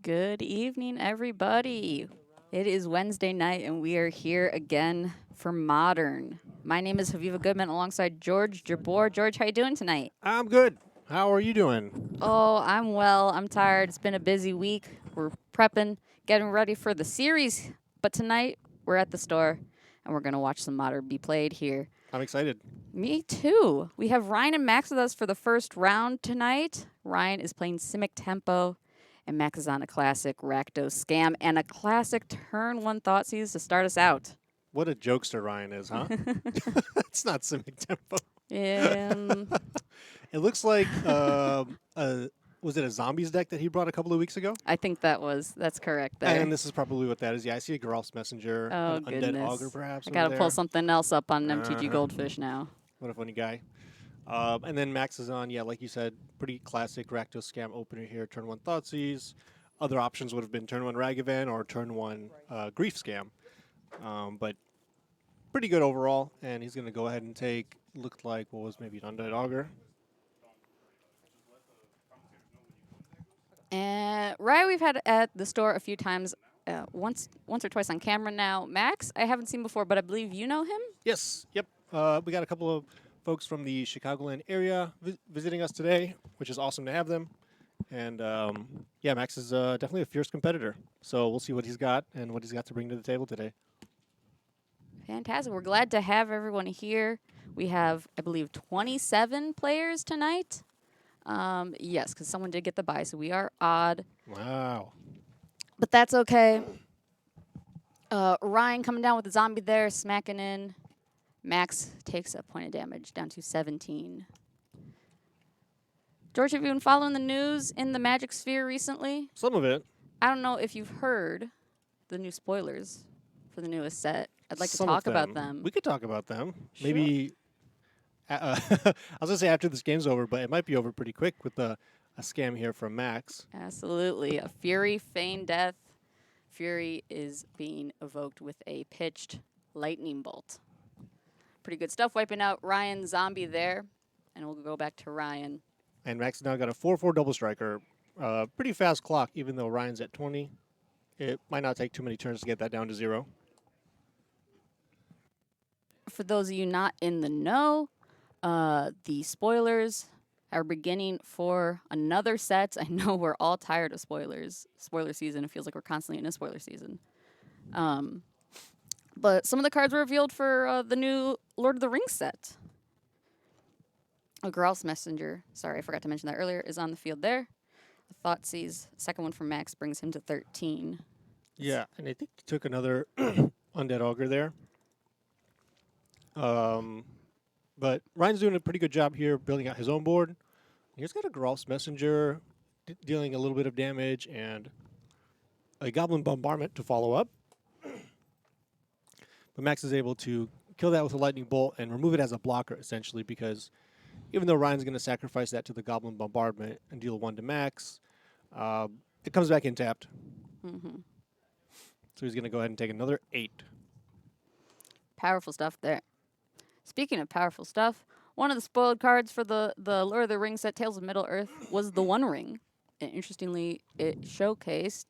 Good evening, everybody. It is Wednesday night, and we are here again for Modern. My name is Haviva Goodman alongside George Jabor. George, how you doing tonight? I'm good. How are you doing? Oh, I'm well. I'm tired. It's been a busy week. We're prepping, getting ready for the series. But tonight, we're at the store, and we're going to watch some Modern be played here. I'm excited. Me too. We have Ryan and Max with us for the first round tonight. Ryan is playing Simic Tempo, and Max is on a classic Rakdos scam and a classic turn one Thoughtseize to start us out. What a jokester Ryan is, huh? It's not Simic Tempo. Um, It looks like was it a zombies deck that he brought a couple of weeks ago? I think that's correct there. And this is probably what that is. Yeah, I see a Geralf's Messenger, Oh, an Undead goodness. Augur perhaps. I over got to there. pull something else up on MTG Uh-huh. Goldfish now. What a funny guy. And then Max is on, yeah, like you said, pretty classic Rakdos scam opener here. Turn one Thoughtseize. Other options would have been turn one Ragavan or turn one Grief scam. But pretty good overall. And he's going to go ahead and take, looked like, what was maybe an Undead Augur. And Ryan, we've had at the store a few times, once or twice on camera now. Max, I haven't seen before, but I believe you know him. Yes, yep. We got a couple of folks from the Chicagoland area visiting us today, which is awesome to have them. And yeah, Max is definitely a fierce competitor. So we'll see what he's got and what he's got to bring to the table today. Fantastic. We're glad to have everyone here. We have, I believe, 27 players tonight. Yes, because someone did get the bye, so we are odd. Wow. But that's okay. Ryan coming down with the zombie there, smacking in. Max takes a point of damage, down to 17. George, have you been following the news in the Magic Sphere recently? Some of it. I don't know if you've heard the new spoilers for the newest set. I'd like to Some of talk about them. We could talk about them. Sure. Maybe. I was gonna say after this game's over, but it might be over pretty quick with a scam here from Max. Absolutely. A Fury feign death. Fury is being evoked with a pitched lightning bolt. Pretty good stuff. Wiping out Ryan's zombie there. And we'll go back to Ryan. And Max now got a 4/4 double striker. Pretty fast clock, even though Ryan's at 20. It might not take too many turns to get that down to 0. For those of you not in the know, the spoilers are beginning for another set. I know we're all tired of spoilers. Spoiler season. It feels like we're constantly in a spoiler season. But some of the cards were revealed for the new Lord of the Rings set. A Geralf's Messenger, sorry, I forgot to mention that earlier, is on the field there. The Thoughtseize, second one from Max, brings him to 13. Yeah, and I think he took another Undead Augur there. But Ryan's doing a pretty good job here building out his own board. He's got a Geralf's Messenger dealing a little bit of damage and a Goblin Bombardment to follow up. But Max is able to kill that with a Lightning Bolt and remove it as a blocker, essentially, because even though Ryan's going to sacrifice that to the Goblin Bombardment and deal 1 to Max, it comes back in tapped. Mm-hmm. So he's going to go ahead and take another 8. Powerful stuff there. Speaking of powerful stuff, one of the spoiled cards for the Lord of the Rings set, Tales of Middle-earth, was the One Ring. And interestingly, it showcased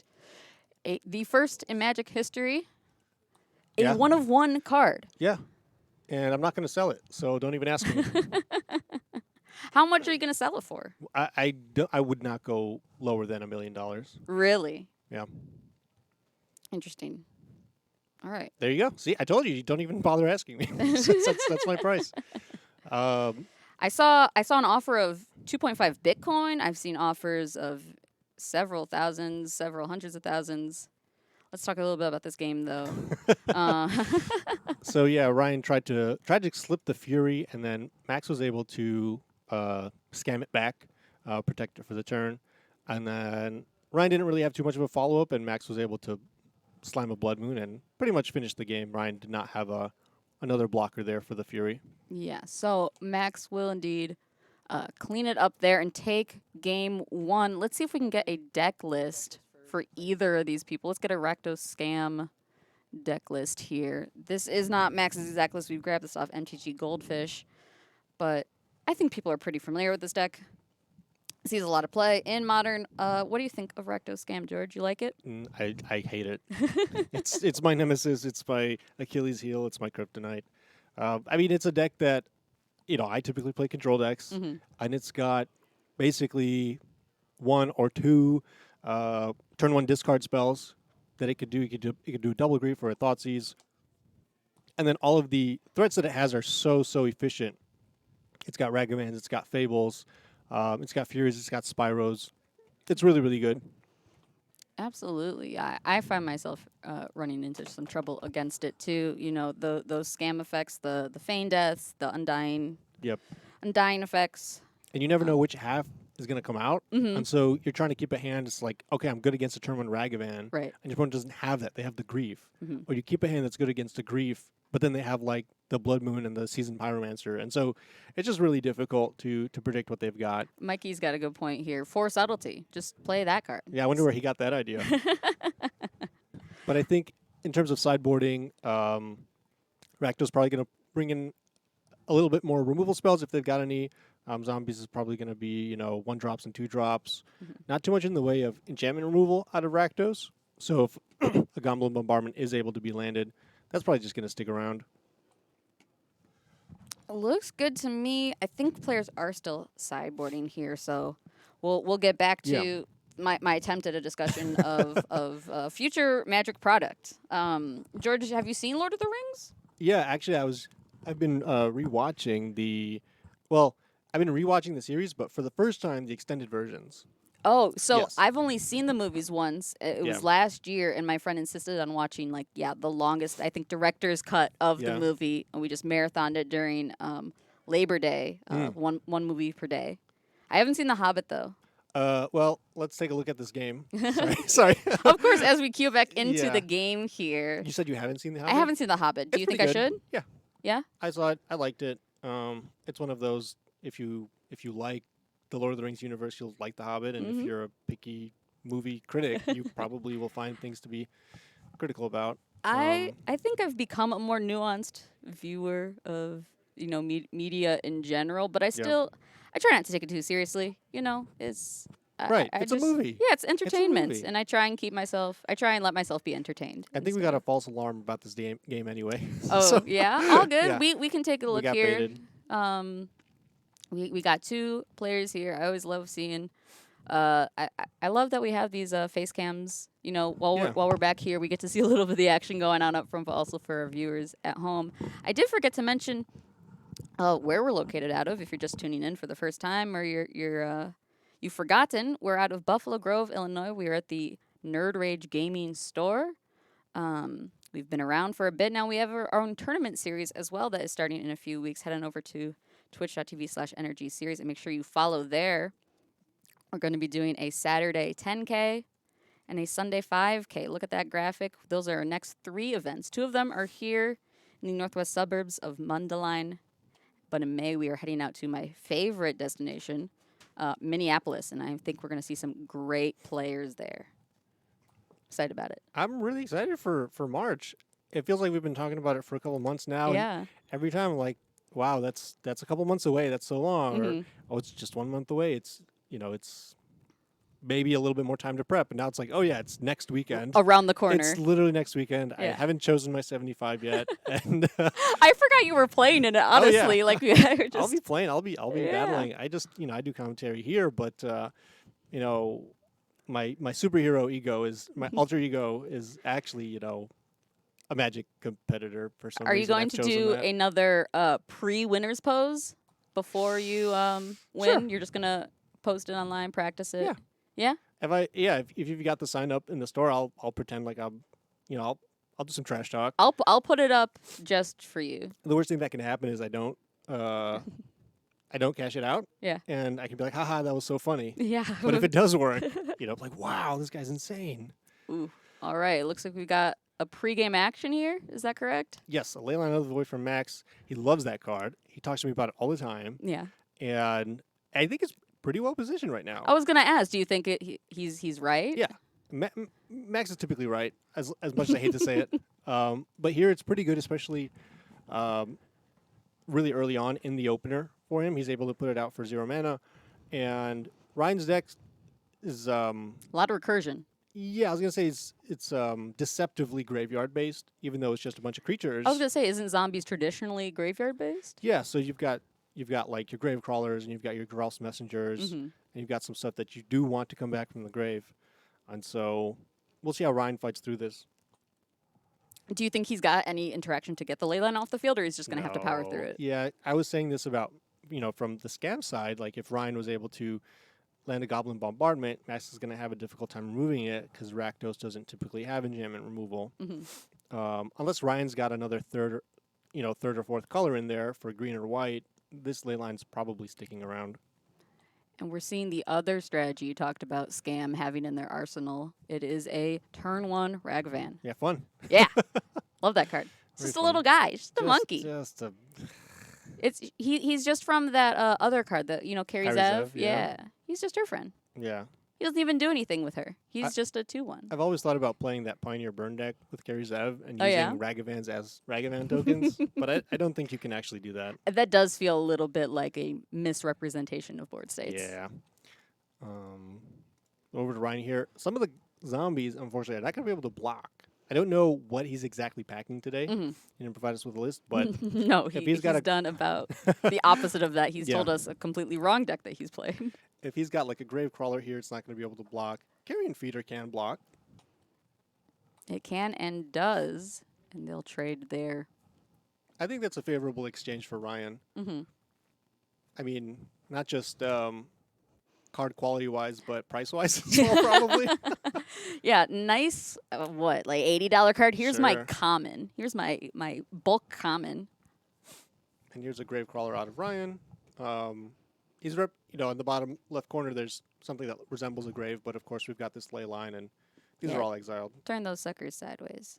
the first in Magic history, a Yeah. one-of-one card. Yeah. And I'm not going to sell it, so don't even ask me. How much are you going to sell it for? I would not go lower than $1 million. Really? Yeah. Interesting. All right. There you go. See, I told you don't even bother asking me. that's my price. I saw an offer of 2.5 Bitcoin. I've seen offers of several thousands, several hundreds of thousands. Let's talk a little bit about this game, though. So yeah, Ryan tried to slip the Fury, and then Max was able to scam it back, protect it for the turn, and then Ryan didn't really have too much of a follow up, and Max was able to slime a Blood Moon and pretty much finish the game. Ryan did not have another blocker there for the Fury. Yeah, so Max will indeed clean it up there and take game 1. Let's see if we can get a deck list for either of these people. Let's get a Rakdos scam deck list here. This is not Max's exact list. We've grabbed this off MTG Goldfish, but I think people are pretty familiar with this deck. Sees a lot of play in Modern. What do you think of Rakdos Scam, George? You like it? I hate it. It's my nemesis. It's my Achilles heel. It's my kryptonite. I mean, it's a deck that I typically play control decks, Mm-hmm. and it's got basically one or two turn one discard spells that it could do. It could do a double grief or a Thoughtseize, and then all of the threats that it has are so efficient. It's got Ragavans, it's got Fables, it's got Furies, it's got Spyros. It's really good. Absolutely. I find myself running into some trouble against it too. You know, those scam effects, the feign deaths, the Yep. undying effects. And you never know Um, which half is going to come out. mhm. And so you're trying to keep a hand. It's like, okay, I'm good against a turn one Ragavan. Right. And your opponent doesn't have that. They have the Grief. Mhm. Or you keep a hand that's good against the Grief, but then they have like the Blood Moon and the Seasoned Pyromancer. And so it's just really difficult to predict what they've got. Mikey's got a good point here. For subtlety, just play that card. Yeah, I wonder where he got that idea. But I think in terms of sideboarding, Rakdos probably going to bring in a little bit more removal spells if they've got any. Zombies is probably going to be, one drops and two drops. Mhm. Not too much in the way of enchantment removal out of Rakdos. So if a Goblin Bombardment is able to be landed, that's probably just going to stick around. Looks good to me. I think players are still sideboarding here, so we'll get back to Yeah. my attempt at a discussion of future Magic product. George, have you seen Lord of the Rings? Yeah, actually, I've been rewatching I've been rewatching the series, but for the first time, the extended versions. Oh, so Yes. I've only seen the movies once. It was Yeah. last year, and my friend insisted on watching the longest, I think, director's cut of the Yeah. movie, and we just marathoned it during Labor Day, one movie per day. I haven't seen The Hobbit though. Well, let's take a look at this game. Sorry. Of course, as we cue back into Yeah. the game here, You said you haven't seen the I Hobbit? haven't seen The Hobbit. Do It's you think pretty I good. should? Yeah. Yeah. I saw it. I liked it. It's one of those if you like the Lord of the Rings universe, you'll like The Hobbit, and Mhm. if you're a picky movie critic, you probably will find things to be critical about. I think I've become a more nuanced viewer of media in general, but I try not to take it too seriously. It's Right, I it's a just, movie. Yeah, it's entertainment, movie. and I try and let myself be entertained. I think we got a false alarm about this game anyway. Oh So, yeah, all good. Yeah. We can take a we look got here. baited. We got two players here. I always love seeing. I love that we have these face cams. While Yeah. we're back here, we get to see a little bit of the action going on up front, but also for our viewers at home. I did forget to mention where we're located out of. If you're just tuning in for the first time, or you've forgotten, we're out of Buffalo Grove, Illinois. We are at the Nerd Rage Gaming store. We've been around for a bit now. We have our own tournament series as well that is starting in a few weeks. Head on over to twitch.tv/NRG series and make sure you follow there. We're going to be doing a Saturday 10K and a Sunday 5K. Look at that graphic. Those are our next 3 events. 2 of them are here in the northwest suburbs of Mundelein. But in May, we are heading out to my favorite destination, Minneapolis. And I think we're going to see some great players there. Excited about it. I'm really excited for March. It feels like we've been talking about it for a couple months now. And Yeah. every time I'm like, wow, that's a couple months away. That's so long. Mhm. Or, oh, it's just 1 month away. It's maybe a little bit more time to prep. And now it's like, oh, yeah, it's next weekend. Around the corner. It's literally next weekend. I Yeah. haven't chosen my 75 yet. And I forgot you were playing in it, honestly. Like, we were just. I'll be playing. I'll be Yeah. battling. I just, I do commentary here, but, my superhero ego my alter ego is actually, a Magic competitor for some Are you reason. going I've to chosen do that. another pre-winners pose before you win? Sure. You're just gonna post it online, practice it. Yeah. Yeah. If you've got the sign up in the store, I'll pretend like I'll do some trash talk. I'll put it up just for you. The worst thing that can happen is I don't cash it out. Yeah. And I can be like, haha, that was so funny. Yeah. But if it does work, like, wow, this guy's insane. Ooh. All right. Looks like we got a pre-game action here. Is that correct? Yes, a Leyline of the Void from Max. He loves that card. He talks to me about it all the time. Yeah. And I think it's pretty well positioned right now. I was gonna ask. Do you think he's right? Yeah. Max is typically right, as much as I hate to say it. But here it's pretty good, especially really early on in the opener for him. He's able to put it out for 0 mana. And Ryan's deck is A lot of recursion. yeah, I was gonna say it's deceptively graveyard based, even though it's just a bunch of creatures. I was gonna say, isn't zombies traditionally graveyard based? Yeah, so you've got like your grave crawlers and you've got your Geralf's messengers Mm-hmm. and you've got some stuff that you do want to come back from the grave, and so we'll see how Ryan fights through this. Do you think he's got any interaction to get the ley line off the field, or he's just gonna have to power through No. it? Yeah, I was saying this about from the scam side, like if Ryan was able to land a Goblin Bombardment, Max is going to have a difficult time removing it because Rakdos doesn't typically have enchantment removal. Mm-hmm. Unless Ryan's got another third or fourth color in there for green or white, this ley line's probably sticking around. And we're seeing the other strategy you talked about, Scam having in their arsenal. It is a turn 1 Ragavan. Yeah, fun. Yeah, love that card. It's Very just a fun. little guy, just a monkey. Just a He's just from that other card that Carrie Carrie Zev. Zev, yeah. He's just her friend. yeah. He doesn't even do anything with her. He's just a 2/1. I've always thought about playing that Pioneer Burn deck with Carrie Zev and Oh, using yeah? Ragavans as Ragavan tokens, but I don't think you can actually do that. That does feel a little bit like a misrepresentation of board states. Yeah. Over to Ryan here. Some of the zombies, unfortunately, are not going to be able to block. I don't know what he's exactly packing today. Mhm. He didn't provide us with a list, but No, if he's got a- done about the opposite of that. He's Yeah. told us a completely wrong deck that he's played. if he's got like a grave crawler here, it's not going to be able to block. Carrion Feeder can block. It can and does, and they'll trade there. I think that's a favorable exchange for Ryan. Mm-hmm. I mean, not just card quality wise, but price wise as well, probably. Yeah, nice. What, like $80 card? Here's my Sure. common. Here's my bulk common. And here's a grave crawler out of Ryan. He's in the bottom left corner. There's something that resembles a grave, but of course we've got this ley line, and these Yeah. are all exiled. Turn those suckers sideways.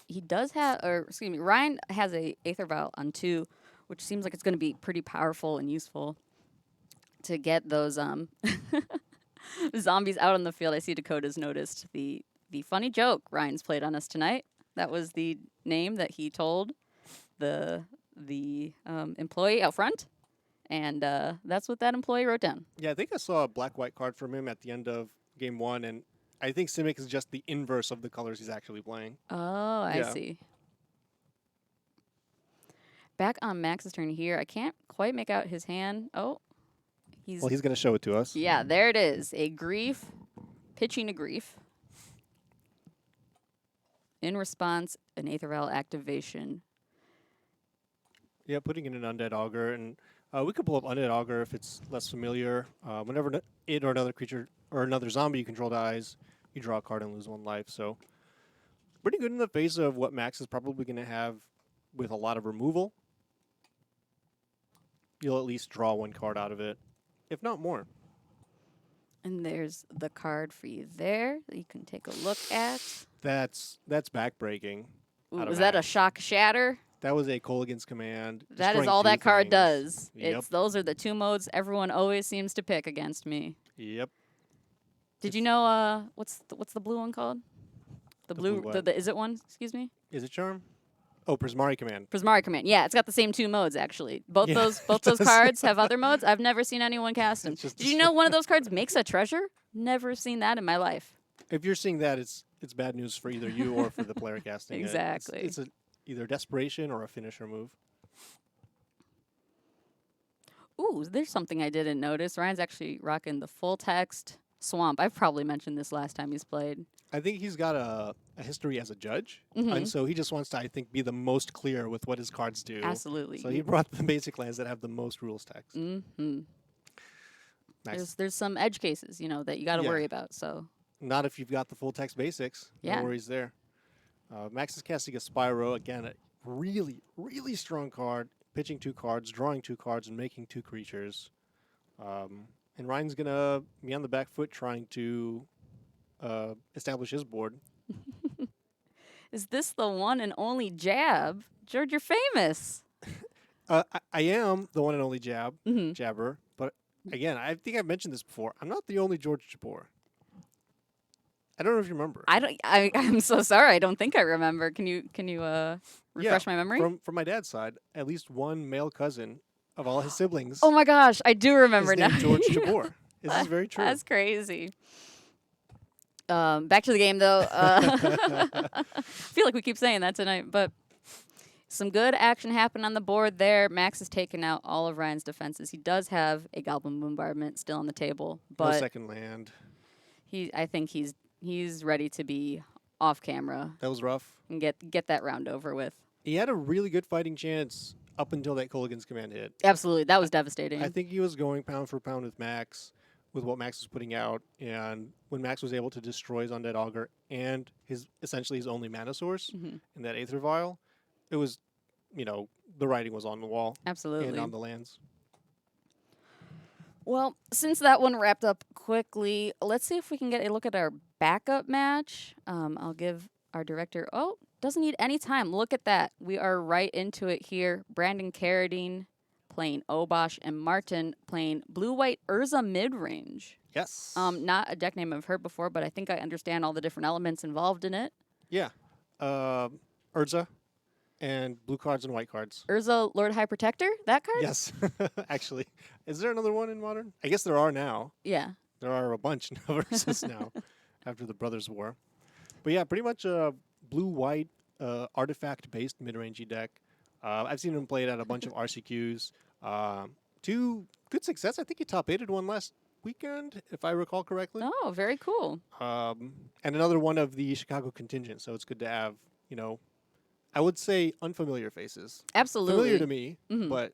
He does have, or excuse me, Ryan has a Aether Vial on 2, which seems like it's going to be pretty powerful and useful to get those zombies out on the field. I see Dakota's noticed the funny joke Ryan's played on us tonight. That was the name that he told the employee out front, and that's what that employee wrote down. Yeah, I think I saw a black-white card from him at the end of game 1, and I think Simic is just the inverse of the colors he's actually playing. Oh, I Yeah. see. Back on Max's turn here. I can't quite make out his hand. Oh, he's Well, he's going to show it to us. yeah, there it is. A grief, pitching a grief. In response, an Aether Vial activation. Yeah, putting in an Undead Augur, and we could pull up Undead Augur if it's less familiar. Whenever it or another creature or another zombie you control dies, you draw a card and lose 1 life. So pretty good in the face of what Max is probably going to have with a lot of removal. You'll at least draw 1 card out of it, if not more. And there's the card for you there that you can take a look at. That's backbreaking. Ooh, Out of was that a Max. shock shatter? That was a Kolaghan's command. That is destroying all 2 that card things. does. Yep. Those are the 2 modes everyone always seems to pick against me. Yep. Did you know what's the blue one called? The blue blue what? the is it one? Excuse me. Is it Charm? Oh, Prismari command. Prismari command. Yeah, it's got the same 2 modes actually. Both Yeah, those it does. cards have other modes. I've never seen anyone cast them. It's just Did you know one of those cards makes a treasure? Never seen that in my life. If you're seeing that, it's bad news for either you or for the player casting. it. It's- Exactly. It's either desperation or a finisher move. Ooh, there's something I didn't notice. Ryan's actually rocking the full text swamp. I've probably mentioned this last time he's played. I think he's got a history as a judge, Mhm. and so he just wants to, I think, be the most clear with what his cards do. Absolutely. So he brought the basic lands that have the most rules text. Mm-hmm. Nice. There's some edge cases, that you got to Yeah. worry about. So Not if you've got the full text basics. Yeah. No worries there. Max is casting a Spyro. Again, a really, really strong card. Pitching 2 cards, drawing 2 cards, and making 2 creatures. And Ryan's going to be on the back foot trying to establish his board. is this the one and only jab? George, you're famous. I am the one and only Mm-hmm. Jabber. But again, I think I've mentioned this before. I'm not the only George Jabor. I don't know if you remember. I'm so sorry. I don't think I remember. Can you refresh my memory? From my dad's side, at least one male cousin of all his siblings Oh my gosh, I do remember is now. named George Jabor. This is very true. That's crazy. Back to the game though. I feel like we keep saying that tonight, but some good action happened on the board there. Max has taken out all of Ryan's defenses. He does have a Goblin Bombardment still on the table, No but second land. I think he's ready to be off camera That was rough. and get that round over with. He had a really good fighting chance up until that Colligan's command hit. Absolutely, that was devastating. I think he was going pound for pound with Max, with what Max was putting out, and when Max was able to destroy his Undead Augur and essentially his only mana source in that Aether Vial, it was, the writing was on the wall Absolutely. and on the lands. Well, since that one wrapped up quickly, let's see if we can get a look at our backup match. I'll give our director, doesn't need any time. Look at that. We are right into it here. Brandon Carradine playing Obosh and Martin playing Blue-White Urza mid-range. Yes. Not a deck name I've heard before, but I think I understand all the different elements involved in it. Yeah. Urza and blue cards and white cards. Urza Lord High Protector? That card? Yes, actually. Is there another one in Modern? I guess there are now. Yeah. There are a bunch of Urzas now after the Brothers' War. But yeah, pretty much a blue-white artifact-based mid-rangey deck. I've seen him play it at a bunch of RCQs. To good success. I think he top-8'd one last weekend, if I recall correctly. Oh, very cool. And another one of the Chicago contingent, so it's good to have, I would say unfamiliar faces. Absolutely. Familiar to me, but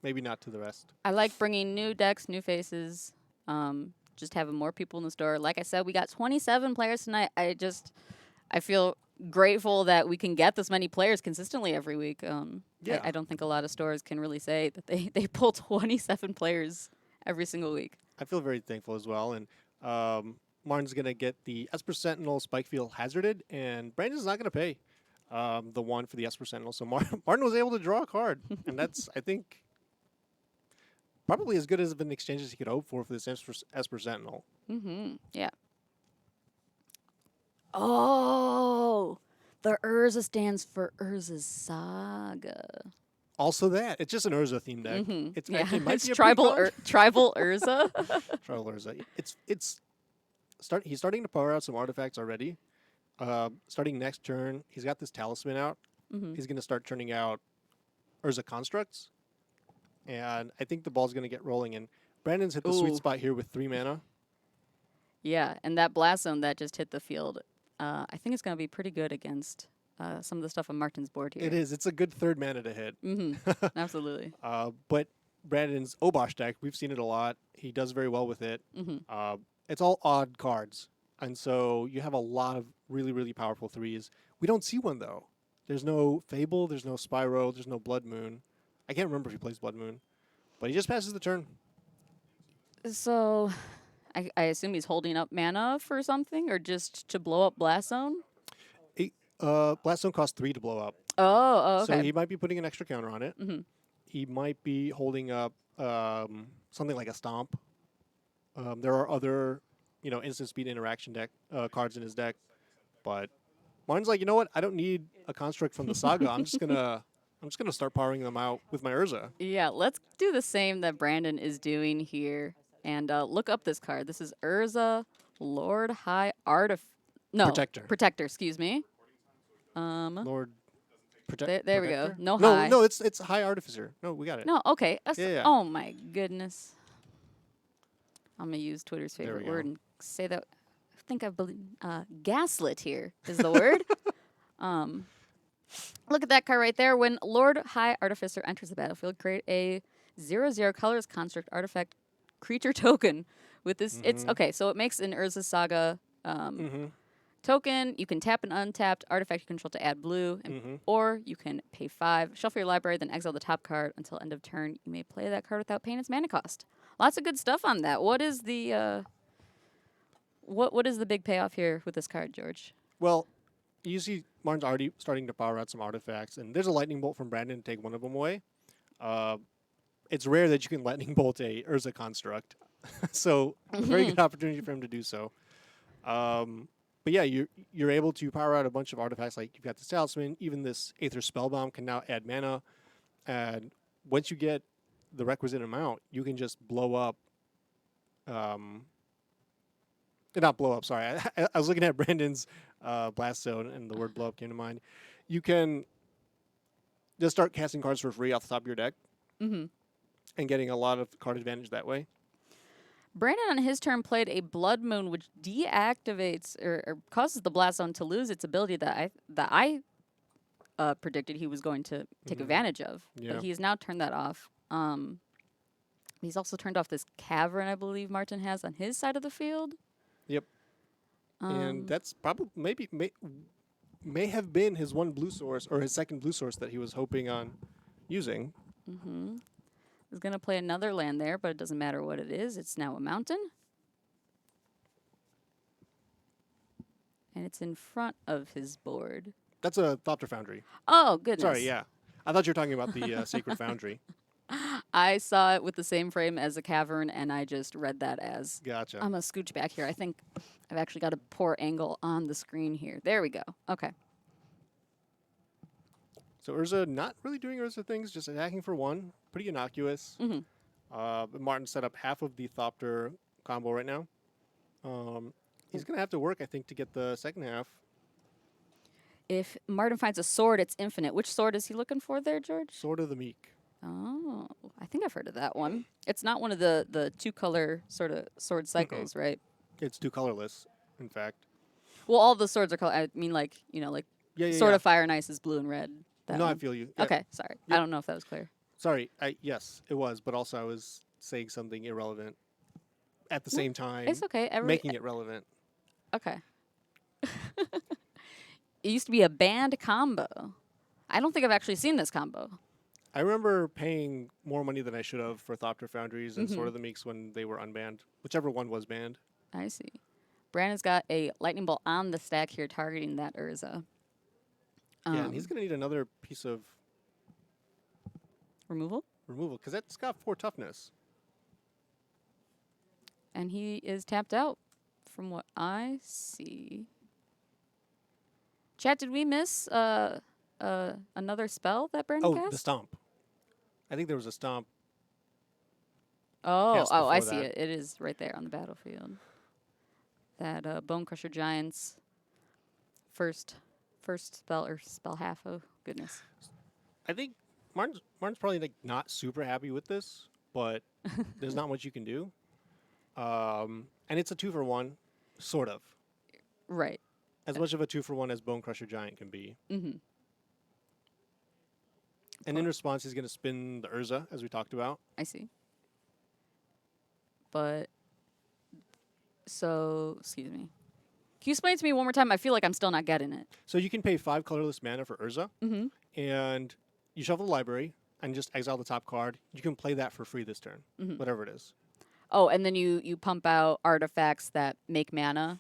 maybe not to the rest. I like bringing new decks, new faces, just having more people in the store. Like I said, we got 27 players tonight. I feel grateful that we can get this many players consistently every week. Yeah. I don't think a lot of stores can really say that they pull 27 players every single week. I feel very thankful as well. And Martin's going to get the Esper Sentinel Spikefield Hazarded, and Brandon's not going to pay the one for the Esper Sentinel. So Martin was able to draw a card, and that's, I think, probably as good as an exchange as he could hope for this Esper Sentinel. Yeah. Oh, the Urza stands for Urza's Saga. Also that. It's just an Urza themed deck. Yeah. It might It's be a tribal pre-con. tribal Urza. Tribal Urza. He's starting to power out some artifacts already. Starting next turn, he's got this Talisman out. He's going to start turning out Urza Constructs. And I think the ball's going to get rolling. And Brandon's hit the sweet spot here with 3 mana. Yeah, and that Blast Zone that just hit the field, I think it's going to be pretty good against some of the stuff on Martin's board here. It is. It's a good 3rd mana to hit. Absolutely. But Brandon's Obosh deck, we've seen it a lot. He does very well with it. It's all odd cards. And so you have a lot of really, really powerful 3s. We don't see one, though. There's no Fable, there's no Spyro, there's no Blood Moon. I can't remember if he plays Blood Moon. But he just passes the turn. So I assume he's holding up mana for something or just to blow up Blast Zone? Blast Zone costs 3 to blow up. Oh, okay. So he might be putting an extra counter on it. He might be holding up something like a Stomp. There are other, instant speed interaction deck cards in his deck. But Martin's like, you know what? I don't need a construct from the Saga. I'm just gonna start powering them out with my Urza. Yeah, let's do the same that Brandon is doing here. And look up this card. This is Urza Lord High Protector, excuse me. Lord Protector. There we go. No High. No, it's High Artificer. No, we got it. No, okay. Yeah. Oh my goodness. I'm going to use Twitter's There we favorite go. word and say that I think I believe gaslit here is the word. Look at that card right there. When Lord High Artificer enters the battlefield, create a 0/0 colors construct artifact creature token with this. It's okay, so it makes an Urza Saga token. You can tap an untapped artifact you control to add blue, or you can pay 5, shuffle your library, then exile the top card until end of turn. You may play that card without paying its mana cost. Lots of good stuff on that. What is the what is the big payoff here with this card, George? Well, you see Martin's already starting to power out some artifacts, and there's a Lightning Bolt from Brandon to take one of them away. It's rare that you can Lightning Bolt a Urza construct, so a very good opportunity for him to do so. But yeah, you're able to power out a bunch of artifacts, like you've got this Talisman, even this Aether Spellbomb can now add mana, and once you get the requisite amount, you can just blow up. Not blow up. Sorry, I was looking at Brandon's blast zone, and the word blow up came to mind. You can just start casting cards for free off the top of your deck, Mm-hmm. and getting a lot of card advantage that way. Brandon on his turn played a Blood Moon, which deactivates or causes the Blast Zone to lose its ability that I predicted he was going to take advantage of. Yeah. But he has now turned that off. He's also turned off this cavern, I believe Martin has on his side of the field. Yep. And that's probably may have been his one blue source or his second blue source that he was hoping on using. Mm-hmm. He's going to play another land there, but it doesn't matter what it is. It's now a mountain. And it's in front of his board. That's a Thopter Foundry. Oh, goodness. Sorry, yeah. I thought you were talking about the Sacred Foundry. I saw it with the same frame as a cavern, and I just read that as... Gotcha. I'm going to scooch back here. I think I've actually got a poor angle on the screen here. There we go. Okay. So Urza not really doing Urza things, just attacking for one. Pretty innocuous. Mm-hmm. Martin set up half of the Thopter combo right now. He's going to have to work, I think, to get the second half. If Martin finds a sword, it's infinite. Which sword is he looking for there, George? Sword of the Meek. Oh, I think I've heard of that one. It's not one of the two-color sort of sword cycles, right? It's two colorless, in fact. Well, all the swords are color. I mean, like, Yeah, Sword of Fire and Ice is blue and red. That No, I one. feel you. Yeah. Okay, sorry. Yep. I don't know if that was clear. Sorry. Yes, it was, but also I was saying something irrelevant at the same time, It's okay. making it relevant. Okay. It used to be a banned combo. I don't think I've actually seen this combo. I remember paying more money than I should have for Thopter Foundries and Sword of the Meeks when they were unbanned. Whichever one was banned. I see. Brandon's got a lightning bolt on the stack here targeting that Urza. Yeah, and he's going to need another piece of Removal? removal, because that's got 4 toughness. And he is tapped out from what I see. Chat, did we miss another spell that Brandon Oh, cast? the Stomp. I think there was a Stomp. Oh, cast I before see that. it. It is right there on the battlefield. That Bone Crusher Giant's first spell or spell half. Oh, goodness. I think Martin's probably like not super happy with this, but there's not much you can do. And it's a 2-for-1, sort of. Right. As much of a 2-for-1 as Bone Crusher Giant can be. Mm-hmm. And in response, he's going to spin the Urza, as we talked about. I see. But, so, excuse me. Can you explain it to me one more time? I feel like I'm still not getting it. So you can pay 5 colorless mana for Urza, Mm-hmm. and you shuffle the library and just exile the top card. You can play that for free this turn, whatever it is. Oh, and then you pump out artifacts that make mana,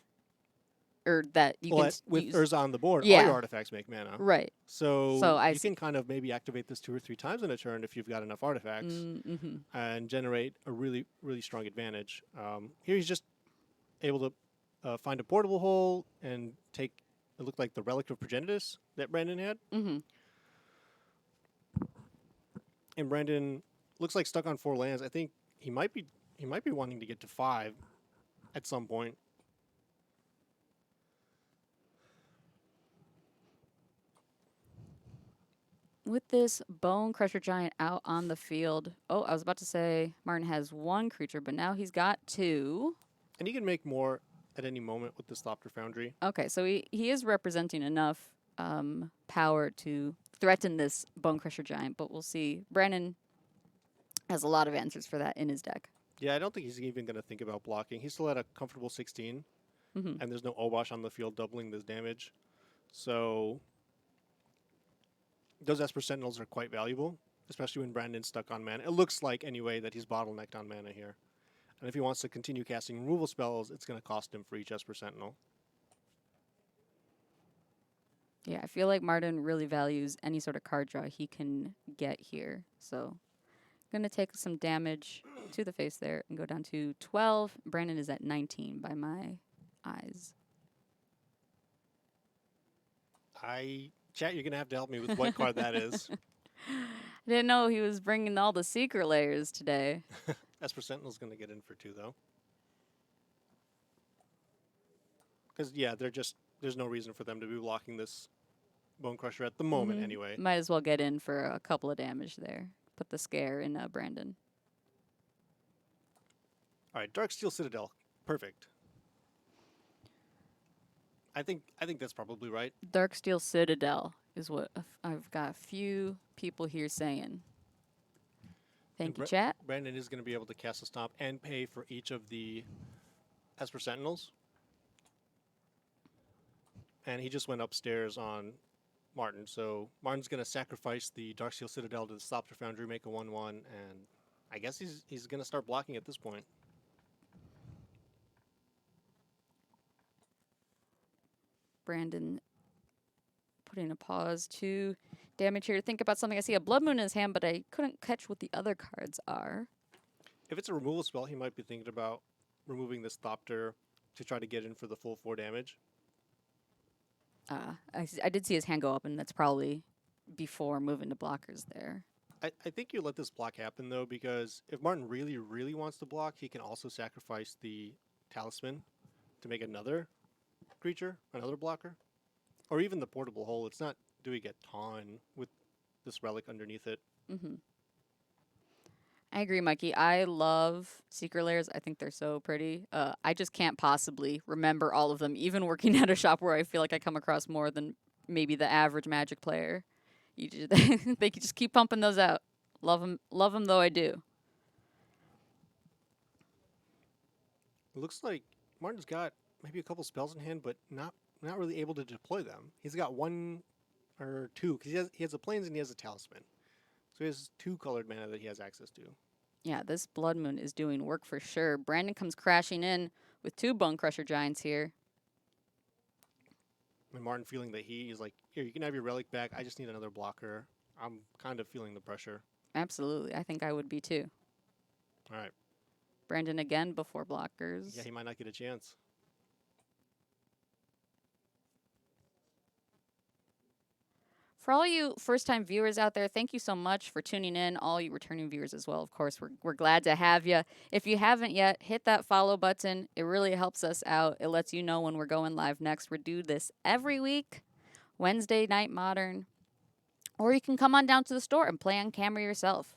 or that you can with use. Urza on the board, all Yeah. your artifacts make mana. Right. So I you see. can kind of maybe activate this 2 or 3 times in a turn if you've got enough artifacts Mm-hmm. and generate a really, really strong advantage. Here he's just able to find a portable hole and take, it looked like the Relic of Progenitus that Brandon had. Mm-hmm. And Brandon looks like stuck on 4 lands. I think he might be wanting to get to 5 at some point. With this Bone Crusher Giant out on the field. Oh, I was about to say Martin has 1 creature, but now he's got 2. And he can make more at any moment with this Thopter Foundry. Okay, so he is representing enough power to threaten this Bone Crusher Giant, but we'll see. Brandon has a lot of answers for that in his deck. Yeah, I don't think he's even going to think about blocking. He's still at a comfortable 16, Mm-hmm. and there's no Obosh on the field doubling this damage. So those Esper Sentinels are quite valuable, especially when Brandon's stuck on mana. It looks like, anyway, that he's bottlenecked on mana here. And if he wants to continue casting removal spells, it's going to cost him for each Esper Sentinel. Yeah, I feel like Martin really values any sort of card draw he can get here. So going to take some damage to the face there and go down to 12. Brandon is at 19 by my eyes. Chat, you're going to have to help me with what card that is. I didn't know he was bringing all the secret layers today. Esper Sentinel's going to get in for 2, though. Because, yeah, there's no reason for them to be blocking this Bone Crusher at the moment, anyway. Might as well get in for a couple of damage there. Put the scare in Brandon. All right, Darksteel Citadel. Perfect. I think that's probably right. Darksteel Citadel is what I've got a few people here saying. Thank you, chat. Brandon is going to be able to cast a stomp and pay for each of the Esper Sentinels. And he just went upstairs on Martin. So Martin's going to sacrifice the Darksteel Citadel to the Thopter Foundry, make a 1/1, and I guess he's going to start blocking at this point. Brandon putting a pause to damage here. Think about something. I see a Blood Moon in his hand, but I couldn't catch what the other cards are. If it's a removal spell, he might be thinking about removing this Thopter to try to get in for the full 4 damage. I did see his hand go up, and that's probably before moving to blockers there. I think you let this block happen, though, because if Martin really, really wants to block, he can also sacrifice the Talisman to make another creature, another blocker. Or even the Portable Hole. It's not doing a ton with this relic underneath it. I agree, Mikey. I love secret layers. I think they're so pretty. I just can't possibly remember all of them, even working at a shop where I feel like I come across more than maybe the average Magic player. You just they can just keep pumping those out. Love them though I do. It looks like Martin's got maybe a couple spells in hand, but not really able to deploy them. He's got 1 or 2, because he has a Plains and he has a Talisman. So he has 2 colored mana that he has access to. Yeah, this Blood Moon is doing work for sure. Brandon comes crashing in with 2 Bone Crusher Giants here. And Martin feeling that he is like, here, you can have your relic back. I just need another blocker. I'm kind of feeling the pressure. Absolutely. I think I would be too. All right. Brandon again before blockers. Yeah, he might not get a chance. For all you first-time viewers out there, thank you so much for tuning in. All you returning viewers as well, of course. We're glad to have you. If you haven't yet, hit that follow button. It really helps us out. It lets you know when we're going live next. We do this every week, Wednesday night Modern. Or you can come on down to the store and play on camera yourself.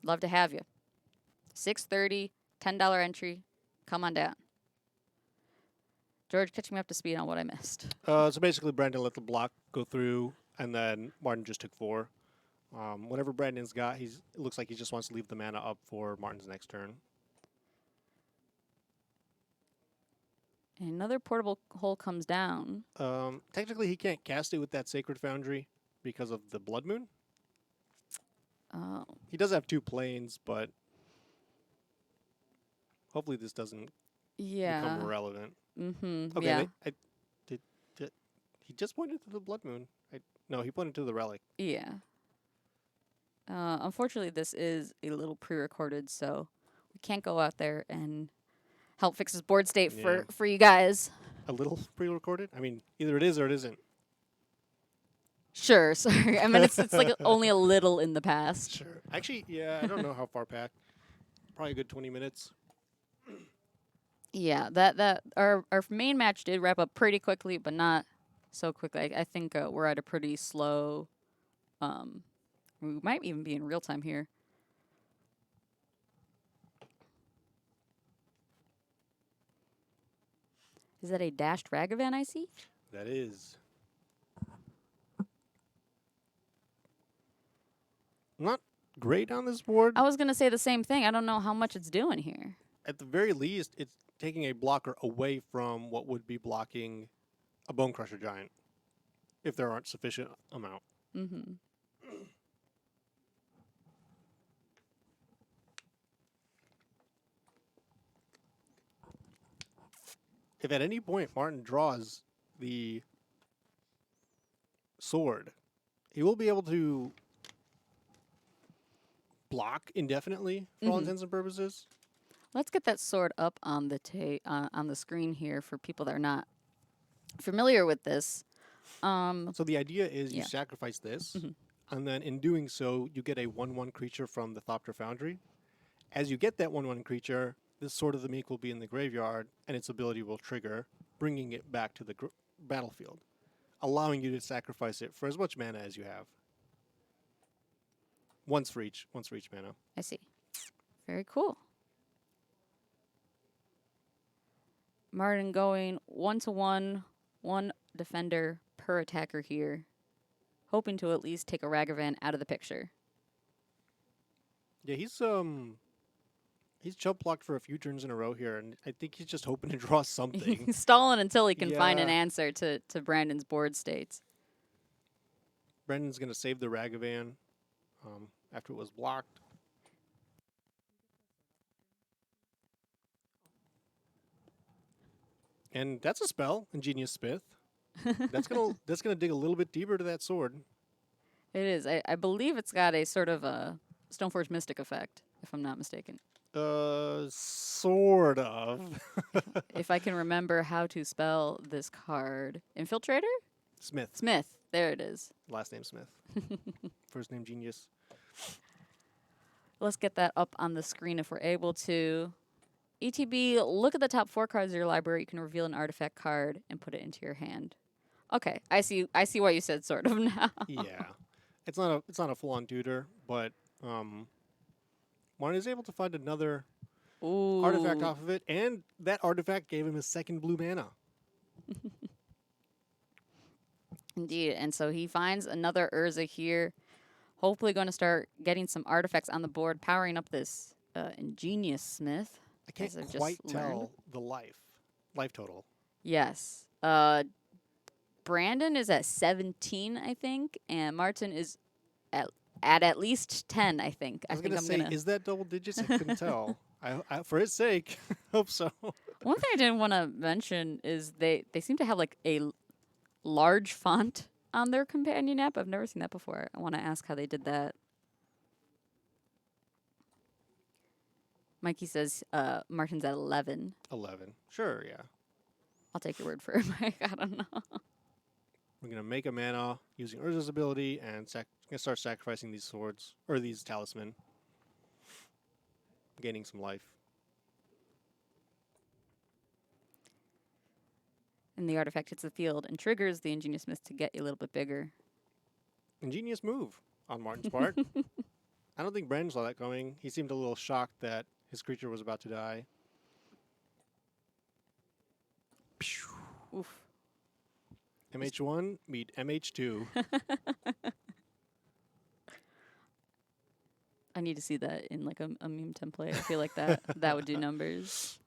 Love to have you. 6:30, $10 entry. Come on down. George, catch me up to speed on what I missed. So basically, Brandon let the block go through, and then Martin just took 4. Whatever Brandon's got, it looks like he just wants to leave the mana up for Martin's next turn. And another portable hole comes down. Technically, he can't cast it with that Sacred Foundry because of the Blood Moon. Oh. He does have 2 planes, but hopefully this doesn't become irrelevant. Okay, yeah. He just pointed to the Blood Moon. No, he pointed to the relic. Yeah. Unfortunately, this is a little pre-recorded, so we can't go out there and help fix his board state for you guys. A little pre-recorded? I mean, either it is or it isn't. Sure, sorry. I mean, it's like only a little in the past. Sure. Actually, yeah, I don't know how far back. Probably a good 20 minutes. Yeah, that our main match did wrap up pretty quickly, but not so quickly. I think we're at a pretty slow. We might even be in real time here. Is that a dashed Ragavan I see? That is. Not great on this board. I was gonna say the same thing. I don't know how much it's doing here. At the very least, it's taking a blocker away from what would be blocking a Bone Crusher Giant, if there aren't sufficient amount. Mm-hmm. If at any point Martin draws the sword, he will be able to block indefinitely for all intents and purposes. Let's get that sword up on the on the screen here for people that are not familiar with this. So the idea is you sacrifice this. And then in doing so, you get a 1/1 creature from the Thopter Foundry. As you get that 1/1 creature, this Sword of the Meek will be in the graveyard, and its ability will trigger, bringing it back to the battlefield, allowing you to sacrifice it for as much mana as you have. Once for each mana. I see. Very cool. Martin going 1/1, one defender per attacker here, hoping to at least take a Ragavan out of the picture. Yeah, he's chump blocked for a few turns in a row here, and I think he's just hoping to draw something. He's stalling until he can find an Yeah. answer to Brandon's board states. Brendan's gonna save the Ragavan after it was blocked. And that's a spell, Ingenious Smith. That's gonna dig a little bit deeper to that sword. It is. I believe it's got a sort of a Stoneforge Mystic effect, if I'm not mistaken. Sort of. If I can remember how to spell this card. Infiltrator? Smith. Smith. There it is. Last name Smith. First name Genius. Let's get that up on the screen if we're able to. ETB, look at the top 4 cards of your library. You can reveal an artifact card and put it into your hand. Okay, I see why you said sort of now. Yeah. It's not a full-on tutor, but Martin is able to find another Ooh. artifact off of it, and that artifact gave him his second blue mana. Indeed, and so he finds another Urza here. Hopefully going to start getting some artifacts on the board, powering up this Ingenious Smith. I can't as I've quite just learned. tell the life total. Yes. Brandon is at 17, I think, and Martin is at least 10, I think. I was think gonna say, is that double digits? I couldn't tell. I, for his sake, hope so. One thing I didn't want to mention is they seem to have like a large font on their companion app. I've never seen that before. I want to ask how they did that. Mikey says Martin's at 11. 11. Sure, yeah. I'll take your word for it, Mike. I don't know. We're gonna make a mana using Urza's ability and gonna start sacrificing these swords or these talisman, gaining some life. And the artifact hits the field and triggers the Ingenious Smith to get a little bit bigger. Ingenious move on Martin's part. I don't think Brandon saw that coming. He seemed a little shocked that his creature was about to die. Oof. MH1 meet MH2. I need to see that in like a meme template. I feel like that would do numbers.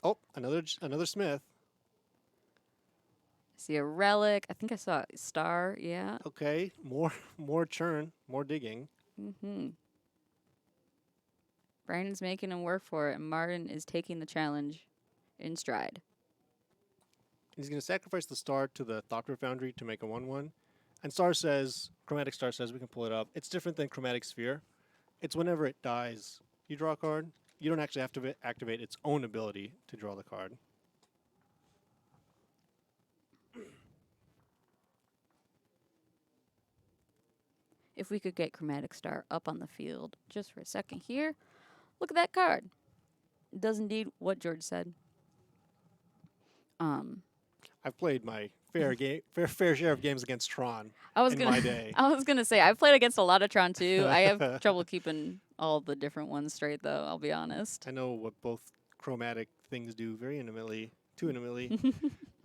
Oh, another Smith. I see a relic. I think I saw a star. Yeah. Okay, more churn, more digging. Mm-hmm. Brandon's making him work for it, and Martin is taking the challenge in stride. He's going to sacrifice the star to the Thopter Foundry to make a 1/1. And Chromatic Star says, we can pull it up. It's different than Chromatic Sphere. It's whenever it dies, you draw a card. You don't actually have to activate its own ability to draw the card. If we could get Chromatic Star up on the field just for a second here. Look at that card. It does indeed what George said. I've played my fair share of games against Tron in my day. I was gonna say I've played against a lot of Tron too. I have trouble keeping all the different ones straight though, I'll be honest. I know what both chromatic things do very intimately, too intimately.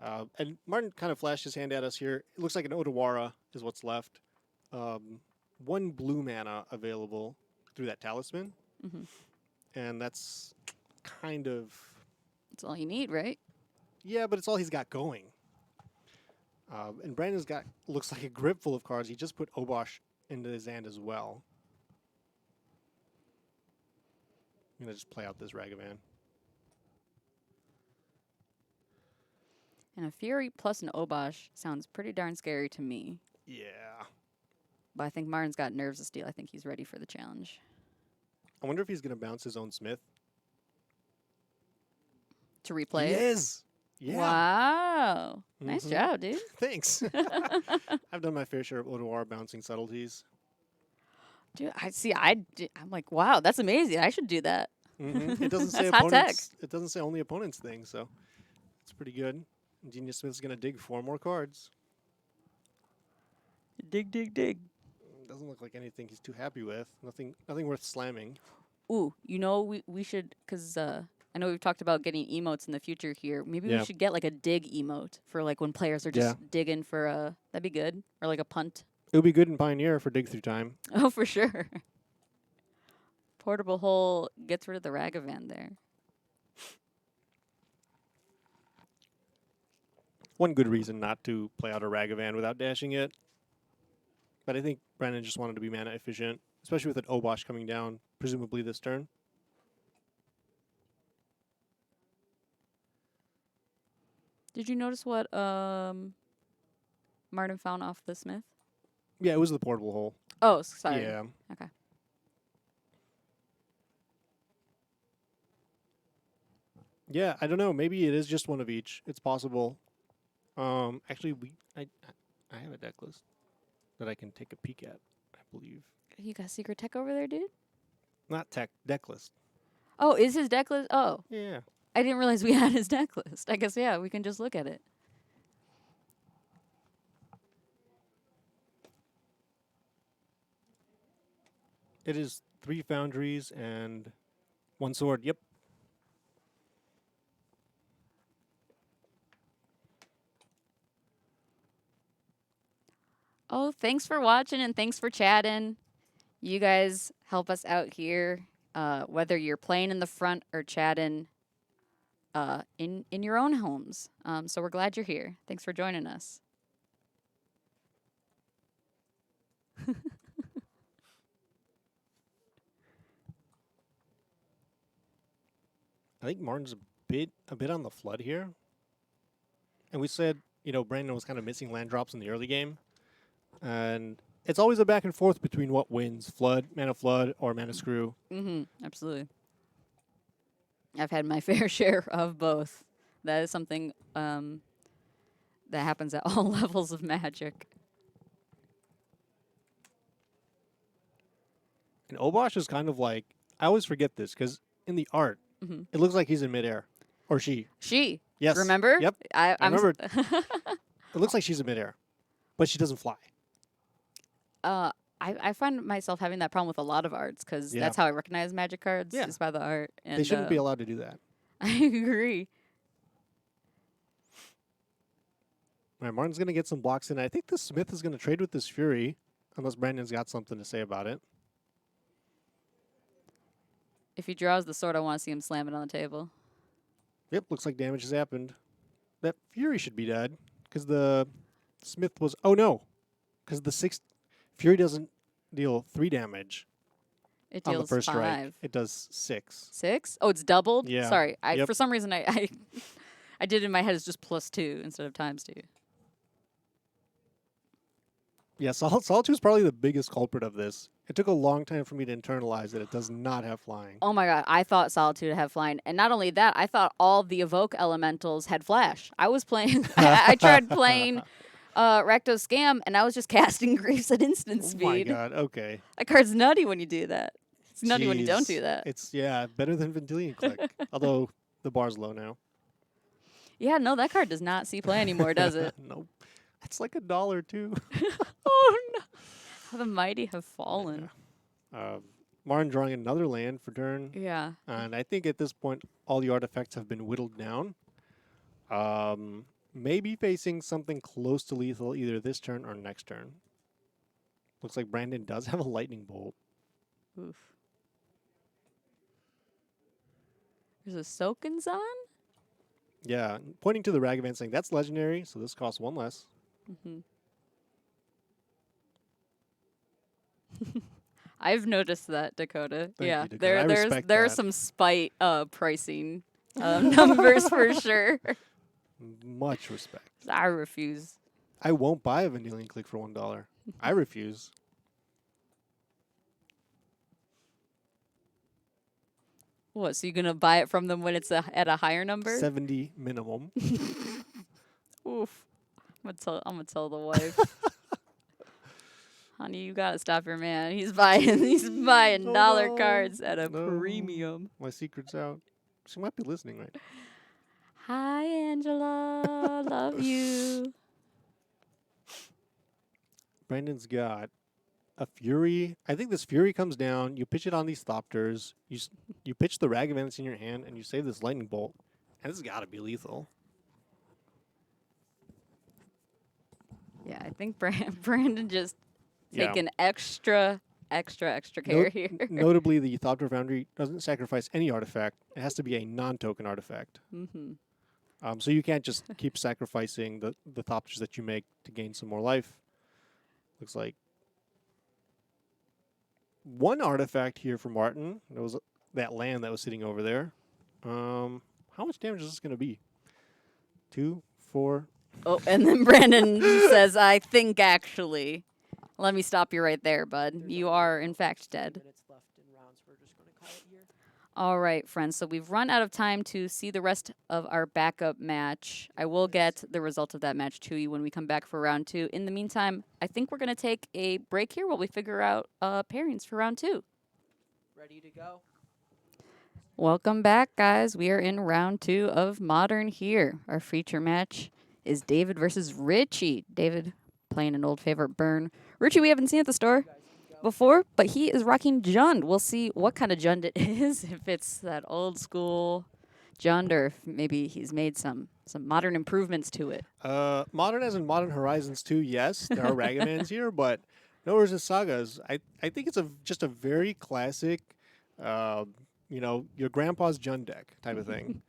And Martin kind of flashed his hand at us here. It looks like an Odawara is what's left. 1 blue mana available through that talisman. Mm-hmm. And that's kind of... That's all you need, right? Yeah, but it's all he's got going. And Brandon's got, looks like a grip full of cards. He just put Obosh into his hand as well. I'm going to just play out this Ragavan. And a Fury plus an Obosh sounds pretty darn scary to me. Yeah. But I think Martin's got nerves of steel. I think he's ready for the challenge. I wonder if he's going to bounce his own Smith. To replay He it? is. Yeah. Wow. Nice Mhm. job, dude. Thanks. I've done my fair share of OR bouncing subtleties. Dude, I'm like, wow, that's amazing. I should do that. It doesn't say That's hot tech. opponents. It doesn't say only opponents thing, so it's pretty good. Genius Smith's gonna dig 4 more cards. Dig, dig, dig. Doesn't look like anything he's too happy with. Nothing worth slamming. Ooh, you know, we should, because I know we've talked about getting emotes in the future here. Maybe we Yeah. should get like a dig emote for like when players are just digging for that'd be good. Or like a punt. It would be good in Pioneer for dig through time. Oh, for sure. Portable hole gets rid of the Ragavan there. One good reason not to play out a Ragavan without dashing it. But I think Brandon just wanted to be mana efficient, especially with an Obosh coming down, presumably this turn. Did you notice what Martin found off the Smith? Yeah, it was the portable hole. Oh, sorry. Yeah. Okay. Yeah, I don't know. Maybe it is just one of each. It's possible. Actually, I have a deck list that I can take a peek at, I believe. You got secret tech over there, dude? Not tech, deck list. Oh, is his deck list? Oh, Yeah. I didn't realize we had his deck list. I guess, yeah, we can just look at it. It is 3 foundries and 1 sword. Yep. Oh, thanks for watching and thanks for chatting. You guys help us out here, whether you're playing in the front or chatting in your own homes. So we're glad you're here. Thanks for joining us. I think Martin's a bit on the flood here. And we said, Brandon was kind of missing land drops in the early game. And it's always a back and forth between what wins, mana flood, or mana screw. Absolutely. I've had my fair share of both. That is something that happens at all levels of Magic. And Obosh is kind of like, I always forget this, because in the art, it looks like he's in midair. Or she. She. Yes. Remember? Yep. I remember. It looks like she's in midair, but she doesn't fly. I find myself having that problem with a lot of arts because that's how I recognize Magic cards is by the art. And they shouldn't be allowed to do that. I agree. All right, Martin's going to get some blocks in. I think the Smith is going to trade with this Fury, unless Brandon's got something to say about it. If he draws the sword, I want to see him slam it on the table. Yep, looks like damage has happened. That Fury should be dead, because the Smith was... Oh, no. Because the 6... Fury doesn't deal 3 damage It on deals the first 5. strike. It does 6. 6? Oh, it's doubled? Yeah. Sorry. Yep. For some reason, I I did in my head as just +2 instead of ×2. Yeah, Solitude is probably the biggest culprit of this. It took a long time for me to internalize that it does not have flying. Oh my god, I thought Solitude had flying. And not only that, I thought all the Evoke elementals had flash. I was playing... I tried playing... Rakdos Scam, and I was just casting Griefs at instant speed. Oh my god, okay. That card's nutty when you do that. It's nutty when you don't do that. It's, better than Vendilion Click. Although, the bar's low now. Yeah, no, that card does not see play anymore, does it? Nope. It's like $1 too. Oh, no. How the mighty have fallen. Yeah. Martin drawing another land for turn. Yeah. And I think at this point, all the artifacts have been whittled down. Maybe facing something close to lethal either this turn or next turn. Looks like Brandon does have a lightning bolt. Oof. There's a Soken's-on? Yeah, pointing to the Ragavan saying that's legendary, so this costs 1 less. I've noticed that, Dakota. Thank yeah, you, Dakota. I respect there's that. some spite pricing numbers for sure. Much respect. I refuse. I won't buy a Vendilion Click for $1. I refuse. What? So you're gonna buy it from them when it's at a higher number? 70 minimum. Oof. I'm gonna tell the wife. Honey, you gotta stop your man. He's buying Oh, dollar no. cards at a No. premium. My secret's out. She might be listening, right? Hi, Angela. Love you. Brandon's got a Fury. I think this Fury comes down. You pitch it on these Thopters. You pitch the Ragavan that's in your hand, and you save this Lightning Bolt. And this has got to be lethal. Yeah, I think Brandon just Yeah. taking extra care here. Notably, the Thopter Foundry doesn't sacrifice any artifact. It has to be a non-token artifact. Mm-hmm. So you can't just keep sacrificing the Thopters that you make to gain some more life. Looks like one artifact here for Martin. There was that land that was sitting over there. How much damage is this going to be? 2, 4. Oh, and then Brandon says, "I think actually." Let me stop you right there, bud. You are in fact dead. Minutes left in rounds. We're just going to call it here. All right, friends. So we've run out of time to see the rest of our backup match. I will get the result of that match to you when we come back for round 2. In the meantime, I think we're going to take a break here while we figure out pairings for round 2. Ready to go? Welcome back, guys. We are in round 2 of Modern here. Our feature match is David versus Richie. David playing an old favorite Burn. Richie, we haven't seen at the store before, but he is rocking Jund. We'll see what kind of Jund it is, if it's that old school Jund or if maybe he's made some modern improvements to it. Modern as in Modern Horizons 2, yes. There are Ragamans here, but no Urza Sagas. I think it's just a very classic, your grandpa's Jund deck type of thing.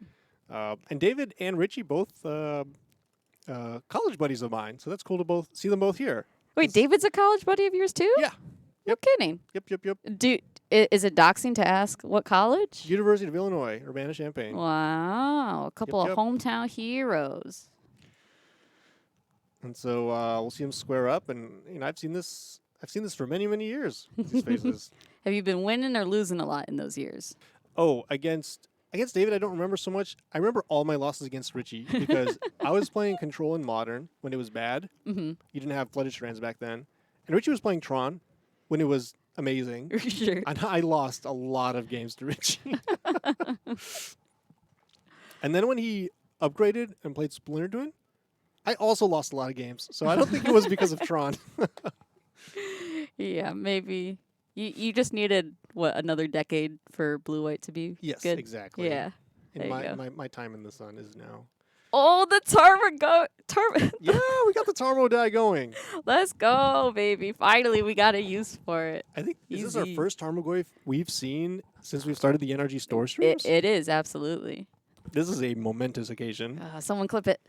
And David and Richie both college buddies of mine, so that's cool to see them both here. Wait, David's a college buddy of yours too? Yeah. No kidding. Yep. Is it doxing to ask what college? University of Illinois, Urbana-Champaign. Wow, a couple Yep. of hometown heroes. And so we'll see them square up, and I've seen this for many, many years. These phases. Have you been winning or losing a lot in those years? Oh, against David, I don't remember so much. I remember all my losses against Richie because I was playing Control in Modern when it was bad. Mm-hmm. You didn't have flooded strands back then, and Richie was playing Tron when it was amazing. Sure. And I lost a lot of games to Richie. And then when he upgraded and played Splinter Twin, I also lost a lot of games. So I don't think it was because of Tron. Yeah, maybe. You just needed, another decade for Blue-White to be Yes, good? exactly. Yeah. And There you go. my time in the sun is now. Oh, the Tarmo Yeah, we got the Tarmo die going. Let's go, baby. Finally, we got a use for it. I think this is our Easy. first Tarmogoyf we've seen since we've started the NRG store streams. It is, absolutely. This is a momentous occasion. Someone clip it.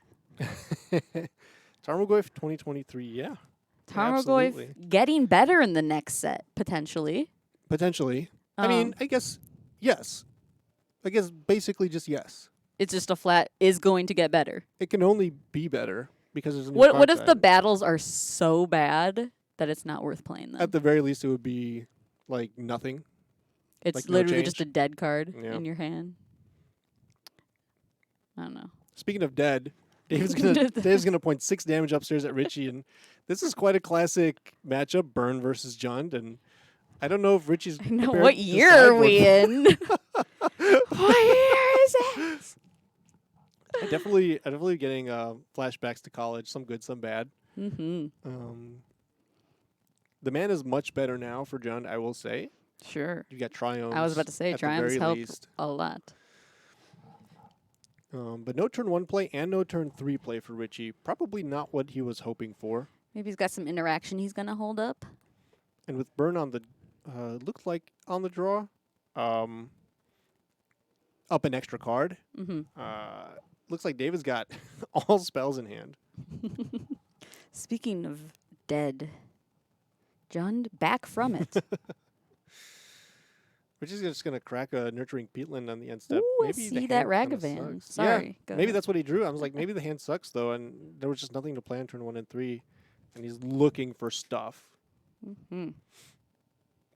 Tarmogoyf 2023, yeah. Tarmogoyf Absolutely. getting better in the next set, potentially. Potentially. I mean, I guess, yes. I guess basically just yes. It's just a flat is going to get better. It can only be better because there's a new What if card the type. battles are so bad that it's not worth playing them? At the very least, it would be like nothing. It's like, no literally just a change? dead card Yeah. in your hand. I don't know. Speaking of dead, Dave's gonna point 6 damage upstairs at Richie, and this is quite a classic matchup: Burn versus Jund. And I don't know if Richie's. No, prepared what to year side are we with- in? What year is it? I'm definitely getting flashbacks to college. Some good, some bad. Mm-hmm. The man is much better now for Jund, I will say. Sure. You got Triumphs. I was about to say, at the Triumphs very helped least. a lot. But no turn 1 play and no turn 3 play for Richie. Probably not what he was hoping for. Maybe he's got some interaction he's going to hold up. And with Burn on the, looks like on the draw, up an extra card. Mm-hmm. Looks like David's got all spells in hand. Speaking of dead, Jund back from it. Richie's just going to crack a Nurturing Peatland on the end step. Ooh, I Maybe the see that hand kinda Ragavan. sucks. Sorry. Yeah, maybe that's what he drew. I was like, maybe the hand sucks, though, and there was just nothing to play on turn 1 and 3. And he's looking for stuff. Mm-hmm.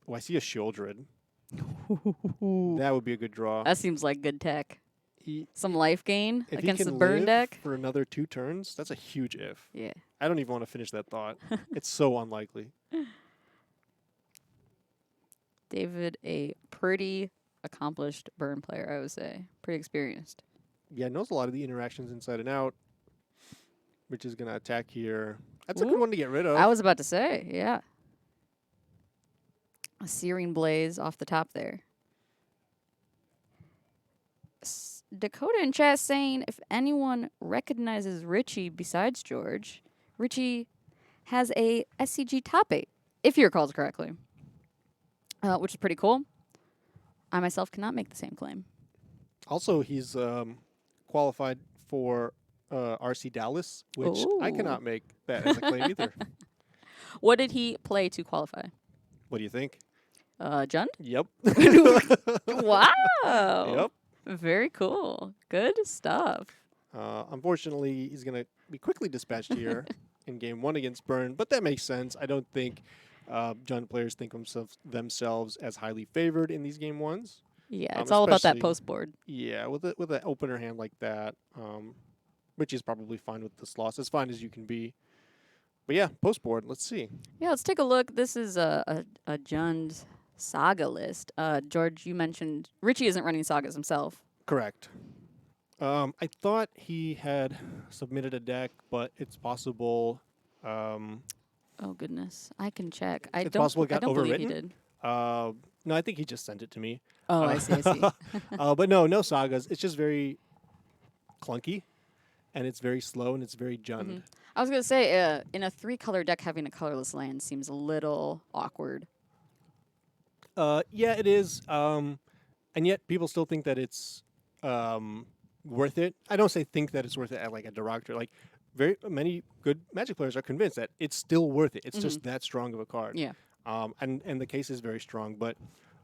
Oh, I see a Shieldred. That would be a good draw. That seems like good tech. He- Some life gain if against he the can burn live deck. for another 2 turns, that's a huge if. Yeah. I don't even want to finish that thought. It's so unlikely. David, a pretty accomplished burn player, I would say. Pretty experienced. Yeah, knows a lot of the interactions inside and out. Rich is going to attack here. That's a good Ooh. one to get rid of. I was about to say, yeah. A Searing Blaze off the top there. Dakota in chat saying if anyone recognizes Richie besides George, Richie has a SCG top 8, if he recalls correctly, which is pretty cool. I myself cannot make the same claim. Also, he's qualified for RC Dallas, which I Ooh. cannot make that as a claim either. What did he play to qualify? What do you think? Jund? Yep. Wow. Yep. Very cool. Good stuff. Unfortunately, he's going to be quickly dispatched here in game 1 against Burn, but that makes sense. I don't think Jund players think themselves as highly favored in these game 1s. Yeah, it's all about that especially- post board. Yeah, with an opener hand like that, Richie's probably fine with this loss, as fine as you can be. But yeah, post board. Let's see. Yeah, let's take a look. This is a Jund saga list. George, you mentioned Richie isn't running sagas himself. Correct. I thought he had submitted a deck, but it's possible. Oh goodness, I can check. I It's don't. possible it got I don't believe he overwritten? did. No, I think he just sent it to me. Oh, I see. I see. But no sagas. It's just very clunky, and it's very slow, and it's very Jund. I was gonna say, in a 3-color deck, having a colorless land seems a little awkward. Yeah, it is. And yet people still think that it's worth it. I don't say think that it's worth it at like a derogatory. Like very many good Magic players are convinced that it's still worth it. It's just that strong of a card. Yeah. And the case is very strong. But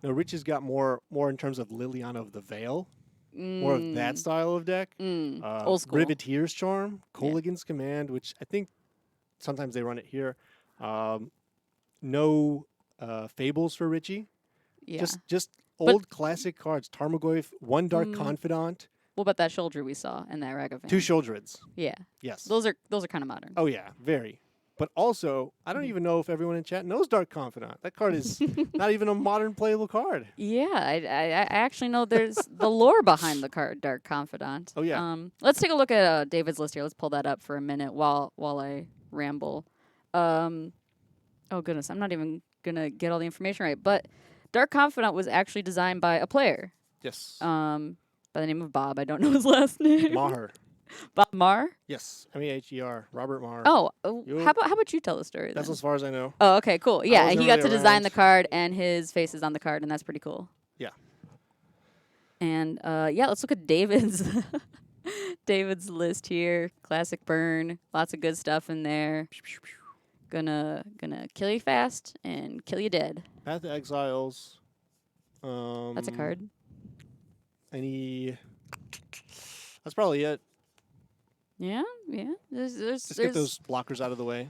Rich has got more in terms of Liliana of the Veil, more of that style of deck. Old school. Riveteer's Charm, Colligan's Command, which I think sometimes they run it here. No Fables for Richie. Yeah. Just old classic cards. Tarmogoyf, One Dark Confidant, What about that shoulder we saw in that Ragavan? 2 Shouldreds. Yeah. Yes. Those are kind of modern. Oh yeah, very. But also, I don't even know if everyone in chat knows Dark Confidant. That card is not even a modern playable card. Yeah, I actually know there's the lore behind the card Dark Confidant. Oh, yeah. Let's take a look at David's list here. Let's pull that up for a minute while I ramble. Oh goodness, I'm not even gonna get all the information right. But Dark Confidant was actually designed by a player. Yes. By the name of Bob. I don't know his last name. Maher. Bob Marr. Yes. Meher. Robert Maher. Oh, Yo. how about you tell the story That's then? as far as I know. Oh, okay, cool. Yeah, wasn't he got to really design around. the card, and his face is on the card, and that's pretty cool. Yeah. And yeah, let's look at David's David's list here. Classic burn, lots of good stuff in there. Gonna kill you fast and kill you dead. Path to Exiles. That's a card. That's probably it. Yeah. Just get those blockers out of the way.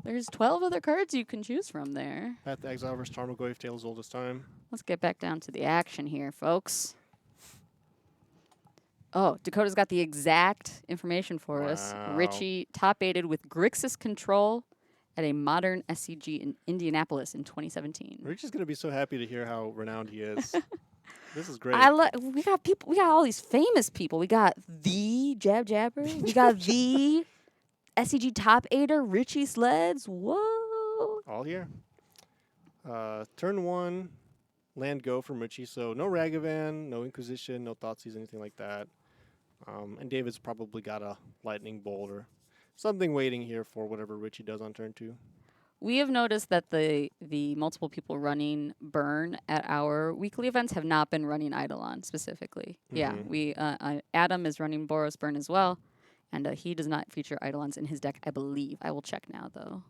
There's 12 other cards you can choose from there. Path to Exile versus Tarmogoyf, Tale as Old as Time. Let's get back down to the action here, folks. Oh, Dakota's got the exact information for us. Wow. Richie top-aided with Grixis Control at a modern SCG in Indianapolis in 2017. Rich is going to be so happy to hear how renowned he is. This is great. We got people. We got all these famous people. We got the Jab Jabber. We got the SCG top aider, Richie Sleds. Whoa! All here. Turn 1, land go from Richie. So no Ragavan, no Inquisition, no Thoughtseize, anything like that. And David's probably got a Lightning Bolt or something waiting here for whatever Richie does on turn 2. We have noticed that the multiple people running Burn at our weekly events have not been running Eidolon specifically. Yeah, we Adam is running Boros Burn as well, and he does not feature Eidolons in his deck, I believe. I will check now, though.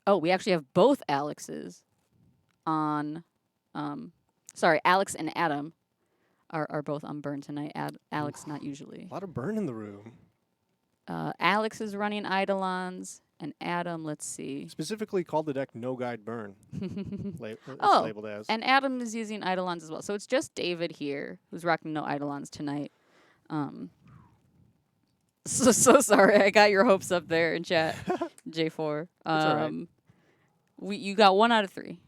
Oh, we actually have both Alexes on. Sorry, Alex and Adam are both on Burn tonight. Alex not usually. A lot of burn in the room. Alex is running Eidolons. And Adam, let's see. Specifically called the deck No Guide Burn. It's Oh, labeled as. and Adam is using Eidolons as well. So it's just David here who's rocking no Eidolons tonight. So sorry, I got your hopes up there in chat, J4. all right. You got 1 out of 3.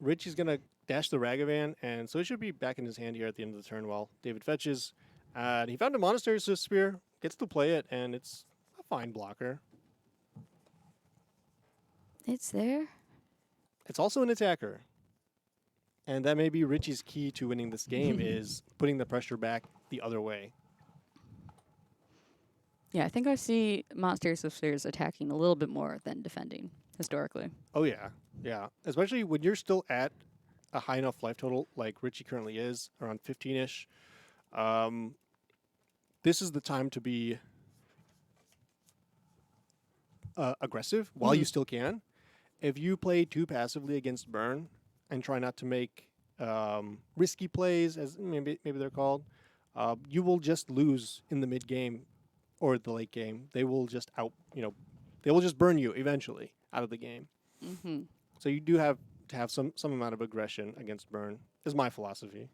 Richie's going to dash the Ragavan, and so he should be back in his hand here at the end of the turn while David fetches. He found a Monastery Spear, gets to play it, and it's a fine blocker. It's there. It's also an attacker. And that may be Richie's key to winning this game is putting the pressure back the other way. Yeah, I think I see Monsters of Spheres attacking a little bit more than defending, historically. Oh, yeah. Yeah. Especially when you're still at a high enough life total like Richie currently is, around 15-ish. This is the time to be aggressive while you still can. If you play too passively against Burn and try not to make risky plays, as maybe they're called, you will just lose in the mid game or the late game. They will just they will just burn you eventually out of the game. Mm-hmm. So you do have to have some amount of aggression against Burn, is my philosophy.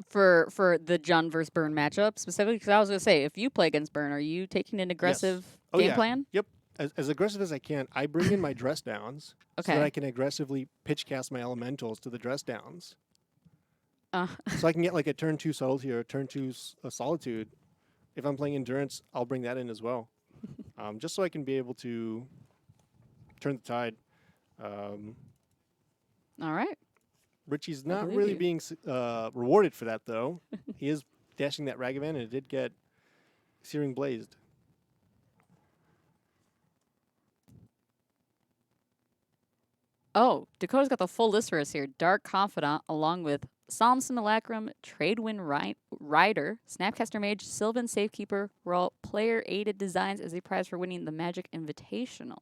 For the Jund versus Burn matchup specifically, because I was going to say, if you play against Burn, are you taking an aggressive game plan? Yep. As aggressive as I can, I bring in my dress downs so that I can aggressively pitch cast my elementals to the dress downs. So I can get like a turn 2 subtlety or a turn 2 solitude. If I'm playing endurance, I'll bring that in as well. Just so I can be able to turn the tide. All right. Richie's I not believe really you. being rewarded for that, though. He is dashing that Ragavan, and it did get Searing Blazed. Oh, Dakota's got the full list for us here. Dark Confidant, along with Psalm Simulacrum, Tradewind Rider, Snapcaster Mage, Sylvan Safekeeper were all player-aided designs as a prize for winning the Magic Invitational,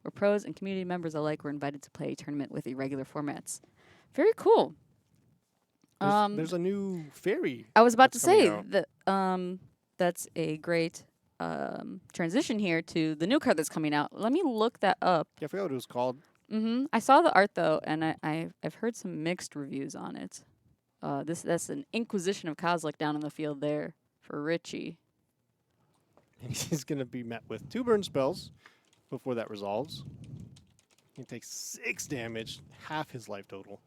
where pros and community members alike were invited to play a tournament with irregular formats. Very cool. There's a new fairy. I was about to that's coming say out. that that's a great transition here to the new card that's coming out. Let me look that up. Yeah, I forgot what it was called. I saw the art though, and I've heard some mixed reviews on it. That's an Inquisition of Kozilek down in the field there for Richie. And he's going to be met with 2 burn spells before that resolves. He takes 6 damage, half his life total.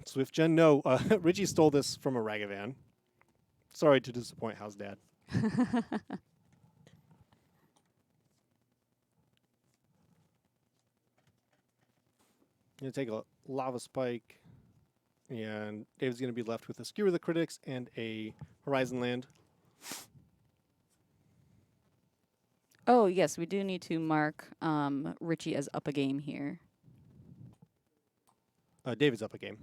Swift Gen, no. Richie stole this from a Ragavan. Sorry to disappoint House Dad. Gonna take a Lava Spike, and Dave's gonna be left with a Skewer the Critics and a Horizon Land. Oh yes, we do need to mark Richie as up a game here. David's up a game.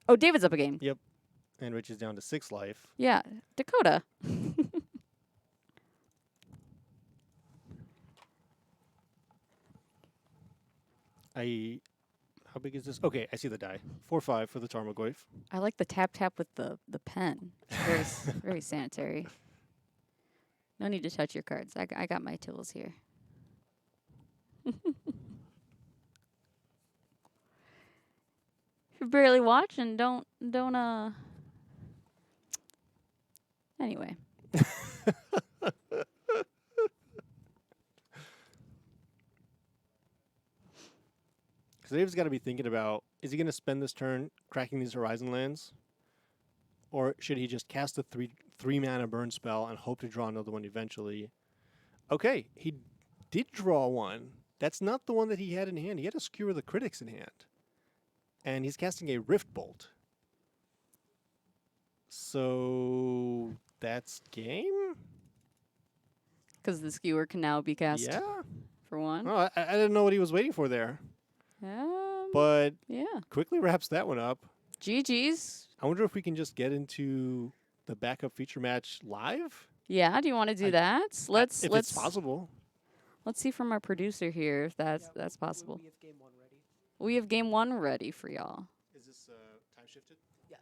Oh, David's up a game. Yep. And Richie's down to 6 life. Yeah, Dakota. How big is this? Okay, I see the die. 4/5 for the Tarmogoyf. I like the tap with the pen. Very very sanitary. No need to touch your cards. I got my tools here. If you're barely watching, don't Anyway. Because Dave's got to be thinking about, is he going to spend this turn cracking these Horizon Lands? Or should he just cast a 3-mana burn spell and hope to draw another one eventually? Okay, he did draw one. That's not the one that he had in hand. He had a Skewer the Critics in hand. And he's casting a Rift Bolt. So that's game? Because the skewer can now be cast Yeah. for one. Oh, I didn't know what he was waiting for there. But Yeah. quickly wraps that one up. GG's. I wonder if we can just get into the backup feature match live? Yeah, do you want to do that? Let's If it's possible. Let's see from our producer here if that's possible. We have game 1 ready. We have game 1 ready for y'all. Is this time shifted? Yes.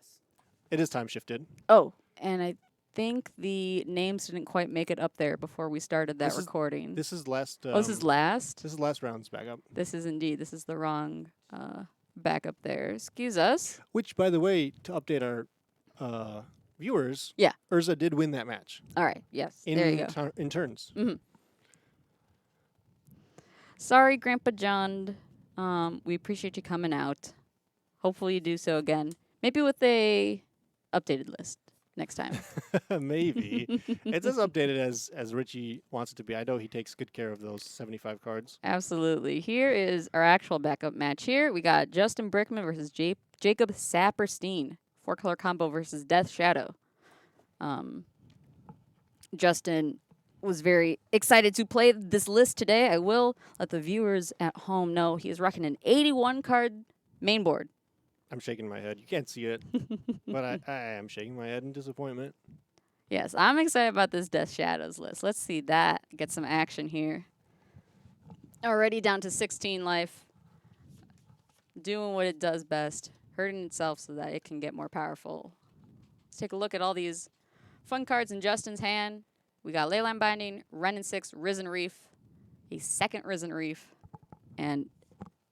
It is time shifted. Oh, and I think the names didn't quite make it up there before we started that This is- recording. This is last. Oh, this is last? This is last round's backup. This is indeed. This is the wrong backup there. Excuse us. Which, by the way, to update our viewers, Yeah. Urza did win that match All right. Yes. in there you go. in turns. Sorry, Grandpa John. We appreciate you coming out. Hopefully you do so again. Maybe with a updated list next time. Maybe it's as updated as Richie wants it to be. I know he takes good care of those 75 cards. Absolutely. Here is our actual backup match here. We got Justin Brickman versus Jacob Saperstein. 4-color combo versus Death Shadow. Justin was very excited to play this list today. I will let the viewers at home know he is rocking an 81 card main board. I'm shaking my head. You can't see it, but I am shaking my head in disappointment. Yes, I'm excited about this Death Shadows list. Let's see that get some action here. Already down to 16 life. Doing what it does best. Hurting itself so that it can get more powerful. Let's take a look at all these fun cards in Justin's hand. We got Leyline Binding, Ren and 6, Risen Reef, a second Risen Reef, and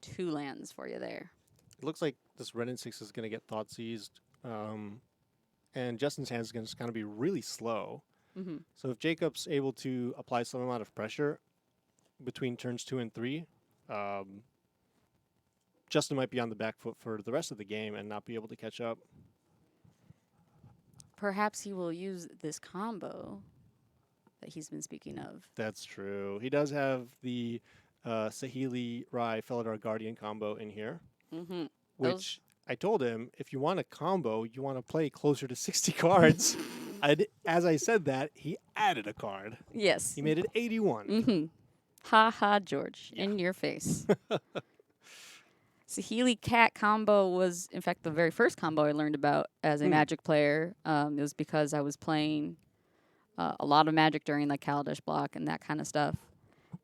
2 lands for you there. It looks like this Ren and 6 is going to get thought seized, and Justin's hand is going to kind of be really slow. Mm-hmm. So if Jacob's able to apply some amount of pressure between turns 2 and 3, Justin might be on the back foot for the rest of the game and not be able to catch up. Perhaps he will use this combo that he's been speaking of. That's true. He does have the Sahili Rai Felidar Guardian combo in here, Mm-hmm. which I told him, if you want a combo, you want to play closer to 60 cards. As I said that, he added a card. Yes. He made it 81. Mm-hmm. Ha ha, George. In your face. Sahili Cat combo was, in fact, the very first combo I learned about as a Magic player. It was because I was playing a lot of Magic during like Kaladesh block and that kind of stuff.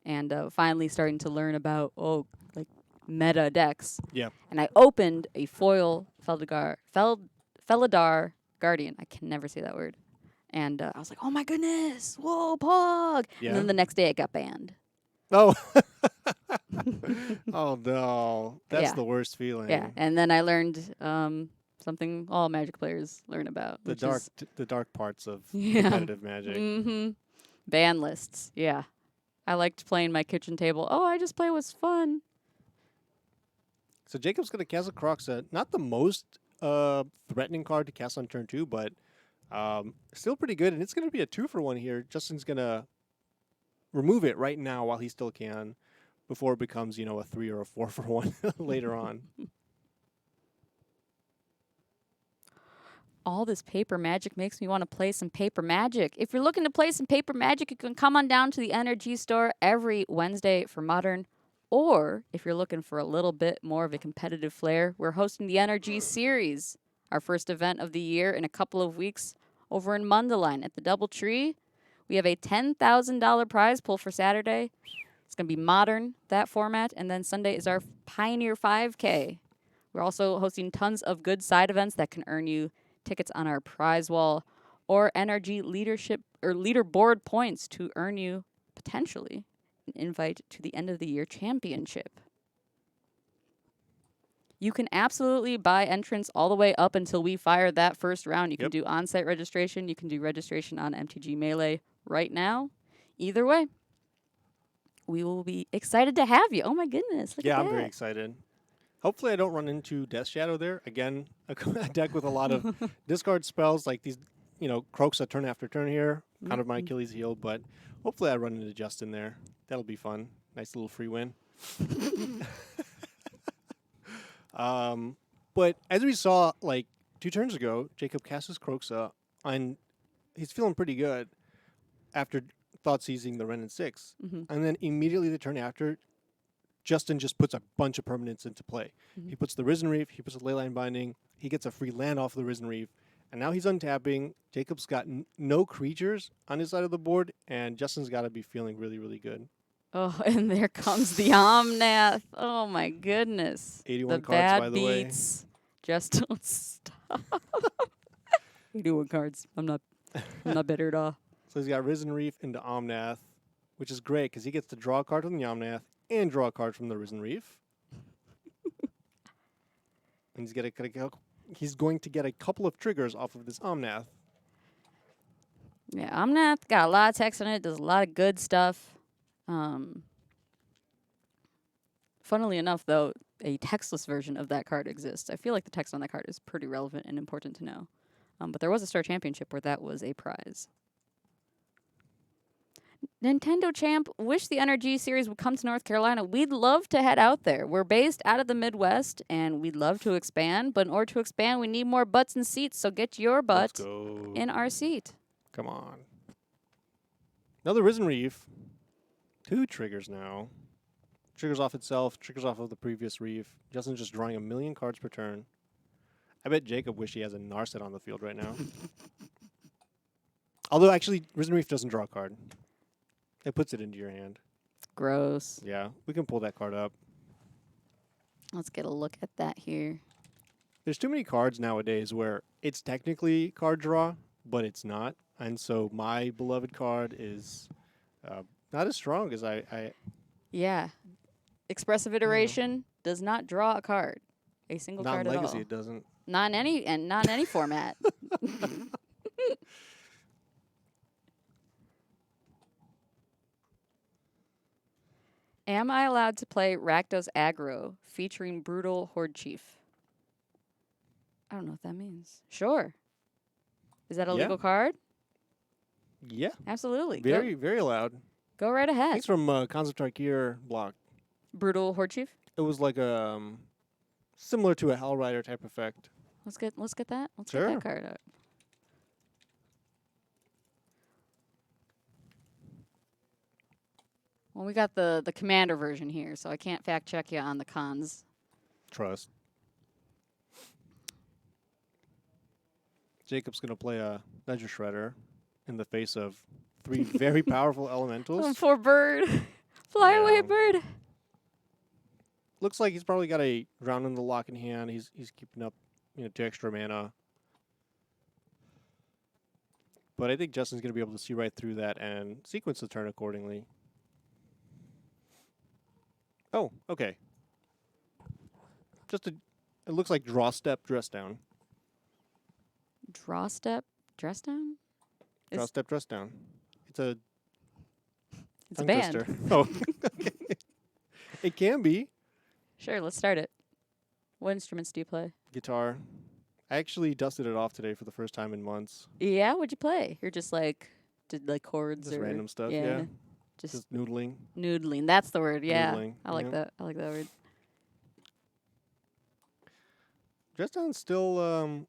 And finally starting to learn about, meta decks. Yeah. And I opened a foil Felidar Guardian. I can never say that word. And I was like, oh my goodness, whoa, Pog. Yeah. And then the next day it got banned. Oh. Oh, no. That's Yeah. the worst feeling. Yeah, and then I learned something all Magic players learn about. The which dark, is, the dark parts of Yeah. competitive Magic. Mm-hmm. Ban lists, yeah. I liked playing my kitchen table. Oh, I just play what's fun. So Jacob's going to cast a Croxa. Not the most threatening card to cast on turn 2, but still pretty good. And it's going to be a 2-for-1 here. Justin's going to remove it right now while he still can, before it becomes, a 3 or a 4-for-1 later on. All this paper Magic makes me want to play some paper Magic. If you're looking to play some paper Magic, you can come on down to the NRG store every Wednesday for Modern. Or if you're looking for a little bit more of a competitive flair, we're hosting the NRG Series, our first event of the year, in a couple of weeks over in Mundelein at the Doubletree. We have a $10,000 prize pool for Saturday. It's going to be Modern, that format. And then Sunday is our Pioneer 5K. We're also hosting tons of good side events that can earn you tickets on our prize wall or NRG leadership or leaderboard points to earn you potentially an invite to the end of the year championship. You can absolutely buy entrance all the way up until we fire that first round. You can do on-site registration. You can do registration on MTG Melee right now. Either way, we will be excited to have you. Oh my goodness. Look at Yeah, I'm that. very excited. Hopefully I don't run into Death Shadow there. Again, a deck with a lot of discard spells like these, Croaks that turn after turn here. Kind of my Achilles heel, but hopefully I run into Justin there. That'll be fun. Nice little free win. But as we saw, 2 turns ago, Jacob cast his Croxa, and he's feeling pretty good after thought seizing the Ren and 6. Mm-hmm. And then immediately the turn after, Justin just puts a bunch of permanents into play. Mm-hmm. He puts the Risen Reef, he puts a Leyline Binding, he gets a free land off the Risen Reef, and now he's untapping. Jacob's got no creatures on his side of the board, and Justin's got to be feeling really, really good. Oh, and there comes the Omnath. Oh my goodness. 81 the cards, bad by the way. beats just don't stop. 81 cards. I'm not bitter at all. So he's got Risen Reef into Omnath, which is great because he gets to draw a card from the Omnath and draw a card from the Risen Reef. And he's going to get a couple of triggers off of this Omnath. Yeah, Omnath got a lot of text on it. Does a lot of good stuff. Funnily enough, though, a textless version of that card exists. I feel like the text on that card is pretty relevant and important to know. But there was a Star Championship where that was a prize. Nintendo Champ, wish the NRG series would come to North Carolina. We'd love to head out there. We're based out of the Midwest, and we'd love to expand. But in order to expand, we need more butts and seats. So get your butt in our seat. Come on. Another Risen Reef. 2 triggers now. Triggers off itself, triggers off of the previous Reef. Justin's just drawing 1,000,000 cards per turn. I bet Jacob wish he has a Narset on the field right now. Although, actually, Risen Reef doesn't draw a card. It puts it into your hand. Gross. Yeah, we can pull that card up. Let's get a look at that here. There's too many cards nowadays where it's technically card draw, but it's not. And so my beloved card is not as strong as I Yeah. Expressive iteration does not draw a card. A single not card in at Legacy all. it doesn't. Not in any format. Am I allowed to play Rakdos Aggro featuring Brutal Horde Chief? I don't know what that means. Sure. Is that a Yeah. legal card? Yeah. Absolutely. Very loud. Go right ahead. Thanks from Concept Tarkir block. Brutal Horde Chief. It was like similar to a Hell Rider type effect. Let's get that. Let's get Sure. that card out. Well, we got the commander version here, so I can't fact check you on the cons. Trust. Jacob's gonna play a Ledger Shredder in the face of 3 very powerful elementals. Poor bird. Fly away, Yeah. bird. Looks like he's probably got a Drown in the Lock in hand. He's keeping up, 2 extra mana. But I think Justin's gonna be able to see right through that and sequence the turn accordingly. Oh, okay. It looks like draw step, dress down. Draw step, dress down? Draw step, dress down. It's a It's a tongue band. twister. Oh, okay. It can be. Sure, let's start it. What instruments do you play? Guitar. I actually dusted it off today for the first time in months. Yeah, what'd you play? You're just did like chords Just or random stuff, yeah. Just Noodling. noodling. That's the word. Yeah, Noodling, I like yeah. that. I like that word. Dress down still,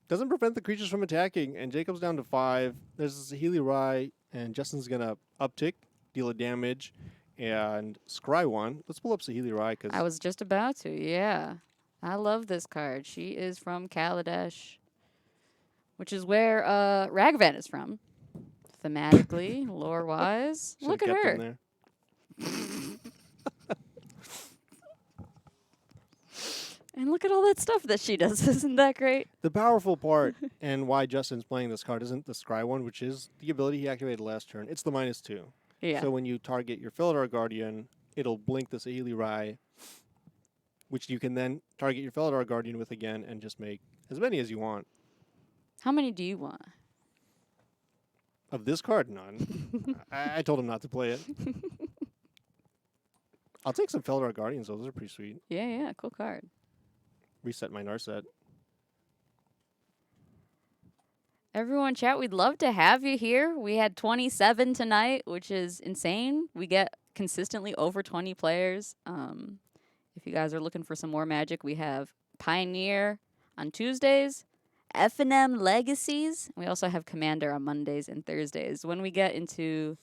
doesn't prevent the creatures from attacking. And Jacob's down to 5. There's a Healy Rye, and Justin's going to uptick, deal a damage, and scry 1. Let's pull up Saheeli Rai, because I was just about to. Yeah, I love this card. She is from Kaladesh, which is where Ragavan is from. Thematically, lore-wise. Look at her. There. And look at all that stuff that she does. Isn't that great? The powerful part and why Justin's playing this card isn't the scry one, which is the ability he activated last turn. It's the -2. Yeah. So when you target your Felidar Guardian, it'll blink the Saheeli Rai, which you can then target your Felidar Guardian with again and just make as many as you want. How many do you want? Of this card, none. I told him not to play it. I'll take some Felidar Guardians, though. Those are pretty sweet. Yeah, cool card. Reset my Narset. Everyone, chat, we'd love to have you here. We had 27 tonight, which is insane. We get consistently over 20 players. If you guys are looking for some more Magic, we have Pioneer on Tuesdays, F&M Legacies. We also have Commander on Mondays and Thursdays. When we get into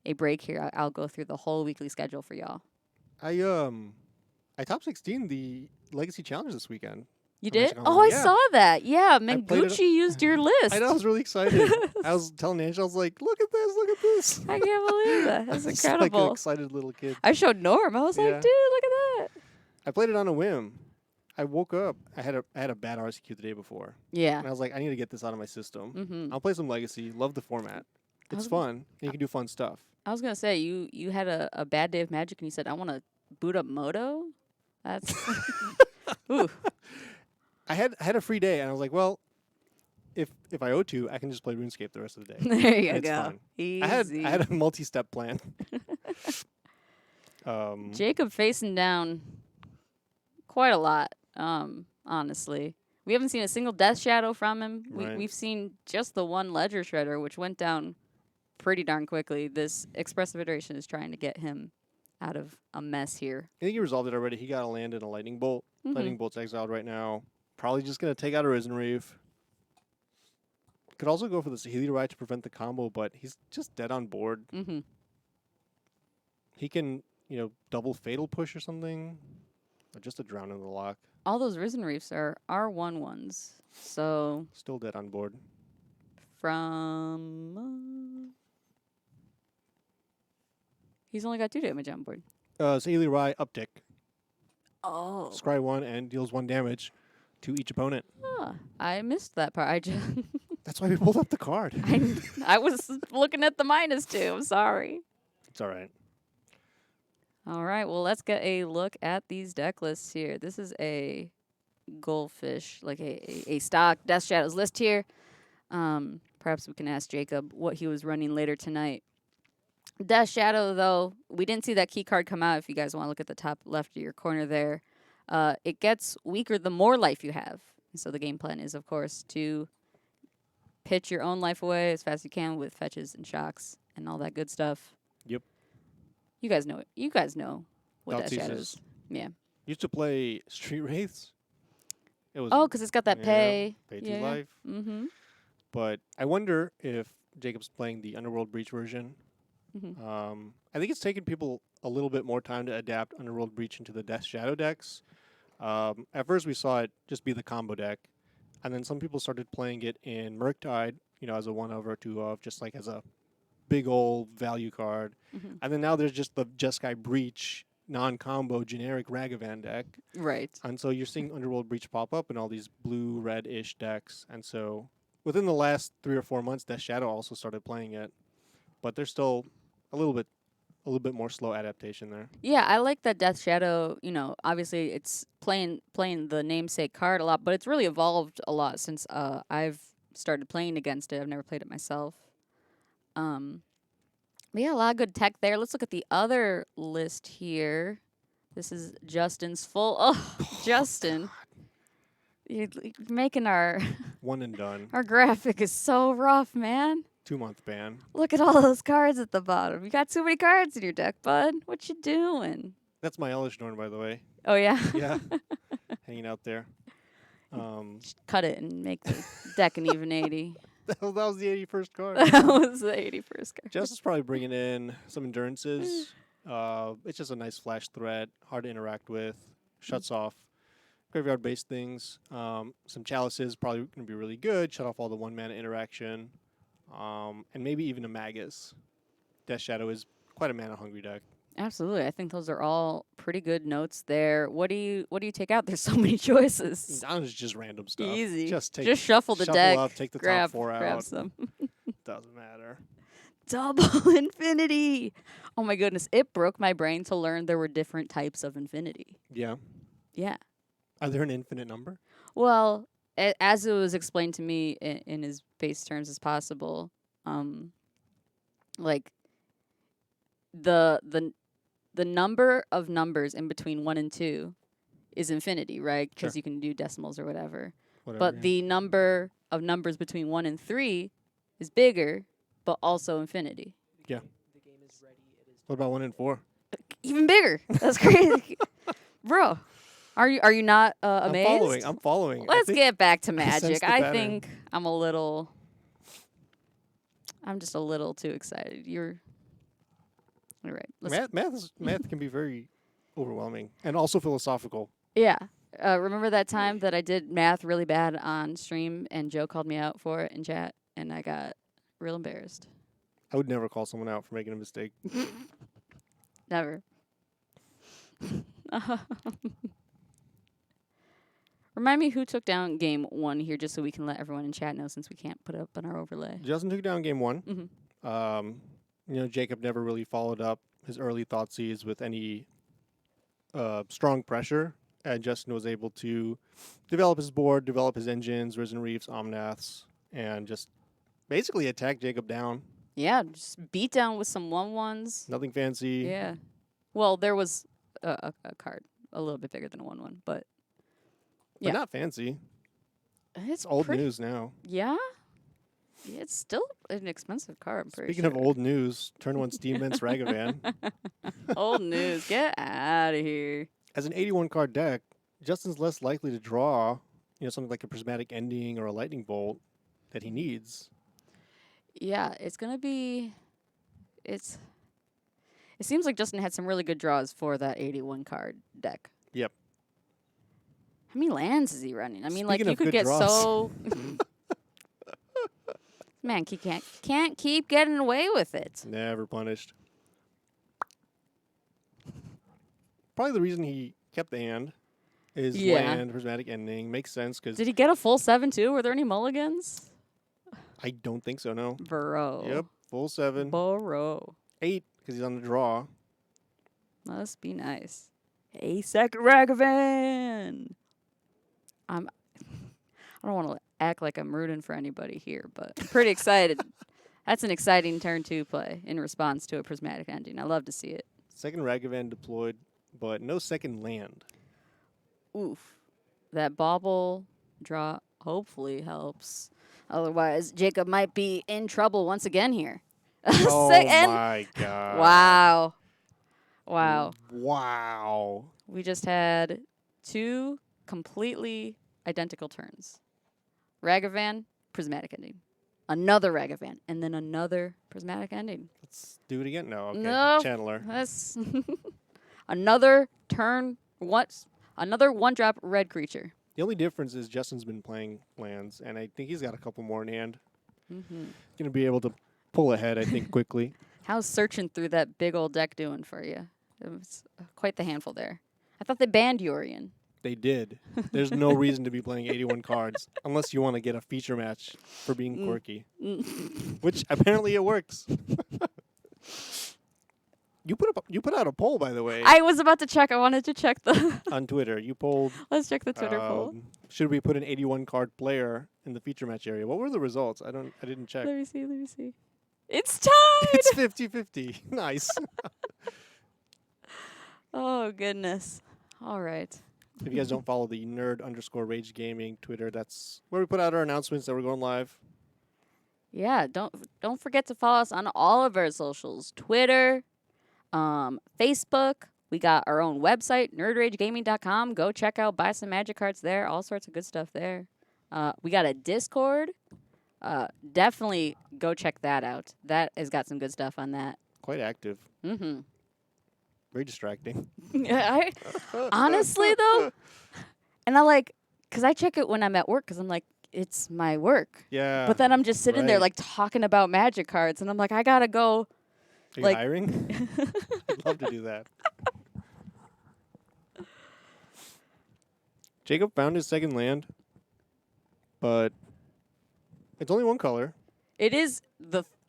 a break here, I'll go through the whole weekly schedule for y'all. I top 16 the Legacy Challenge this weekend. You For did? Magic Oh, Online, I yeah. saw that. Yeah, played it- Mangucci used your list. I know, I was really excited. I was telling Angela, I was like, look at this. I can't believe that. That's Just like an incredible. excited little kid. I showed Norm. I was Yeah. like, dude, look at that. I played it on a whim. I woke up. I had a bad RSQ the day before, Yeah. and I was like, I need to get this out of my system. Mm-hmm. I'll play some Legacy. Love the format. I It's was- fun, and you can do fun stuff. I was gonna say you had a bad day of Magic and you said I want to boot up Moto. That's ooh. I had a free day, and I was like, well, if I owe to, I can just play RuneScape the rest of the day. There you And it's go. fun. Easy. I had a multi-step plan. Jacob facing down quite a lot. Honestly, we haven't seen a single Death Shadow from him. Right. We've seen just the one Ledger Shredder, which went down pretty darn quickly. This Express Federation is trying to get him out of a mess here. I think he resolved it already. He got a land and a lightning bolt. Mhm. Lightning bolt's exiled right now. Probably just gonna take out a Risen Reef. Could also go for the Sahili Ride to prevent the combo, but he's just dead on board. Mm-hmm. He can, double fatal push or something. Or just a drown in the lock. All those Risen Reefs are R1-1s. So Still dead on board. from he's only got 2 damage on board. Sahili Ride uptick. Oh, Scry 1 and deals 1 damage to each opponent. I missed that part. I just That's why we pulled up the card. I was looking at the -2. I'm sorry. It's all right. All right, well, let's get a look at these deck lists here. This is a goldfish, like a stock Death Shadows list here. Perhaps we can ask Jacob what he was running later tonight. Death Shadow, though, we didn't see that key card come out. If you guys want to look at the top left of your corner there, it gets weaker the more life you have. So the game plan is, of course, to pitch your own life away as fast as you can with fetches and shocks and all that good stuff. Yep. You guys know it. You guys know what Death Thoughtseizes. Shadows. Yeah. Used to play Street Wraiths. It was Oh, because it's got that pay. pay to life. Mm-hmm. But I wonder if Jacob's playing the Underworld Breach version. Mhm. I think it's taken people a little bit more time to adapt Underworld Breach into the Death Shadow decks. At first, we saw it just be the combo deck, and then some people started playing it in Murktide, as a 1 of or 2 of, just like as a big old value card. Mhm. And then now there's just the Jeskai Breach non-combo generic Ragavan deck. Right. And so you're seeing Underworld Breach pop up in all these blue, red-ish decks. And so within the last 3 or 4 months, Death Shadow also started playing it. But there's still a little bit more slow adaptation there. Yeah, I like that Death Shadow. Obviously it's playing the namesake card a lot, but it's really evolved a lot since I've started playing against it. I've never played it myself. But yeah, a lot of good tech there. Let's look at the other list here. This is Justin's full. Oh, Justin. You're making our One and done. our graphic is so rough, man. 2-month ban. Look at all those cards at the bottom. You got too many cards in your deck, bud. What you doing? That's my Elish Norn, by the way. Oh yeah. Yeah. Hanging out there. Just cut it and make the deck an even 80. that was the 81st card. That was the 81st card. Jess is probably bringing in some endurances. It's just a nice flash threat, hard to interact with, shuts off graveyard-based things. Some chalices probably going to be really good, shut off all the 1-mana interaction, and maybe even a Magus. Death Shadow is quite a mana-hungry deck. Absolutely. I think those are all pretty good notes there. What do you take out? There's so many choices. Honestly, just random stuff. Easy. Just shuffle the deck. up, take the grab, top 4 grab out. some. Doesn't matter. Double infinity. Oh my goodness. It broke my brain to learn there were different types of infinity. Yeah. Yeah. Are there an infinite number? Well, as it was explained to me in as base terms as possible, like the number of numbers in between 1 and 2 is infinity, right? Because Sure. you can do decimals or whatever. Whatever. But the number of numbers between 1 and 3 is bigger, but also infinity. Yeah. The game is ready. It is. What about 1 and 4? Even bigger. That's crazy. Bro, are you not amazed? I'm following. Let's get back to I sense Magic. the I pattern. think I'm just a little too excited. You're right. Math can be very overwhelming and also philosophical. Yeah. Remember that time that I did math really bad on stream and Joe called me out for it in chat and I got real embarrassed. I would never call someone out for making a mistake. Never. Remind me who took down game 1 here, just so we can let everyone in chat know, since we can't put it up on our overlay. Justin took down game 1. Mm-hmm. Jacob never really followed up his early Thoughtseize with any strong pressure, and Justin was able to develop his board, develop his engines, Risen Reefs, Omnaths, and just basically attack Jacob down. Yeah, just beat down with some 1/1s. Nothing fancy. Yeah. Well, there was a card a little bit bigger than a 1/1, but But yeah. not fancy. it's It's old pretty, news now. Yeah? Yeah, it's still an expensive card, I'm pretty Speaking of sure. old news, turn 1 Steam Vents Ragavan. Old news. Get out of here. As an 81 card deck, Justin's less likely to draw, something like a Prismatic Ending or a Lightning Bolt that he needs. Yeah, it's going to be... It seems like Justin had some really good draws for that 81 card deck. Yep. How many lands is he running? I mean, Speaking you of could good get draws. so... Man, he can't keep getting away with it. Never punished. Probably the reason he kept the hand is Yeah. land, Prismatic Ending. Makes sense because Did he get a full 7 too? Were there any mulligans? I don't think so, no. Bro. Yep, full 7. Bro. 8 because he's on the draw. Must be nice. A second Ragavan. I don't want to act like I'm rooting for anybody here, but I'm pretty excited. That's an exciting turn 2 play in response to a Prismatic Ending. I love to see it. Second Ragavan deployed, but no second land. Oof. That bauble draw hopefully helps. Otherwise, Jacob might be in trouble once again here. Oh my god. Wow. Wow. Wow. We just had 2 completely identical turns. Ragavan, Prismatic Ending. Another Ragavan, and then another Prismatic Ending. Let's do it again. No, okay. No. Channeler. That's another turn. What? Another 1-drop red creature. The only difference is Justin's been playing lands, and I think he's got a couple more in hand. Mm-hmm. Going to be able to pull ahead, I think, quickly. How's searching through that big old deck doing for you? It was quite the handful there. I thought they banned Yorian. They did. There's no reason to be playing 81 cards unless you want to get a feature match for being quirky, which apparently it works. You put out a poll, by the way, I was about to check. I wanted to check the... on Twitter. You polled, Let's check the Twitter poll. should we put an 81 card player in the feature match area? What were the results? I didn't check. Let me see. It's tied! It's 50-50. Nice. Oh, goodness. All right. If you guys don't follow the nerd_rage gaming Twitter, that's where we put out our announcements that we're going live. Yeah, don't forget to follow us on all of our socials. Twitter, Facebook. We got our own website, nerdragegaming.com. Go check out, buy some magic cards there. All sorts of good stuff there. We got a Discord. Definitely go check that out. That has got some good stuff on that. Quite active. Mm-hmm. Very distracting. Honestly, though, and because I check it when I'm at work because I'm like, it's my work. Yeah. But then I'm just sitting there right. talking about magic cards, and I'm like, I gotta go. Are you hiring? I'd love to do that. Jacob found his second land, but it's only one color. It is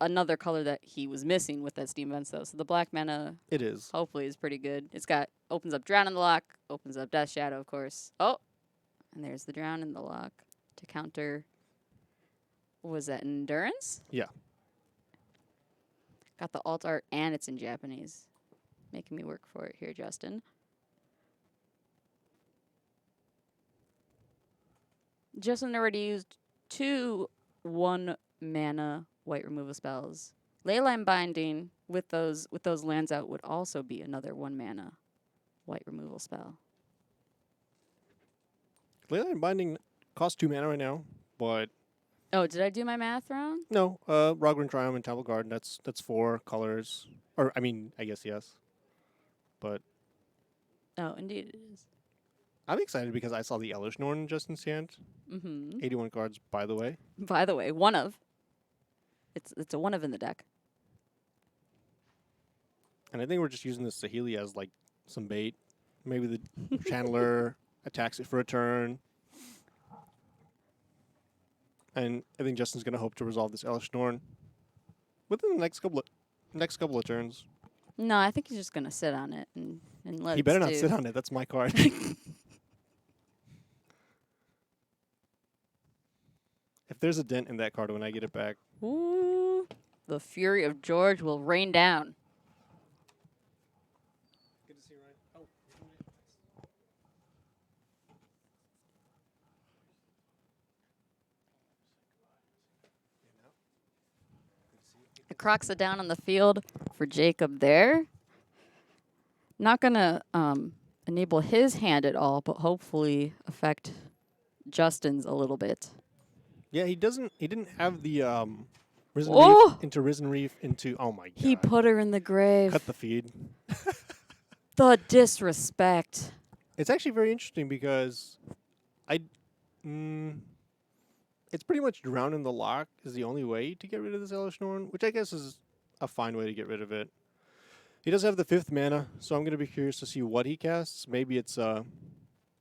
another color that he was missing with that Steam Vents, though. So the black mana It is. hopefully is pretty good. It's got opens up Drown in the Lock, opens up Death Shadow, of course. Oh, and there's the Drown in the Lock to counter. Was that Endurance? Yeah. Got the alt art and it's in Japanese, making me work for it here, Justin. Justin already used 2 1-mana white removal spells. Leyline Binding with those lands out would also be another 1-mana white removal spell. Leyline Binding costs 2 mana right now, but Oh, did I do my math wrong? no. Rogran Triumph and Temple Garden, that's 4 colors. Or, I guess yes. But Oh, indeed it is. I'm excited because I saw the Ellish Norn in Justin's hand. Mm-hmm. 81 cards, by the way. By the way, one of. It's a one of in the deck. And I think we're just using the Saheeli as, some bait. Maybe the Channeler attacks it for a turn. And I think Justin's going to hope to resolve this Elishnorn within the next couple of turns. No, I think he's just gonna sit on it and let He it better not stew. sit on it. That's my card. If there's a dent in that card when I get it back. Ooh, the fury of George will rain down. Good to see you, Ryan. The Crocs down on the field for Jacob there. Not gonna enable his hand at all, but hopefully affect Justin's a little bit. Yeah, he didn't have the Risen Oh! Reef into Risen Reef into. Oh my god. He put her in the grave. Cut the feed. The disrespect. It's actually very interesting because it's pretty much drown in the lock is the only way to get rid of this Elishnorn, which I guess is a fine way to get rid of it. He does have the 5th mana, so I'm going to be curious to see what he casts. Maybe it's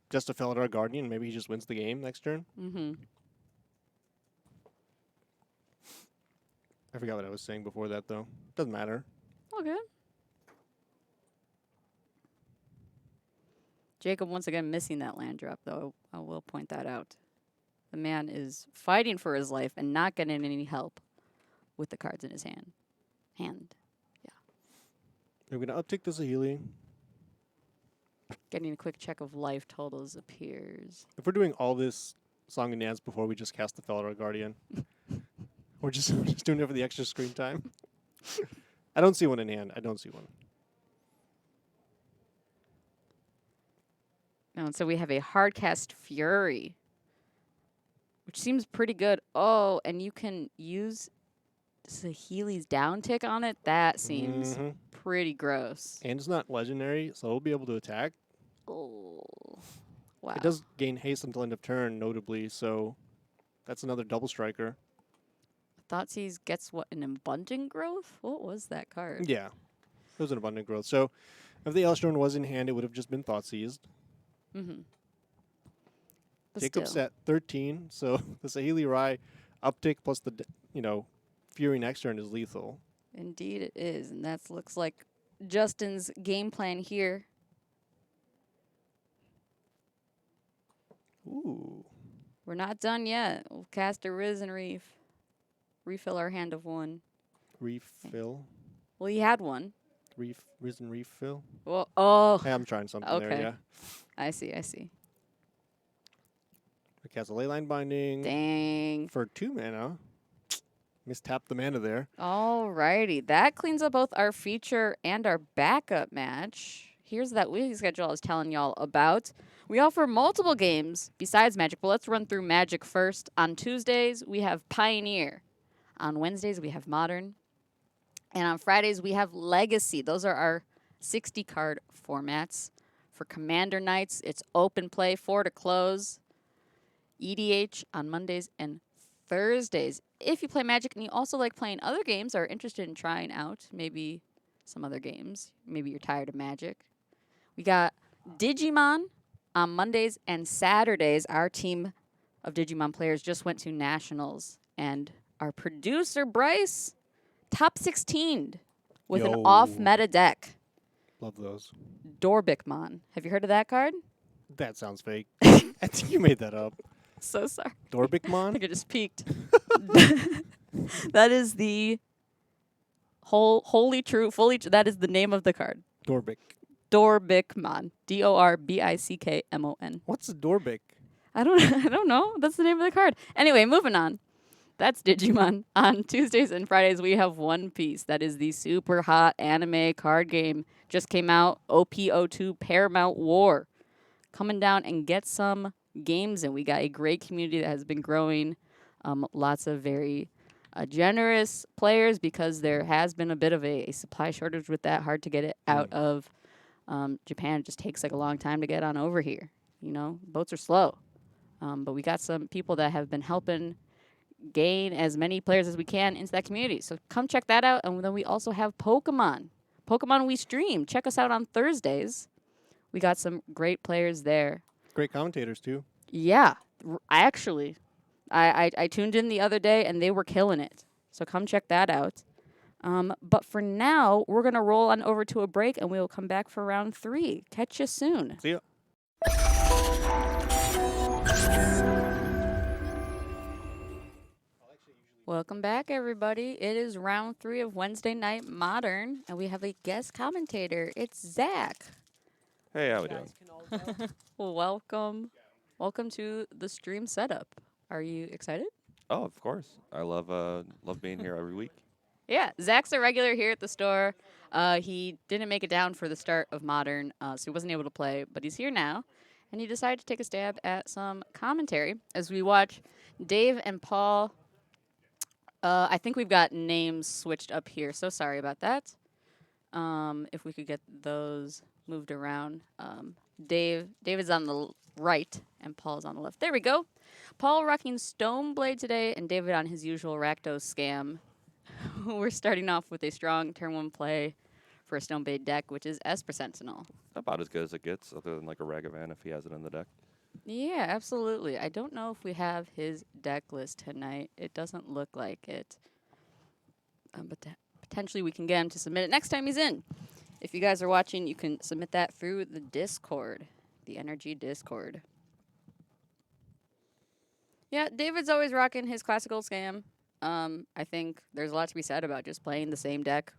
just a Felidar Guardian. Maybe he just wins the game next turn. Mm-hmm. I forgot what I was saying before that, though. Doesn't matter. Okay. Jacob once again missing that land drop, though. I will point that out. The man is fighting for his life and not getting any help with the cards in his hand. We're going to uptick the Saheeli. Getting a quick check of life totals appears. If we're doing all this song and dance before we just cast the Felidar Guardian, we're just doing it for the extra screen time. I don't see one in hand. I don't see one. Oh, and so we have a hardcast Fury, which seems pretty good. Oh, and you can use Saheeli's down tick on it. That seems pretty gross. And it's not legendary, so it'll be able to attack. Oh, wow. It does gain haste until end of turn, notably, so that's another double striker. Thoughtseize gets what, an abundant growth? What was that card? Yeah, it was an abundant growth. So if the Elishnorn was in hand, it would have just been Thoughtseized. Mm-hmm. Jacob's at 13, so the Saheeli Rai uptick plus the Fury next turn is lethal. Indeed it is, and that looks like Justin's game plan here. Ooh. We're not done yet. We'll cast a Risen Reef. Refill our hand of one. Refill. Well, he had one. Risen refill. Well, oh, Hey, I'm trying something there, Okay. yeah. I see. We cast a Leyline Binding Dang. for 2 mana. Mistapped the mana there. Alrighty. That cleans up both our feature and our backup match. Here's that weekly schedule I was telling y'all about. We offer multiple games besides Magic, but let's run through Magic first. On Tuesdays, we have Pioneer. On Wednesdays, we have Modern. And on Fridays, we have Legacy. Those are our 60-card formats. For Commander Nights, it's open play, 4 to close. EDH on Mondays and Thursdays. If you play Magic and you also like playing other games or are interested in trying out maybe some other games, maybe you're tired of Magic, we got Digimon on Mondays and Saturdays. Our team of Digimon players just went to Nationals, and our producer, Bryce, top 16 with an Yo. off-meta deck. Love those. Dorbikmon. Have you heard of that card? That sounds fake. I think you made that up. So sorry. I Dorbikmon? think I just peeked. That is the fully true, that is the name of the card. Dorbik. Dorbikmon. Dorbickmon. What's a Dorbik? I don't know. That's the name of the card. Anyway, moving on. That's Digimon. On Tuesdays and Fridays, we have One Piece. That is the super hot anime card game. Just came out. OPO2 Paramount War. Coming down and get some games in. We got a great community that has been growing. Lots of very generous players because there has been a bit of a supply shortage with that. Hard to get it out of Japan. It just takes like a long time to get on over here. You know, boats are slow. But we got some people that have been helping gain as many players as we can into that community. So come check that out. And then we also have Pokemon. Pokemon we stream. Check us out on Thursdays. We got some great players there. Great commentators, too. Yeah. I actually, I tuned in the other day and they were killing it. So come check that out. But for now, we're going to roll on over to a break and we will come back for round 3. Catch you soon. See ya. Welcome back, everybody. It is round 3 of Wednesday Night Modern, and we have a guest commentator. It's Zach. Hey, how we You doing? guys can all go. Welcome to the stream setup. Are you excited? Oh, of course. I love being here every week. Yeah, Zach's a regular here at the store. He didn't make it down for the start of Modern, so he wasn't able to play, but he's here now, and he decided to take a stab at some commentary as we watch Dave and Paul. I think we've got names switched up here, so sorry about that. If we could get those moved around. David's on the right, and Paul's on the left. There we go. Paul rocking Stoneblade today, and David on his usual Rakdos scam. We're starting off with a strong turn 1 play for a Stoneblade deck, which is Esper Sentinel. About as good as it gets, other than like a Ragavan if he has it in the deck. Yeah, absolutely. I don't know if we have his deck list tonight. It doesn't look like it. But potentially we can get him to submit it next time he's in. If you guys are watching, you can submit that through the Discord, the NRG Discord. Yeah, David's always rocking his classical scam. I think there's a lot to be said about just playing the same deck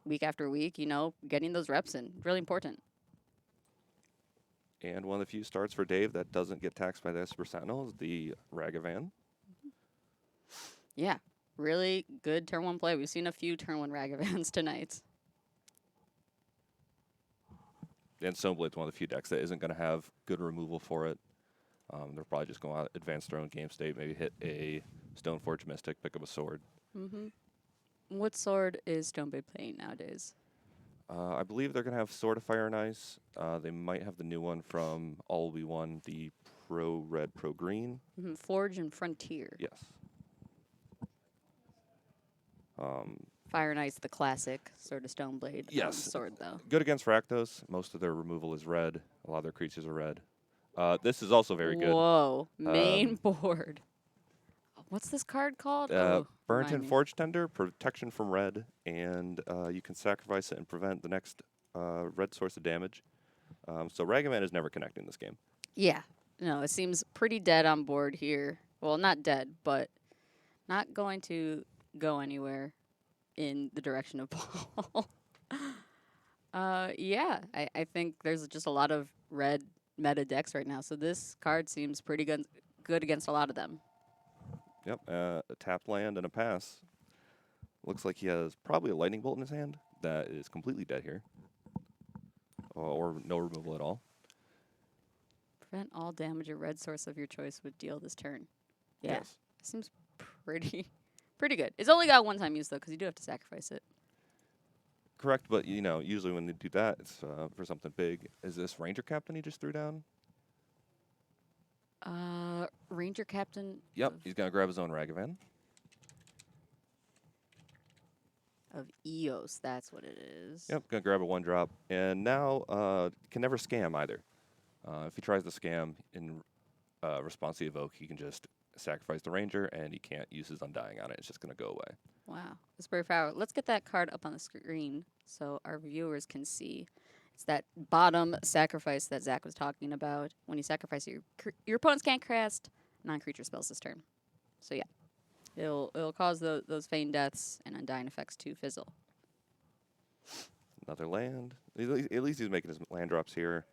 week after week, getting those reps in. Really important. And one of the few starts for Dave that doesn't get taxed by the Esper Sentinel is the Ragavan. Yeah, really good turn 1 play. We've seen a few turn 1 Ragavans tonight. And Stoneblade's one of the few decks that isn't going to have good removal for it. They're probably just going to advance their own game state, maybe hit a Stoneforge Mystic, pick up a sword. Mm-hmm. What sword is Stoneblade playing nowadays? I believe they're going to have Sword of Fire and Ice. They might have the new one from All We Won, the Pro Red, Pro Green. Mm-hmm. Forge and Frontier. Yes. Fire and Ice, the classic sort of Stoneblade Yes. sword, though. Good against Rakdos. Most of their removal is red. A lot of their creatures are red. This is also very good. Whoa, main board. What's this card called? Burnt remind and me. Forge Tender, protection from red, and you can sacrifice it and prevent the next red source of damage. So Ragavan is never connecting this game. Yeah. No, it seems pretty dead on board here. Well, not dead, but not going to go anywhere in the direction of Paul. Yeah, I think there's just a lot of red meta decks right now, so this card seems pretty good against a lot of them. Yep, a tapped land and a pass. Looks like he has probably a lightning bolt in his hand that is completely dead here. Or no removal at all. Prevent all damage a red source of your choice would deal this turn. Yeah, Yes. seems pretty good. It's only got 1-time use, though, because you do have to sacrifice it. Correct, but usually when they do that, it's for something big. Is this Ranger Captain he just threw down? Ranger Captain Yep, he's going to grab his own Ragavan. of Eos, that's what it is. Yep, going to grab a 1-drop. And now can never scam either. If he tries to scam in response to the evoke, he can just sacrifice the Ranger, and he can't use his Undying on it. It's just going to go away. Wow, that's very powerful. Let's get that card up on the screen so our viewers can see. It's that bottom sacrifice that Zach was talking about. When you sacrifice your opponents can't cast non-creature spells this turn. So yeah, it'll cause those feign deaths and undying effects to fizzle. Another land. At least he's making his land drops here.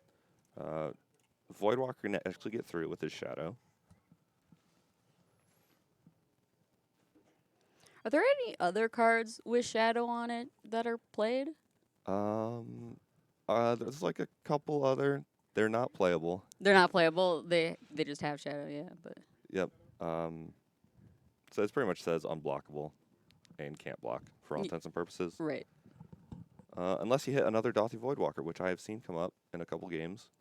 Voidwalker can actually get through with his Shadow. Are there any other cards with Shadow on it that are played? There's like a couple other. They're not playable. They're not playable. They just have Shadow, yeah. But Yep. So it pretty much says unblockable and can't block for all intents and purposes. right. Unless you hit another Dothy Voidwalker, which I have seen come up in a couple games.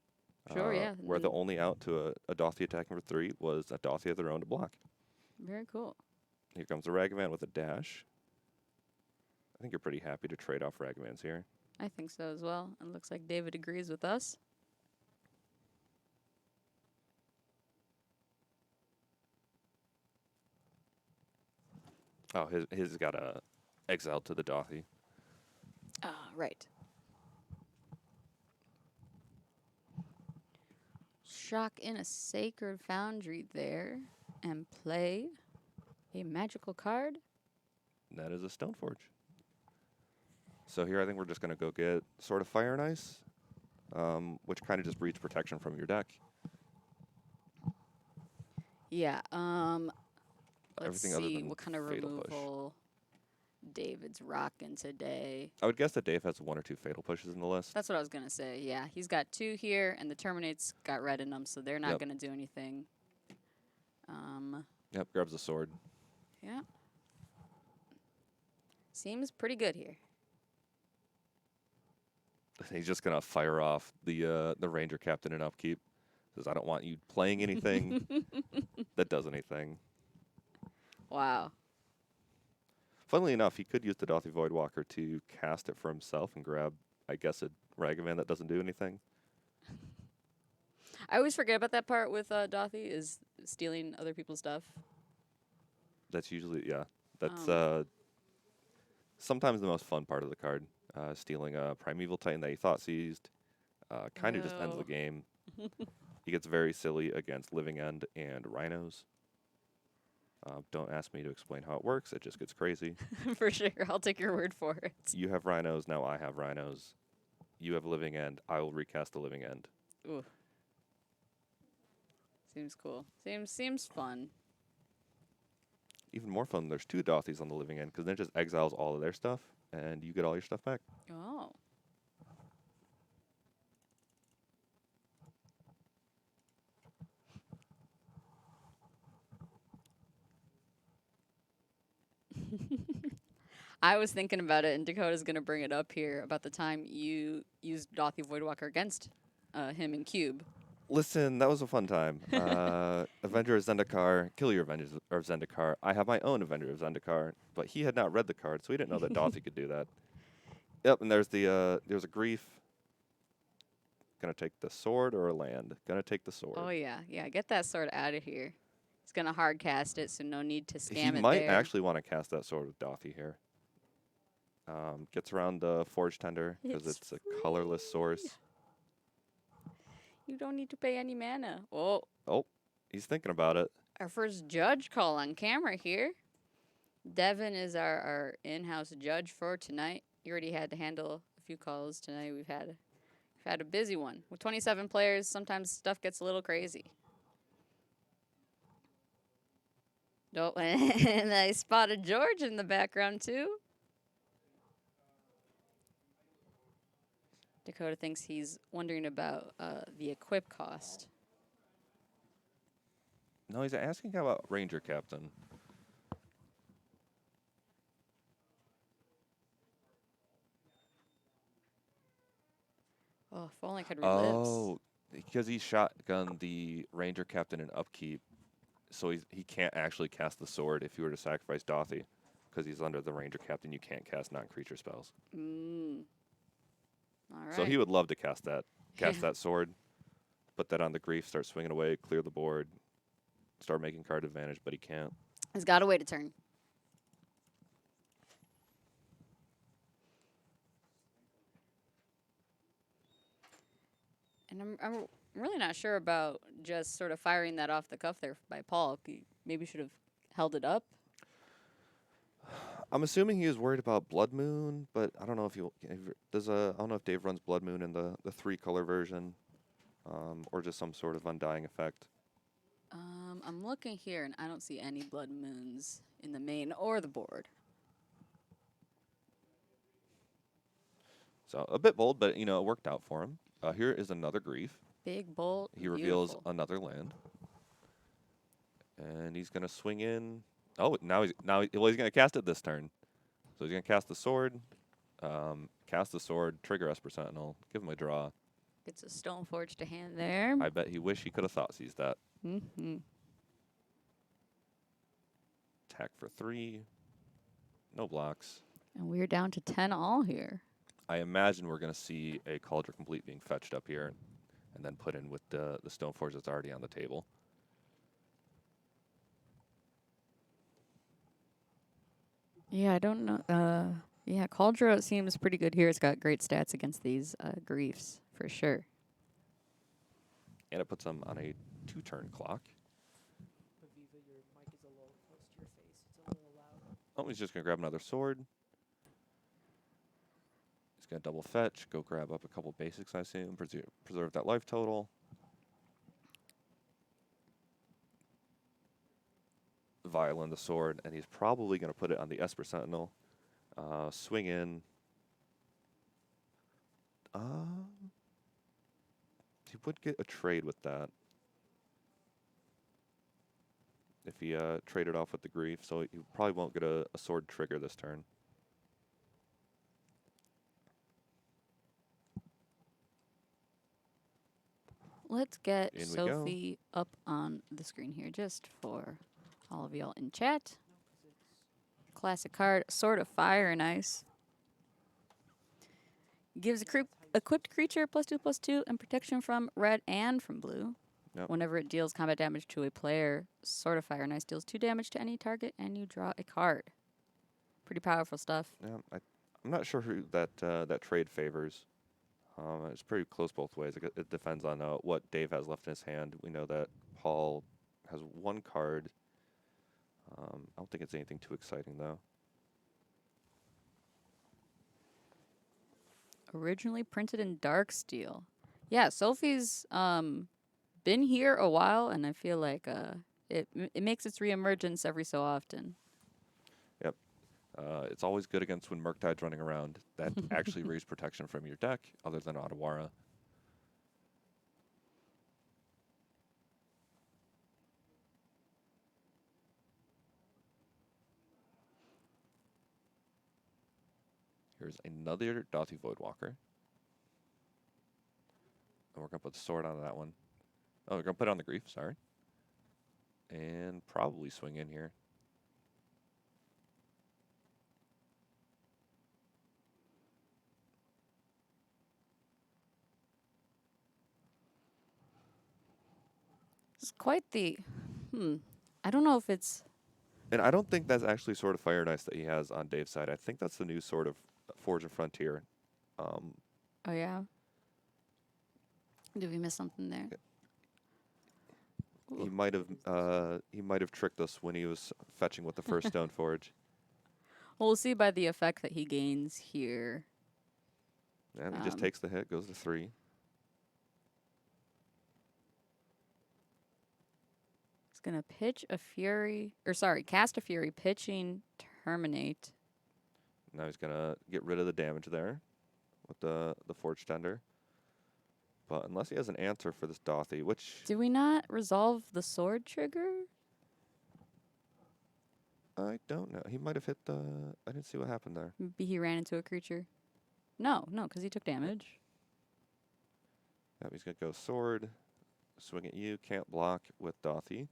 Sure, yeah. Where the only out to a Dothy attacking for 3 was a Dothy of their own to block. Very cool. Here comes a Ragavan with a dash. I think you're pretty happy to trade off Ragavans here. I think so as well. It looks like David agrees with us. Oh, his got a exiled to the Dothy. Ah, right. Shock in a Sacred Foundry there and play a magical card. That is a Stoneforge. So here I think we're just going to go get Sword of Fire and Ice, which kind of just breeds protection from your deck. Yeah, let's Everything other see than what kind of Fatal Push. removal David's rocking today. I would guess that Dave has 1 or 2 Fatal Pushes in the list. That's what I was going to say. Yeah, he's got 2 here, and the Terminates got red in them, so they're not Yep. going to do anything. Yep, grabs a sword. Yeah. Seems pretty good here. He's just going to fire off the Ranger Captain in upkeep. Says, I don't want you playing anything that does anything. Wow. Funnily enough, he could use the Dothy Voidwalker to cast it for himself and grab, I guess, a Ragavan that doesn't do anything. I always forget about that part with Dothy, is stealing other people's stuff. That's usually, yeah. That's Um. sometimes the most fun part of the card. Stealing a Primeval Titan that he thought seized. Kind of just ends the Oh. game. He gets very silly against Living End and Rhinos. Don't ask me to explain how it works. It just gets crazy. For sure. I'll take your word for it. You have Rhinos, now I have Rhinos. You have Living End, I will recast the Living End. Ooh. Seems cool. Seems fun. Even more fun, there's 2 Dothys on the Living End, because then it just exiles all of their stuff, and you get all your stuff back. Oh. I was thinking about it, and Dakota's going to bring it up here about the time you used Dothy Voidwalker against him in Cube. Listen, that was a fun time. Avenger of Zendikar, kill your Avenger of Zendikar. I have my own Avenger of Zendikar, but he had not read the card, so he didn't know that Dothy could do that. Yep, and there's a grief. Gonna take the sword or a land? Gonna take the sword. Oh, yeah. Yeah, get that sword out of here. He's going to hard cast it, so no need to scam He it might there. actually want to cast that sword with Dothy here. Gets around the Forge Tender because It's it's a colorless source. You don't need to pay any mana. Oh, Oh, he's thinking about it. our first judge call on camera here. Devin is our in-house judge for tonight. You already had to handle a few calls tonight. We've had a busy one. With 27 players, sometimes stuff gets a little crazy. Oh, and I spotted George in the background too. Dakota thinks he's wondering about the equip cost. No, he's asking about Ranger Captain. Oh, if only I could relive. Oh, because he shotgunned the Ranger Captain in upkeep, so he can't actually cast the sword if you were to sacrifice Dothy. Because he's under the Ranger Captain, you can't cast non-creature spells. All right. So he would love to cast Yeah. that sword, put that on the grief, start swinging away, clear the board, start making card advantage, but he can't. He's got to wait a turn. And I'm really not sure about just sort of firing that off the cuff there by Paul. He maybe should have held it up. I'm assuming he was worried about Blood Moon, but I don't know if I don't know if Dave runs Blood Moon in the 3-color version, or just some sort of undying effect. I'm looking here, and I don't see any blood moons in the main or the board. So a bit bold, but it worked out for him. Here is another grief. Big bolt. He reveals beautiful. another land, and he's gonna swing in. Oh, he's gonna cast it this turn. So he's gonna cast the sword, trigger Esper Sentinel, give him a draw. Gets a Stoneforge to hand there. I bet he wish he could have thought seized that. Mm-hmm. Attack for 3, no blocks. And we're down to 10 all here. I imagine we're gonna see a Cauldron Complete being fetched up here, and then put in with the Stoneforge that's already on the table. Yeah, I don't know. Yeah, Cauldro seems pretty good here. It's got great stats against these griefs for sure. And it puts him on a 2-turn clock. Aviva, your mic is a little close to your face. It's a little loud. Oh, he's just going to grab another sword. He's going to double fetch, go grab up a couple basics, I assume, preserve that life total. Violin the sword, and he's probably going to put it on the Esper Sentinel. Swing in. He would get a trade with that. If he traded off with the grief, so he probably won't get a sword trigger this turn. Let's get In we go. Sophie up on the screen here just for all of y'all in chat. Classic card, Sword of Fire and Ice. Gives a equipped creature +2/+2 and protection from red and from blue. Yep. Whenever it deals combat damage to a player, Sword of Fire and Ice deals 2 damage to any target and you draw a card. Pretty powerful stuff. Yeah, I'm not sure who that trade favors. It's pretty close both ways. It depends on what Dave has left in his hand. We know that Paul has 1 card. I don't think it's anything too exciting, though. Originally printed in dark steel. Yeah, Sophie's been here a while, and I feel like it makes its reemergence every so often. Yep. It's always good against when Murktide's running around. That actually removes protection from your deck, other than Otawara. Here's another Dauthi Voidwalker. And we're going to put the sword on that one. Oh, we're going to put it on the grief, sorry. And probably swing in here. It's quite the... I don't know if it's... And I don't think that's actually Sword of Fire and Ice that he has on Dave's side. I think that's the new Sword of Forge and Frontier. Oh, yeah? Did we miss something there? He might have tricked us when he was fetching with the first Stone Forge. Well, we'll see by the effect that he gains here. And he just takes the hit, goes to 3. He's going to pitch a Fury... cast a Fury, pitching, terminate. Now he's going to get rid of the damage there with the Forge Tender. But unless he has an answer for this Dauthi, which... Did we not resolve the sword trigger? I don't know. He might have hit the... I didn't see what happened there. Maybe he ran into a creature. No, because he took damage. Yep, he's going to go sword, swing at you, can't block with Dauthi.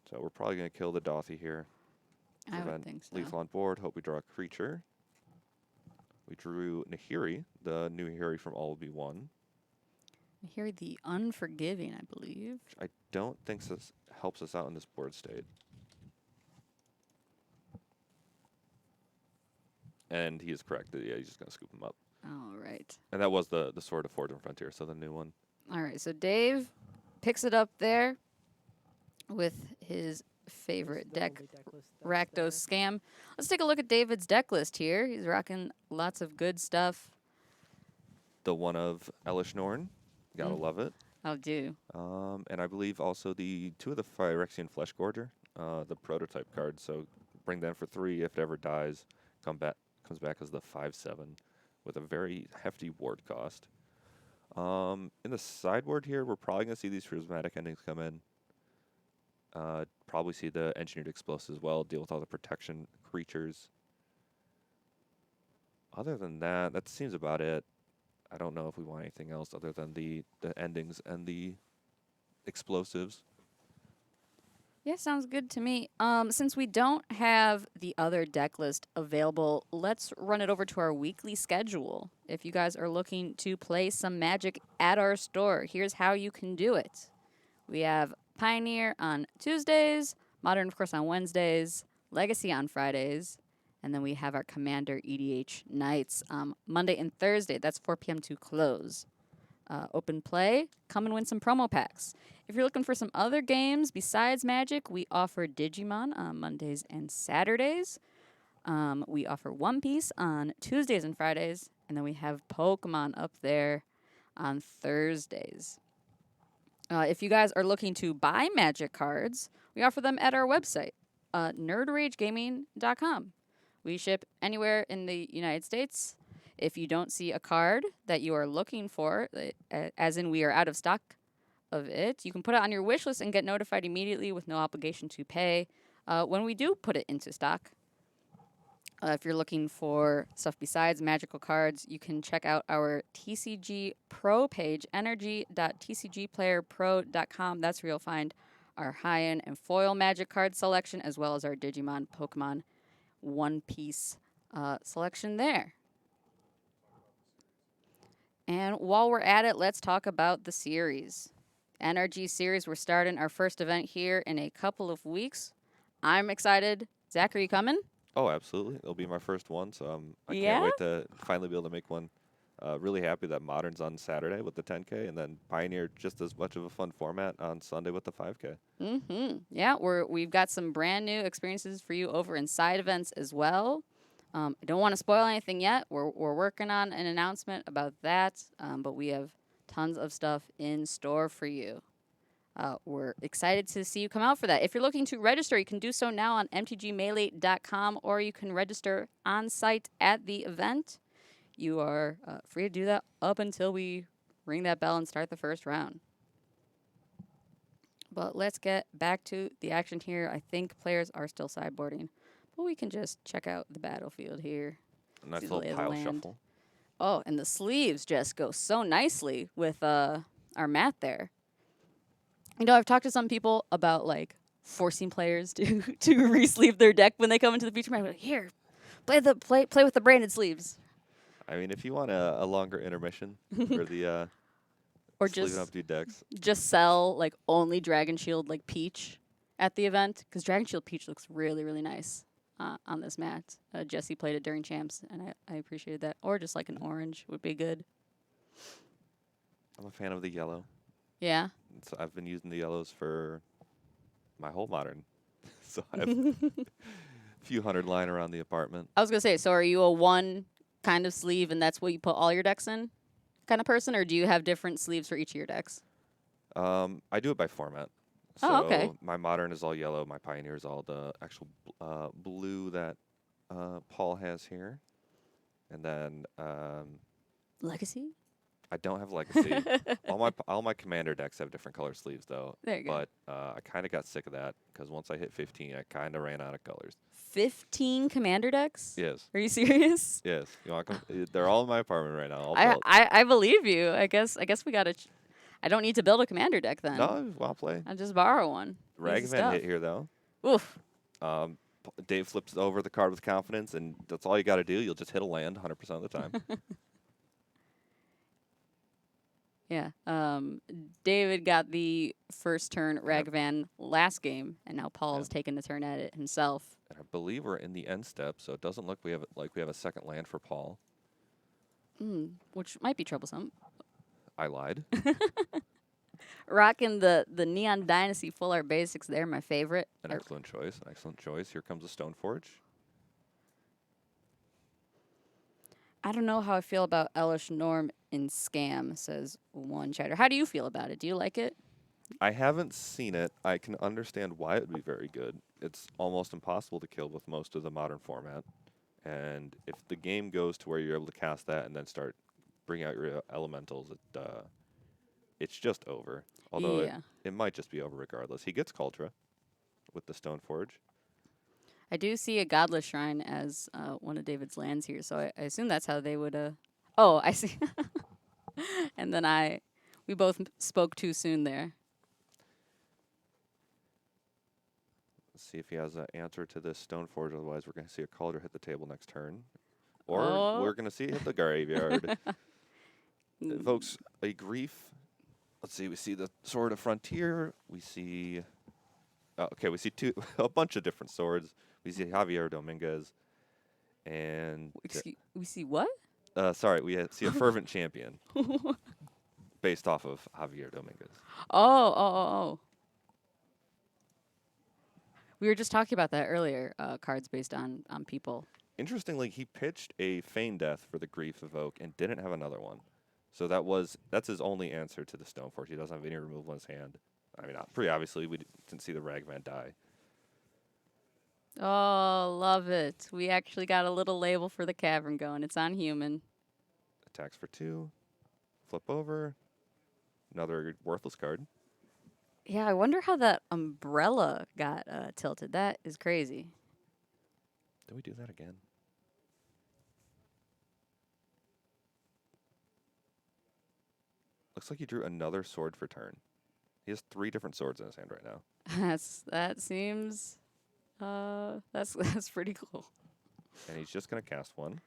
So we're probably going to kill the Dauthi here. I would Prevent think so. lethal on board, hope we draw a creature. We drew Nahiri, the new Nahiri from All Will Be One. Here, the Unforgiving, I believe. Which I don't think helps us out in this board state. And he is correct. Yeah, he's just going to scoop him up. All right. And that was the Sword of Forge and Frontier, so the new one. All right, so Dave picks it up there with his favorite The deck, only deck list that's Rakdos there. Scam. Let's take a look at David's deck list here. He's rocking lots of good stuff. The one of Elish Norn. Gotta love it. I'll do. And I believe also the 2 of the Phyrexian Flesh Gorger, the prototype card. So bring them for 3. If it ever dies, comes back as the 5/7 with a very hefty ward cost. In the sideboard here, we're probably going to see these prismatic endings come in. Probably see the engineered explosives as well, deal with all the protection creatures. Other than that, that seems about it. I don't know if we want anything else other than the endings and the explosives. Yeah, sounds good to me. Since we don't have the other deck list available, let's run it over to our weekly schedule. If you guys are looking to play some Magic at our store, here's how you can do it. We have Pioneer on Tuesdays, Modern, of course, on Wednesdays, Legacy on Fridays, and then we have our Commander EDH nights Monday and Thursday. That's 4 p.m. to close. Open play, come and win some promo packs. If you're looking for some other games besides Magic, we offer Digimon on Mondays and Saturdays. We offer One Piece on Tuesdays and Fridays, and then we have Pokemon up there on Thursdays. If you guys are looking to buy Magic cards, we offer them at our website, nerdragegaming.com. We ship anywhere in the United States. If you don't see a card that you are looking for, as in we are out of stock of it, you can put it on your wish list and get notified immediately with no obligation to pay when we do put it into stock. If you're looking for stuff besides magical cards, you can check out our TCG Pro page, nrg.tcgplayerpro.com. That's where you'll find our high-end and foil magic card selection, as well as our Digimon, Pokemon, One Piece selection there. And while we're at it, let's talk about the series. NRG series, we're starting our first event here in a couple of weeks. I'm excited. Zach, are you coming? Oh, absolutely. It'll be my first one, so I Yeah? can't wait to finally be able to make one. Really happy that Modern's on Saturday with the 10K, and then Pioneer just as much of a fun format on Sunday with the 5K. Yeah, we've got some brand new experiences for you over in side events as well. I don't want to spoil anything yet. We're working on an announcement about that, but we have tons of stuff in store for you. We're excited to see you come out for that. If you're looking to register, you can do so now on mtgmelee.com, or you can register on site at the event. You are free to do that up until we ring that bell and start the first round. But let's get back to the action here. I think players are still sideboarding, but we can just check out the battlefield here. A nice See the lay little of the pile land. shuffle. Oh, and the sleeves just go so nicely with our mat there. You know, I've talked to some people about like forcing players to re-sleeve their deck when they come into the feature map. Like, here, play with the branded sleeves, I mean, if you want a longer intermission for the or sleeving up your decks, just sell like only Dragon Shield like Peach at the event, because Dragon Shield Peach looks really, really nice on this mat. Jesse played it during Champs, and I appreciated that. Or just like an orange would be good. I'm a fan of the yellow. Yeah. So I've been using the yellows for my whole Modern. So I have a few hundred lying around the apartment. I was gonna say, so are you a one kind of sleeve and that's what you put all your decks in kind of person, or do you have different sleeves for each of your decks? I do it by format. So Oh, okay. my Modern is all yellow. My Pioneer is all the actual blue that Paul has here. And then Legacy? I don't have Legacy. all my Commander decks have different color sleeves, though. There you go. But I kind of got sick of that because once I hit 15, I kind of ran out of colors. 15 commander decks? Yes. Are you serious? Yes. You want they're all in my apartment right now. All built. I believe you. I guess we gotta. I don't need to build a commander deck then. No, I'll play. I'll just borrow one. Easy Ragavan stuff. hit here, though. Oof. Dave flips over the card with confidence, and that's all you got to do. You'll just hit a land 100% of the time. Yeah. David got the first turn Ragavan last game, and now Paul's taking the turn at it himself. And I believe we're in the end step, so it doesn't look we have a second land for Paul. Which might be troublesome. I lied. Rocking the Neon Dynasty Full Art Basics there, my favorite. An excellent choice. An excellent choice. Here comes a Stoneforge. I don't know how I feel about Elish Norm in Scam, says one chatter. How do you feel about it? Do you like it? I haven't seen it. I can understand why it would be very good. It's almost impossible to kill with most of the Modern format. And if the game goes to where you're able to cast that and then start bringing out your elementals, it's just over. Although it might just be over regardless. He gets Cultra with the Stoneforge. I do see a Godless Shrine as one of David's lands here, so I assume that's how they would... Oh, I see. And then we both spoke too soon there. Let's see if he has an answer to this Stoneforge. Otherwise, we're going to see a Calder hit the table next turn. Or we're going to see it hit the graveyard. It evokes a Grief let's see. We see the Sword of Frontier. We see. Okay, we see a bunch of different swords. We see Javier Dominguez, and We see what? sorry, see a fervent champion based off of Javier Dominguez. Oh. We were just talking about that earlier. Cards based on people. Interestingly, he pitched a Feign Death for the Grief Evoke and didn't have another one. So that's his only answer to the Stoneforge. He doesn't have any removal in his hand. I mean, pretty obviously, we didn't see the Ragavan die. Oh, love it. We actually got a little label for the cavern going. It's on human. Attacks for 2. Flip over. Another worthless card. Yeah, I wonder how that umbrella got tilted. That is crazy. Did we do that again? Looks like he drew another sword for turn. He has 3 different swords in his hand right now. That seems that's pretty cool. And he's just going to cast one.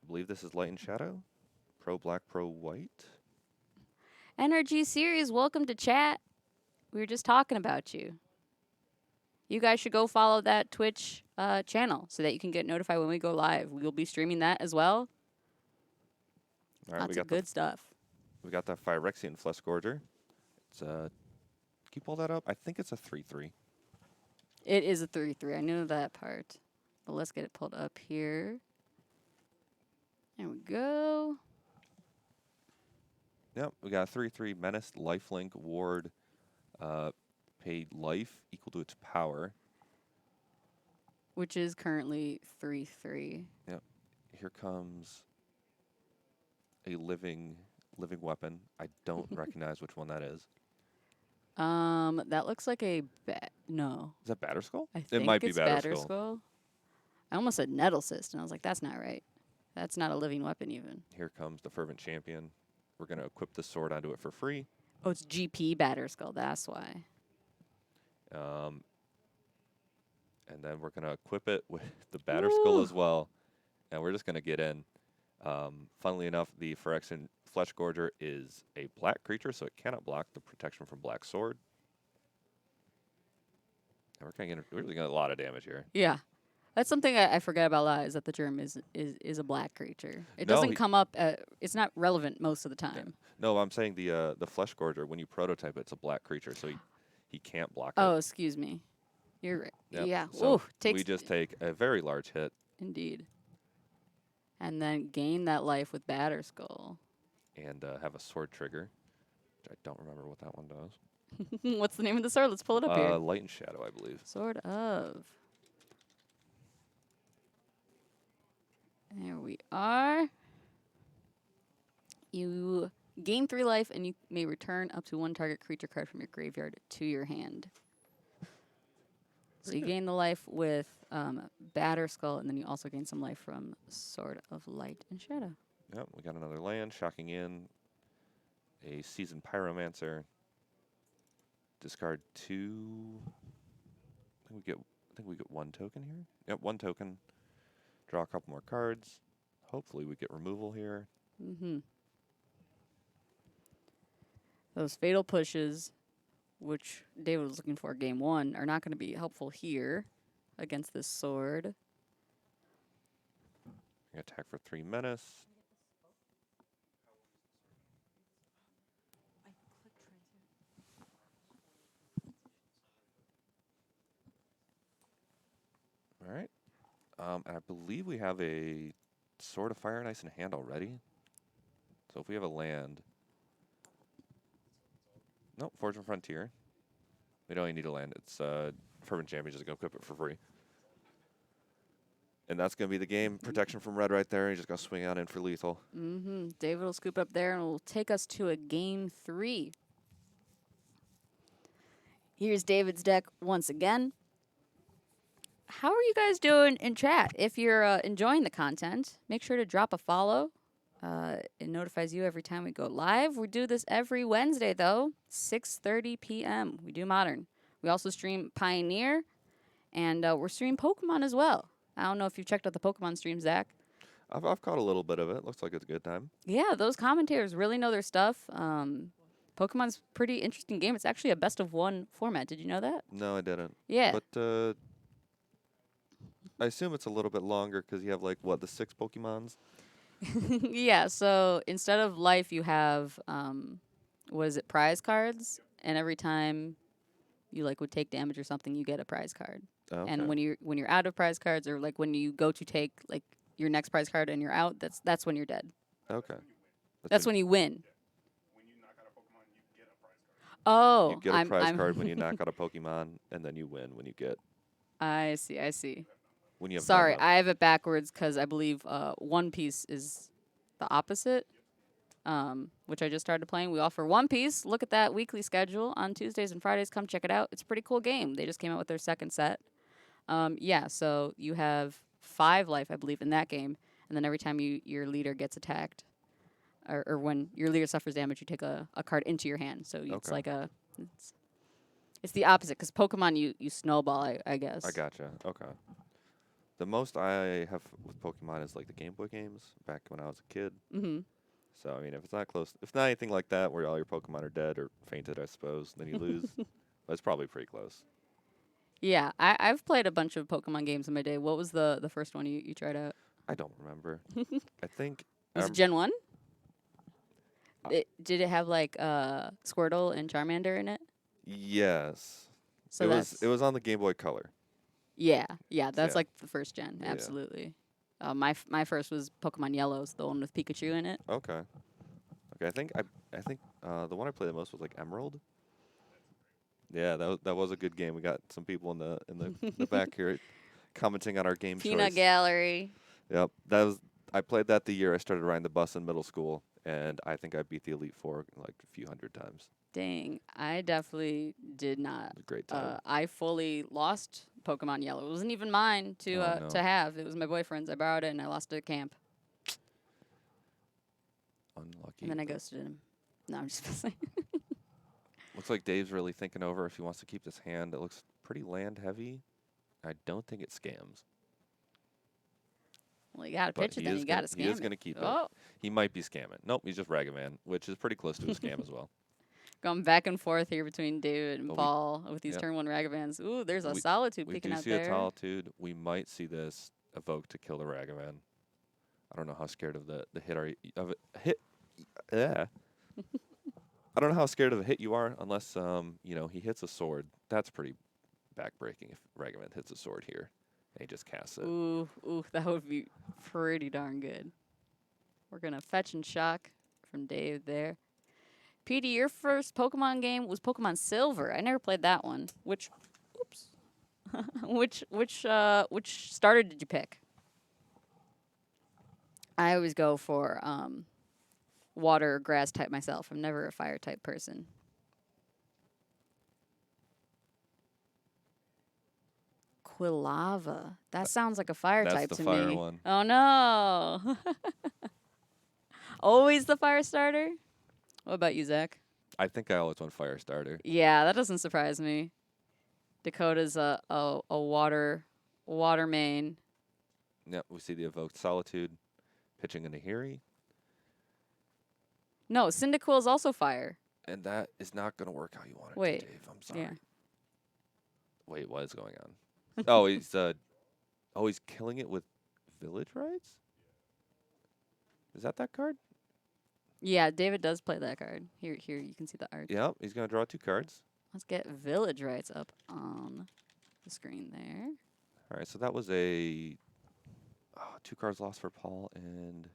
I believe this is Light and Shadow. Pro black, pro white. NRG series, welcome to chat. We were just talking about you. You guys should go follow that Twitch channel so that you can get notified when we go live. We will be streaming that as well. All right, Lots of good stuff. We got that Phyrexian Flesh Gorger. It's can you pull that up? I think it's a 3/3. It is a 3/3. I knew that part. But let's get it pulled up here. There we go. Yep, we got a 3/3 Menace, Lifelink, Ward, paid life equal to its power. Which is currently 3/3. Yep. Here comes a living weapon. I don't recognize which one that is. That looks like a no. Is that Batterskull? I think It might it's be Batterskull. Batterskull. I almost said Nettle Cyst, and I was like, that's not right. That's not a living weapon even. Here comes the Fervent Champion. We're going to equip the sword onto it for free. Oh, it's GP Batterskull. That's why. And then we're going to equip it with the Batterskull as well. And we're just going to get in. Funnily enough, the Phyrexian Flesh Gorger is a black creature, so it cannot block the protection from Black Sword. And we're really getting a lot of damage here. Yeah. That's something I forget about a lot, is that the germ is a black creature. It No, doesn't come up, it's not relevant most of the time. Yeah. No, I'm saying the Flesh Gorger, when you prototype it, it's a black creature, so he can't block it. Oh, excuse me. You're right. Yep. Yeah. So Ooh, we just take a very large hit. Indeed. And then gain that life with Batterskull. And have a sword trigger, which I don't remember what that one does. What's the name of the sword? Let's pull it up here. Light and Shadow, I believe. Sword of. There we are. You gain 3 life, and you may return up to 1 target creature card from your graveyard to your hand. So you gain the life with Batterskull, and then you also gain some life from Sword of Light and Shadow. Yep, we got another land, shocking in. A Seasoned Pyromancer. Discard 2. I think we get 1 token here. Yep, 1 token. Draw a couple more cards. Hopefully we get removal here. Mm-hmm. Those fatal pushes, which David was looking for game 1, are not going to be helpful here against this sword. Attack for 3 menace. All right. And I believe we have a Sword of Fire and Ice in hand already. So if we have a land... Nope, Forge of Frontier. We don't even need a land. It's Fervent Champion, just going to equip it for free. And that's going to be the game. Protection from red right there. You just got to swing out in for lethal. Mm-hmm. David will scoop up there and will take us to a game 3. Here's David's deck once again. How are you guys doing in chat? If you're enjoying the content, make sure to drop a follow. It notifies you every time we go live. We do this every Wednesday, though, 6:30 p.m. We do Modern. We also stream Pioneer, and we're streaming Pokemon as well. I don't know if you've checked out the Pokemon stream, Zach. I've caught a little bit of it. Looks like it's a good time. Yeah, those commentators really know their stuff. Pokemon's pretty interesting game. It's actually a best of one format. Did you know that? No, I didn't. Yeah. But I assume it's a little bit longer because you have like what, the 6 Pokemons? Yeah, so instead of life, you have what is it, prize cards, and every time you like would take damage or something, you get a prize card. Okay. And when you're out of prize cards, or like when you go to take like your next prize card and you're out, that's when you're dead. Okay. That's a- when you win. When you knock out a Pokemon, you get a prize card. Oh, you get a prize I'm card when you knock out a Pokemon, and then you win when you get I see. when you have. Sorry, none I have it backwards because I believe One Piece is the opposite. Which I just started playing. We offer One Piece. Look at that weekly schedule on Tuesdays and Fridays. Come check it out. It's a pretty cool game. They just came out with their second set. Yeah, so you have 5 life, I believe, in that game, and then every time your leader gets attacked, or when your leader suffers damage, you take a card into your hand. So it's Okay. like it's the opposite because Pokemon you snowball, I guess. I gotcha. Okay. The most I have with Pokemon is like the Game Boy games back when I was a kid. Mm-hmm. So I mean, if it's not close, if not anything like that, where all your Pokemon are dead or fainted, I suppose, then you lose. But it's probably pretty close. Yeah, I've played a bunch of Pokemon games in my day. What was the first one you tried out? I don't remember. I think Was it Gen 1? Did it have like Squirtle and Charmander in it? yes. So it that's was on the Game Boy Color. yeah, that's Yeah. like the first gen, Yeah. absolutely. My first was Pokemon Yellow's, the one with Pikachu in it. Okay. Okay. I think the one I played the most was like Emerald. Yeah, that was a good game. We got some people in the back here commenting on our game Peanut choice. Gallery. Yep, I played that the year I started riding the bus in middle school, and I think I beat the Elite Four like a few hundred times. Dang, I definitely did not. It was a great time. I fully lost Pokemon Yellow. It wasn't even mine to Oh, no. to have. It was my boyfriend's. I borrowed it and I lost it at camp. Unlucky. And then I ghosted him. No, I'm just messing. Looks like Dave's really thinking over if he wants to keep this hand. It looks pretty land heavy. I don't think it scams. Well, you gotta But pitch it, he then is you gonna- gotta scam he is it. gonna keep it. Oh, He might be scamming. Nope, he's just Ragavan, which is pretty close to a scam as well. going back and forth here between David and But Paul with these yep. turn 1 Ragavans. Ooh, there's a We- Solitude We peeking do out see there. a Solitude. We might see this evoke to kill the Ragavan. I don't know how scared of the hit are you, of it. Hit. Yeah. I don't know how scared of the hit you are unless he hits a sword. That's pretty backbreaking if Ragavan hits a sword here and he just casts it. Ooh, that would be pretty darn good. We're gonna fetch and shock from Dave there. PD, your first Pokemon game was Pokemon Silver. I never played that one. Which starter did you pick? I always go for water or grass type myself. I'm never a fire type person. Quilava. That sounds like a fire That's type the to fire me. one. Oh no. Always the fire starter? What about you, Zach? I think I always went fire starter. Yeah, that doesn't surprise me. Dakota's a water main. Yep, we see the evoked Solitude pitching into Hiri, No, Cyndaquil is also fire. and that is not going to work how you want it Wait, to, Dave. I'm sorry. yeah. Wait, what is going on? Oh, he's killing it with village rights? Is that card? Yeah, David does play that card. Here, you can see the art. Yep, he's going to draw 2 cards. Let's get village rights up on the screen there. All right, so that was a 2 cards lost for Paul, and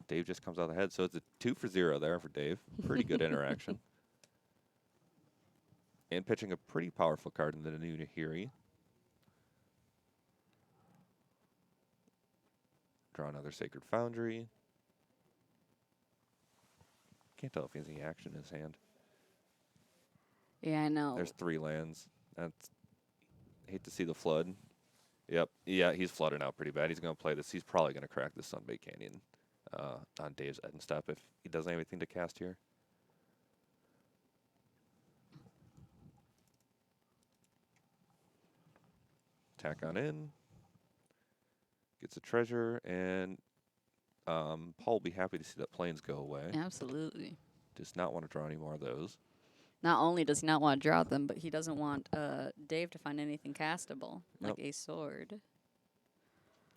Dave just comes out ahead. So it's a 2 for 0 there for Dave. Pretty good interaction. And pitching a pretty powerful card in the new Nahiri. Draw another Sacred Foundry. Can't tell if he has any action in his hand. Yeah, I know. There's 3 lands. Hate to see the flood. Yep. Yeah, he's flooding out pretty bad. He's going to play this. He's probably going to crack the Sunbait Canyon on Dave's end step if he doesn't have anything to cast here. Tack on in. Gets a treasure, and Paul will be happy to see that planes go away. Absolutely. Does not want to draw any more of those. Not only does he not want to draw them, but he doesn't want Dave to find anything castable, like Nope. a sword.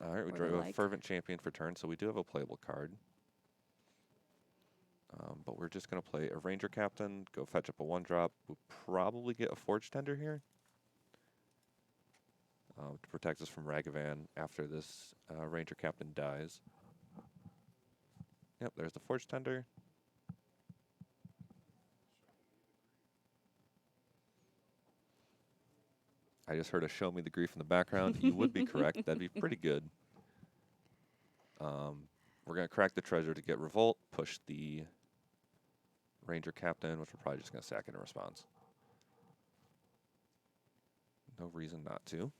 All right, we Or drew the a like. Fervent Champion for turn, so we do have a playable card. But we're just going to play a Ranger Captain, go fetch up a 1-drop. We'll probably get a Forge Tender here to protect us from Ragavan after this Ranger Captain dies. Yep, there's the Forge Tender. I just heard a Show Me the Grief in the background. You would be correct. That'd be pretty good. We're going to crack the treasure to get Revolt, push the Ranger Captain, which we're probably just going to sack in response. No reason not to.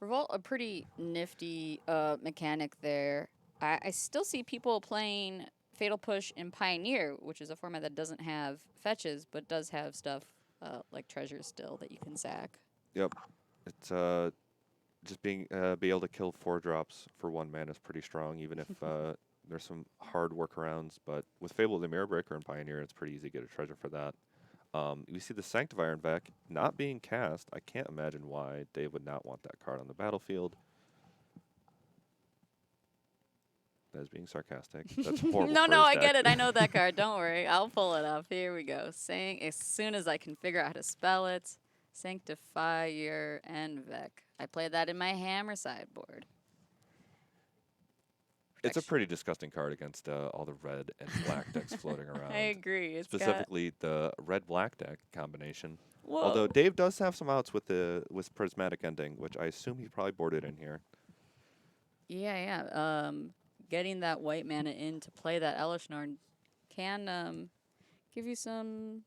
Revolt, a pretty nifty mechanic there. I still see people playing Fatal Push in Pioneer, which is a format that doesn't have fetches, but does have stuff like treasures still that you can sack. Yep. It's just being be able to kill 4 drops for 1 mana is pretty strong, even if there's some hard workarounds. But with Fable of the Mirror Breaker and Pioneer, it's pretty easy to get a treasure for that. We see the Sanctifier in Vec not being cast. I can't imagine why Dave would not want that card on the battlefield. That is being sarcastic. That's horrible. No, for no, his I deck. get it. I know that card. Don't worry. I'll pull it up. Here we go. Saying as soon as I can figure out how to spell it, Sanctifier and Vec. I play that in my Hammer sideboard. It's a pretty disgusting card against all the red and black decks floating around. I agree. It's Specifically, the red-black deck combination. Whoa. Although Dave does have some outs with Prismatic Ending, which I assume he probably boarded in here. Yeah. Getting that white mana in to play that Elishnorn can give you some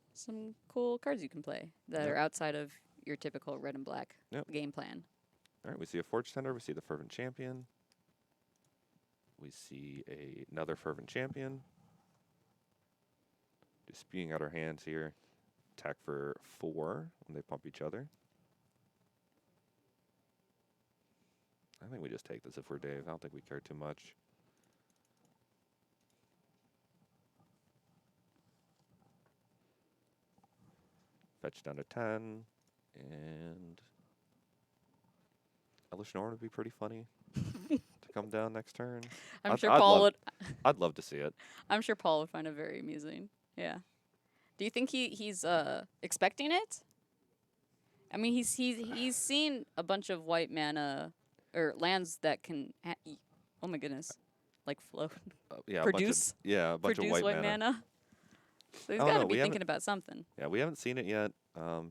cool cards you can play that Yep. are outside of your typical red and black Yep. game plan. All right, we see a Forge Tender. We see the Fervent Champion. We see another Fervent Champion. Just spewing out our hands here. Attack for 4 when they pump each other. I think we just take this if we're Dave. I don't think we care too much. Fetch down to 10. And Elishnorn would be pretty funny to come down next turn. I'm I'd- sure I'd Paul love- would. I'd love to see it. I'm sure Paul would find it very amusing. Yeah. Do you think he's expecting it? I mean, he's seen a bunch of white mana or lands that can. Oh my goodness, like float, Yeah, Produce- a bunch produce of white mana. So he's Oh, got to no, be we haven't- thinking about something. Yeah, we haven't seen it yet.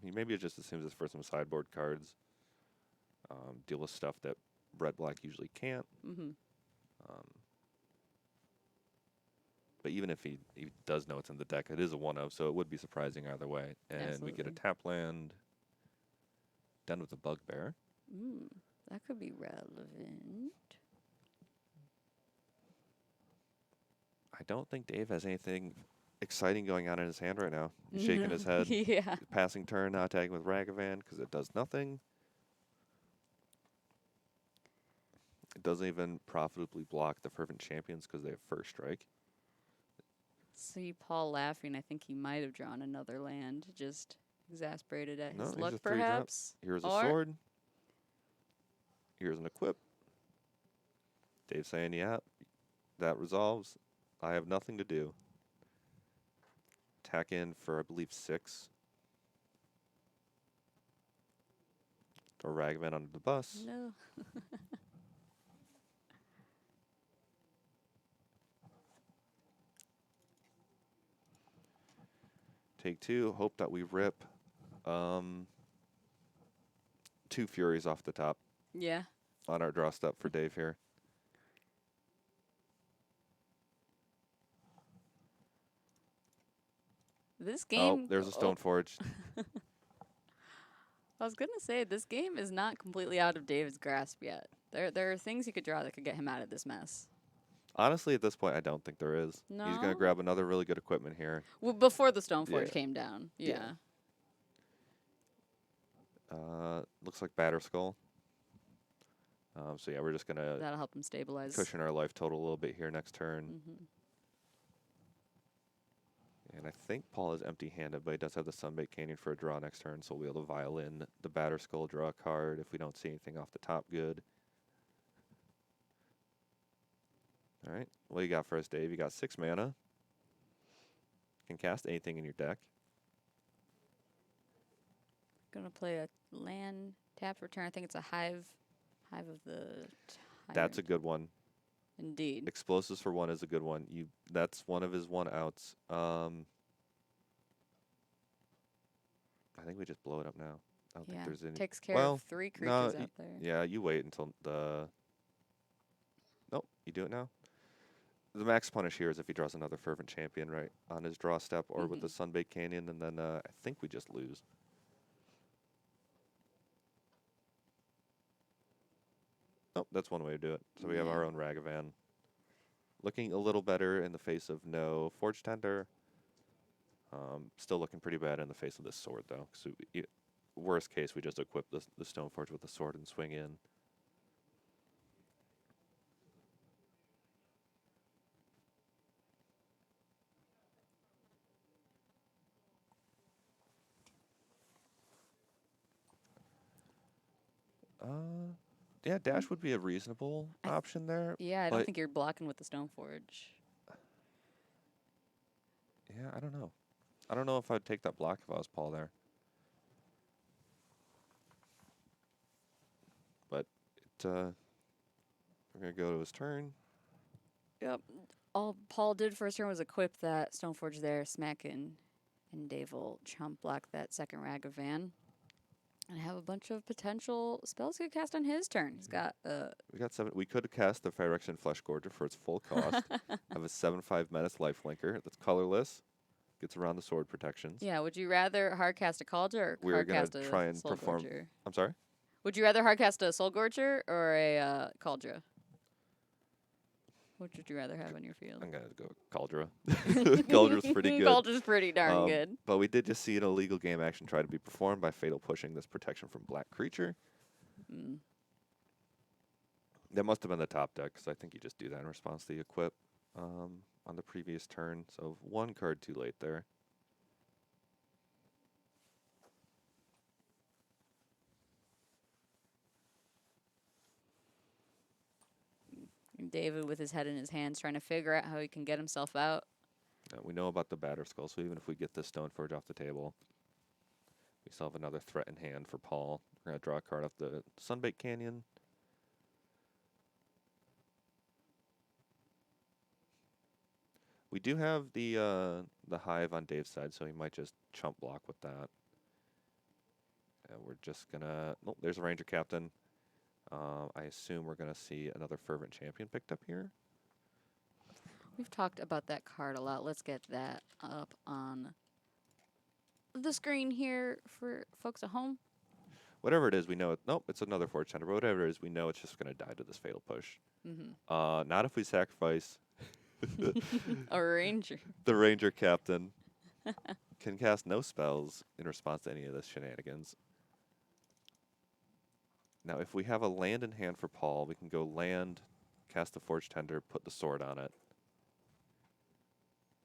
He maybe just assumes it's for some sideboard cards. Deal with stuff that red-black usually can't. Mm-hmm. But even if he does know it's in the deck, it is a 1-of, so it would be surprising either way. And we get a Absolutely. tap land done with a Bugbear. That could be relevant. I don't think Dave has anything exciting going on in his hand right now. He's shaking his head. Yeah. Passing turn, not attacking with Ragavan because it does nothing. It doesn't even profitably block the Fervent Champions because they have first strike. See Paul laughing. I think he might have drawn another land, just exasperated at No, his he's luck, a 3-drop. perhaps. Here's a Or- sword. Here's an equip. Dave saying, yeah, that resolves. I have nothing to do. Attack in for, I believe, 6. Throw Ragavan under the bus. No. Take 2. Hope that we rip 2 Furies off the top Yeah. on our draw step for Dave here. This Oh, game. there's a Stoneforge. I was gonna say this game is not completely out of David's grasp yet. There are things he could draw that could get him out of this mess. Honestly, at this point, I don't think there is. He's going No? to grab another really good equipment here. Well, before the Stoneforge Yeah. came down. Yeah. Yeah. Looks like Batterskull. So yeah, we're just gonna That'll help him stabilize. cushion our life total a little bit here next turn. Mm-hmm. And I think Paul is empty-handed, but he does have the Sunbait Canyon for a draw next turn, so we'll be able to violin the Batter Skull, draw a card if we don't see anything off the top good. All right, what do you got for us, Dave? You got 6 mana. Can cast anything in your deck. Gonna play a land tap return. I think it's a hive of the That's a Tyrant. good one. Indeed. Explosives for 1 is a good one. That's one of his 1 outs. I think we just blow it up now. I don't think Yeah. there's any. Takes care well, of 3 no, creatures out there. Yeah, you wait until the. Nope, you do it now. The max punish here is if he draws another Fervent Champion right on his draw step or with the Sunbait Canyon, and then I think we just lose. Nope, that's one way to do it. So we have Yeah. our own Ragavan. Looking a little better in the face of no Forge Tender. Still looking pretty bad in the face of this sword, though. So worst case, we just equip the Stoneforge with the sword and swing in. Yeah, dash would be a reasonable option there. Yeah, I don't but think you're blocking with the Stoneforge. yeah, I don't know. I don't know if I'd take that block if I was Paul there. But we're gonna go to his turn. Yep. All Paul did first turn was equip that Stoneforge there, smack in, and Dave will chump block that second Ragavan. And have a bunch of potential spells he could cast on his turn. He's got We got 7. We could cast the Phyrexian Flesh Gorger for its full cost. Have a 7/5 Menace Lifelinker that's colorless. Gets around the sword protections. yeah. Would you rather hardcast a Cauldron or We're gonna hardcast a try and Soul perform. Gorger? I'm sorry? Would you rather hardcast a Soul Gorger or a Cauldron? What would you rather have on your field? I'm gonna go Cauldra. Caudra's pretty good. Cauldron's pretty darn good. But we did just see an illegal game action try to be performed by Fatal pushing this protection from black creature. Mm. That must have been the top deck, because I think you just do that in response to the equip on the previous turn. So 1 card too late there. David with his head in his hands trying to figure out how he can get himself out. We know about the Batter Skull, so even if we get this Stoneforge off the table, we still have another threat in hand for Paul. We're going to draw a card off the Sunbait Canyon. We do have the Hive on Dave's side, so he might just chump block with that. And we're just going to... Oh, there's a Ranger Captain. I assume we're going to see another Fervent Champion picked up here. We've talked about that card a lot. Let's get that up on the screen here for folks at home. Whatever it is, we know it. Nope, it's another Forge Tender, but whatever it is, we know it's just going to die to this Fatal push. Mm-hmm. Not if we sacrifice A Ranger. the Ranger Captain. Can cast no spells in response to any of this shenanigans. Now, if we have a land in hand for Paul, we can go land, cast the Forge Tender, put the sword on it.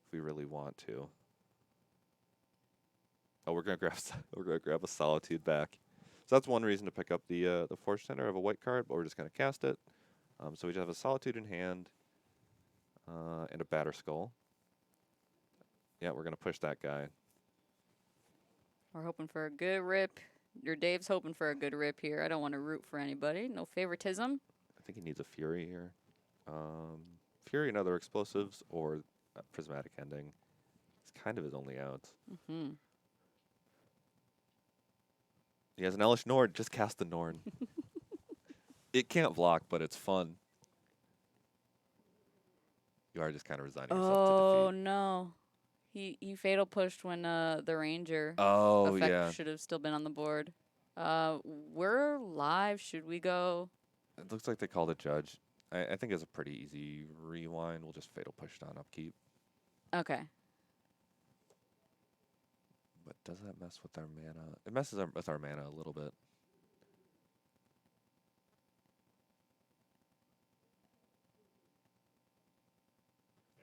If we really want to. Oh, we're gonna grab a Solitude back. So that's one reason to pick up the Forge Tender of a white card, but we're just gonna cast it. So we just have a Solitude in hand and a Batter Skull. Yeah, we're gonna push that guy. We're hoping for a good rip. Your Dave's hoping for a good rip here. I don't want to root for anybody. No favoritism. I think he needs a Fury here. Fury and other explosives or Prismatic Ending. It's kind of his only out. Mm-hmm. He has an Elish Nord. Just cast the Norn. It can't block, but it's fun. You are just kind of resigning yourself Oh, to defeat. no. He fatal pushed when the Ranger Oh, effect yeah. should have still been on the board. We're live. Should we go? It looks like they called a judge. I think it's a pretty easy rewind. We'll just fatal push it on upkeep. Okay. But does that mess with our mana? It messes with our mana a little bit.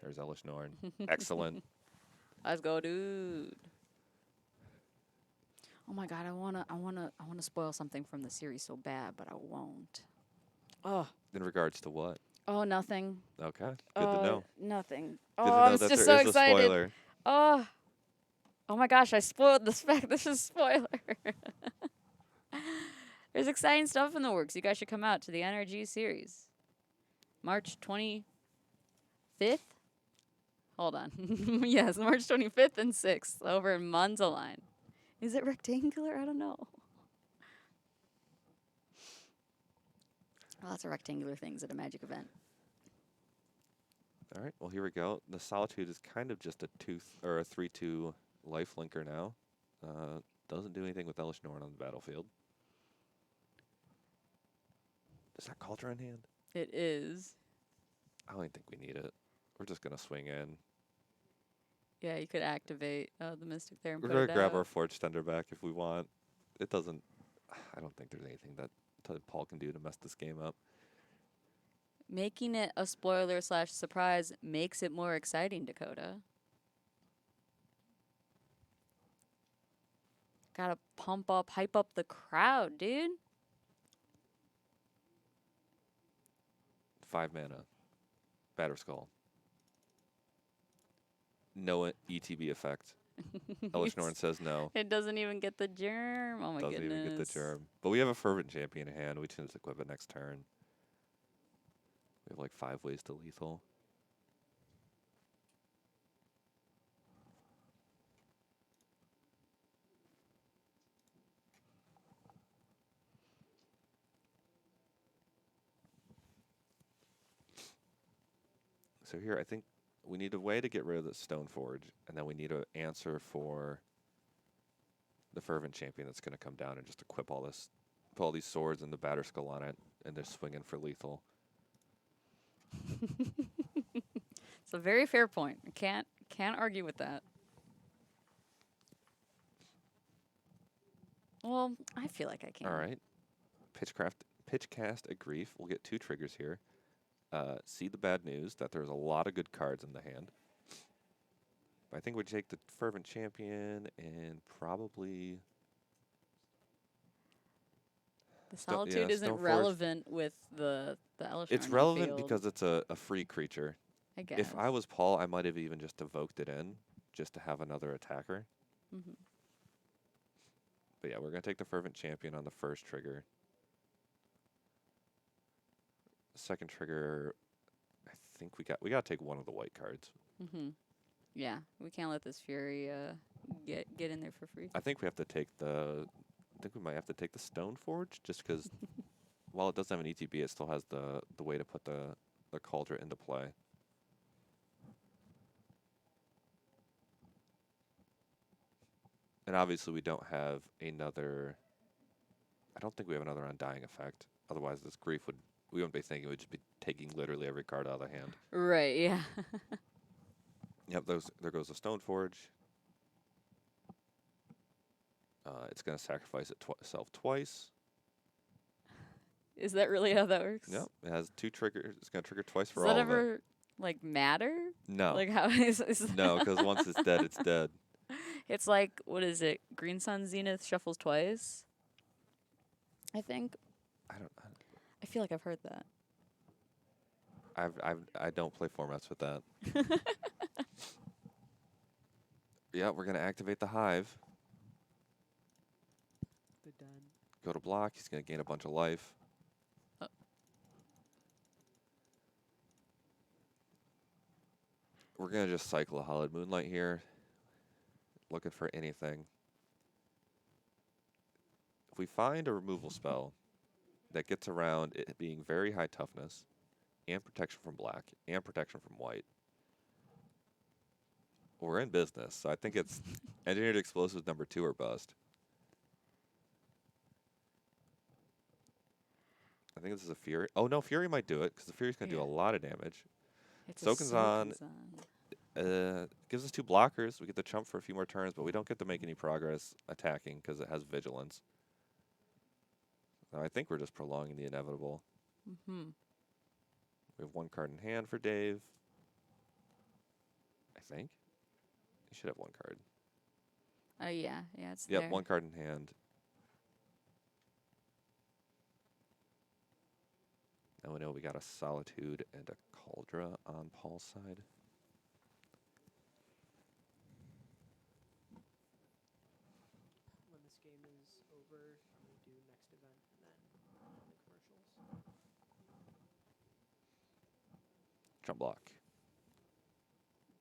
There's Elish Norn. Excellent. Let's go, dude. Oh my god, I wanna spoil something from the series so bad, but I won't. Oh, In regards to what? oh, nothing. Okay. Good to know. Nothing. Good Oh, to I know was that just there so is a excited. spoiler. Oh, oh my gosh, I spoiled the spec. This is spoiler. There's exciting stuff in the works. You guys should come out to the NRG series. March 25th? Hold on. Yes, March 25th and 6th over in Munzaline. Is it rectangular? I don't know. Lots of rectangular things at a Magic event. All right. Well, here we go. The Solitude is kind of just a 3/2 life linker now. Doesn't do anything with Elish Norn on the battlefield. Is that Cauldron in hand? It is. I don't even think we need it. We're just gonna swing in. Yeah, you could activate the Mystic there and We're put gonna it grab out. our Forge Tender back if we want. It doesn't. I don't think there's anything that Paul can do to mess this game up. Making it a spoiler / surprise makes it more exciting, Dakota. Gotta hype up the crowd, dude. 5 mana. Batter Skull. No ETB effect. Elish Norn says no. It doesn't even get the germ. Oh my Doesn't goodness. even get the germ. But we have a Fervent Champion in hand. We can just equip it next turn. We have like 5 ways to lethal. So here, I think we need a way to get rid of the Stoneforge, and then we need an answer for the Fervent Champion that's going to come down and just equip all this, put all these swords and the Batter Skull on it, and they're swinging for lethal. It's a very fair point. I can't argue with that. Well, I feel like I can. All right. Pitchcast a Grief. We'll get 2 triggers here. See the bad news that there's a lot of good cards in the hand. I think we'd take the Fervent Champion and probably... The Solitude isn't Stoneforge. relevant with the Elish It's Norn relevant field, because it's a free creature. I guess. If I was Paul, I might have even just evoked it in just to have another attacker. Mhm. But yeah, we're going to take the Fervent Champion on the first trigger. Second trigger, I think we got to take one of the white cards. Mhm. Yeah, we can't let this Fury get in there for free. I think we have to take the... I think we might have to take the Stoneforge just because while it doesn't have an ETB, it still has the way to put the Cauldron into play. And obviously we don't have another... I don't think we have another Undying effect. Otherwise this Grief would... We wouldn't be thinking, we'd just be taking literally every card out of the hand. Right, yeah. Yep, there goes the Stoneforge. It's going to sacrifice itself twice. Is that really how that works? Yep, it has 2 triggers. It's going to trigger twice for Does all that of it. ever, like, matter? No. Like, how is No, because once it's dead, it's dead. It's like, what is it? Green Sun Zenith shuffles twice? I think. I feel like I've heard that. I don't play formats with that. Yeah, we're going to activate the Hive. The done. Go to block. He's going to gain a bunch of life. Oh. We're going to just cycle a Hallowed Moonlight here. Looking for anything. If we find a removal spell that gets around it being very high toughness, and protection from black, and protection from white, we're in business. So I think it's Engineered Explosives number 2 or bust. I think this is a Fury. Oh, no, Fury might do it, because the Fury's going to do a lot of damage. It's Soken's gives us 2 blockers. We get the chump for a few more turns, but we don't get to make any progress attacking, because it has Vigilance. Now, I think we're just prolonging the inevitable. Mm-hmm. We have 1 card in hand for Dave. I think. You should have one card. Yeah, it's Yep, there. one card in hand. Now we know we got a Solitude and a Cauldra on Paul's side. When this game is over, I'm going to do next event and then on the commercials. Jump block.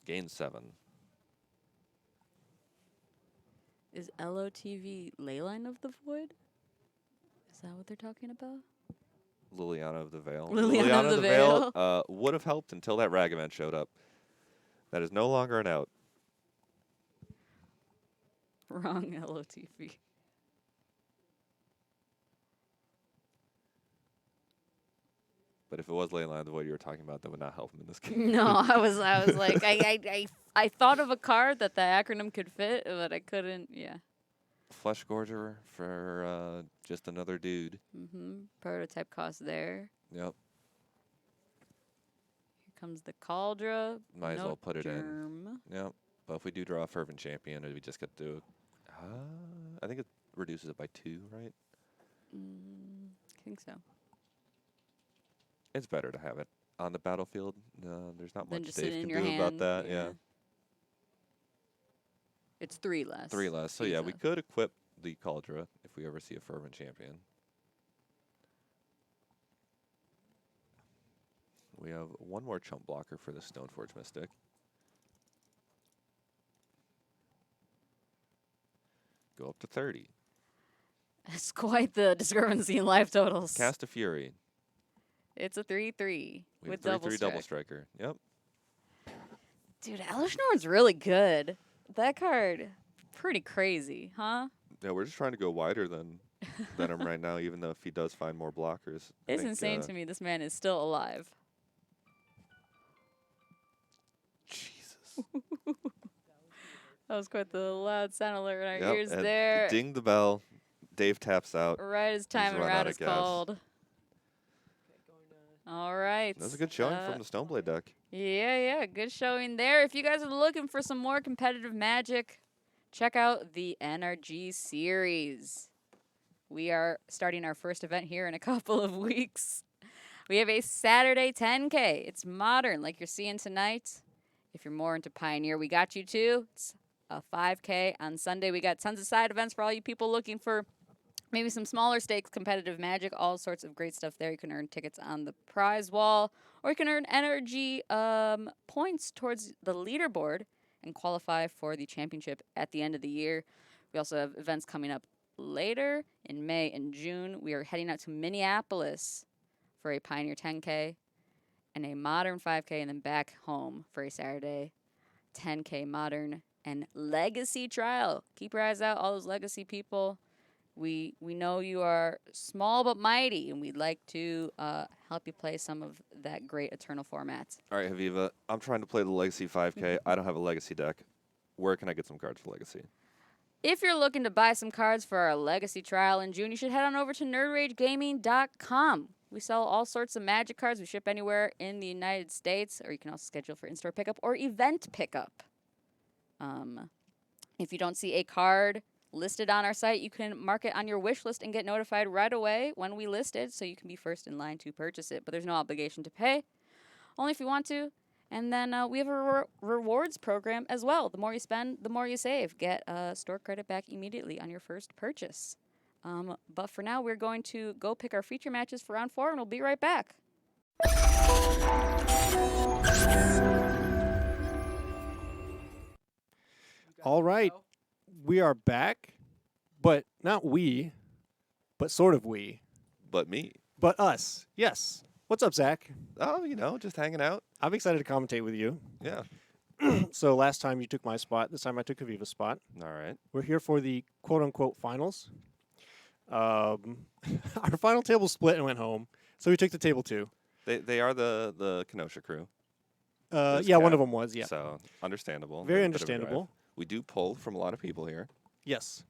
Gain 7. Is LOTV Leyline of the Void? Is that what they're talking about? Liliana of the Veil. Liliana of the Veil. Would have helped until that Rag event showed up. That is no longer an out. Wrong LOTV. But if it was Leyline of the Void you were talking about, that would not help him in this game. No, I was like, I thought of a card that the acronym could fit, but I couldn't. Yeah. Flesh Gorger for just another dude. Prototype cost there. Yep. Here comes the Cauldra. Might as well put it in. Germ. Yep. But if we do draw a Fervent Champion, we just get to. I think it reduces it by 2, right? I think so. It's better to have it on the battlefield. There's not Then much just sit Dave in can your do hand. about that. Yeah. It's 3 less. 3 less. So yeah, we Jesus. could equip the Cauldra if we ever see a Fervent Champion. We have one more chump blocker for the Stoneforge Mystic. Go up to 30. It's quite the discrepancy in life totals. Cast a Fury. It's a 3/3 We with have double 3/3 strike. double striker. Yep. Dude, Elish Norn's really good. That card, pretty crazy, huh? Yeah, we're just trying to go wider than him right now, even though if he does find more blockers. I It's think, insane to me this man is still alive. Jesus. That was quite the loud sound alert in our Yep, ears and there. Ding the bell. Dave taps out. Right as time and run route out of is gas. called. Okay, going All right. That was a good showing from the Stoneblade deck. Yeah, good showing there. If you guys are looking for some more competitive Magic, check out the NRG series. We are starting our first event here in a couple of weeks. We have a Saturday 10K. It's modern, like you're seeing tonight. If you're more into Pioneer, we got you too. It's a 5K on Sunday. We got tons of side events for all you people looking for maybe some smaller stakes competitive Magic. All sorts of great stuff there. You can earn tickets on the prize wall, or you can earn energy points towards the leaderboard and qualify for the championship at the end of the year. We also have events coming up later in May and June. We are heading out to Minneapolis for a Pioneer 10K and a Modern 5K, and then back home for a Saturday 10K Modern and Legacy Trial. Keep your eyes out, all those Legacy people. We know you are small but mighty, and we'd like to help you play some of that great Eternal format. All right, Haviva, I'm trying to play the Legacy 5K. I don't have a Legacy deck. Where can I get some cards for Legacy? If you're looking to buy some cards for our Legacy Trial in June, you should head on over to nerdragegaming.com. We sell all sorts of Magic cards. We ship anywhere in the United States, or you can also schedule for in-store pickup or event pickup. If you don't see a card listed on our site, you can mark it on your wish list and get notified right away when we list it, so you can be first in line to purchase it. But there's no obligation to pay, only if you want to. And then we have a rewards program as well. The more you spend, the more you save. Get store credit back immediately on your first purchase. But for now, we're going to go pick our feature matches for round 4, and we'll be right back. All right, we are back, but not we, but sort of we, But me. but us. Yes. What's up, Zach? Oh, just hanging out. I'm excited to commentate with you. Yeah. So last time you took my spot. This time I took Aviva's spot. All right. We're here for the quote-unquote finals. Our final table split and went home, so we took the table 2. They are the Kenosha crew. Yeah, This one guy. of them was, yeah. So understandable. Very a bit of a drive. understandable. We do pull from a lot of people here. Yes.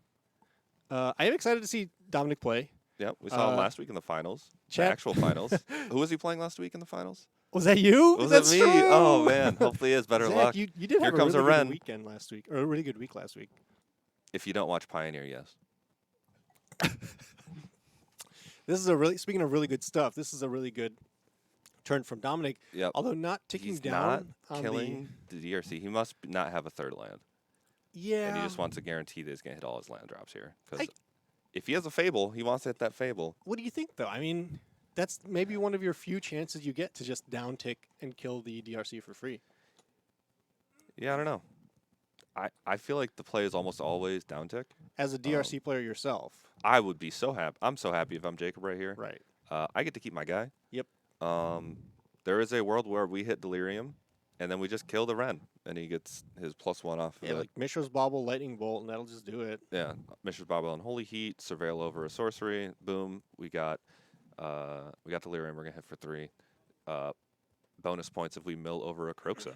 I am excited to see Dominic play. Yep. We saw him last week in the finals. The Chat- actual finals. Who was he playing last week in the finals? Was that you? Was That's it me? Oh true! man, hopefully it's better Zach, luck. You did Here have a comes really a good Ren. weekend last week, or a really good week last week. If you don't watch Pioneer, yes. This is a really, speaking of really good stuff, this is a really good turn from Dominic. Yep. Although not ticking He's down not on killing the DRC. He must not have a third land. Yeah. And he just wants to guarantee that he's going to hit all his land drops here. I- Because if he has a Fable, he wants to hit that Fable. What do you think, though? I mean, that's maybe one of your few chances you get to just down tick and kill the DRC for free. Yeah, I don't know. I feel like the play is almost always down tick. As a DRC player yourself. I would be so happy. I'm so happy if I'm Jacob right here. Right. I get to keep my guy. Yep. There is a world where we hit Delirium, and then we just kill the Ren, and he gets his +1 off of Yeah, it. like Mishra's Bauble, Lightning Bolt, and that'll just do it. Yeah, Mishra's Bauble and Holy Heat, Surveil over a sorcery. Boom, we got Delirium. We're gonna hit for 3. Bonus points if we mill over a Croxa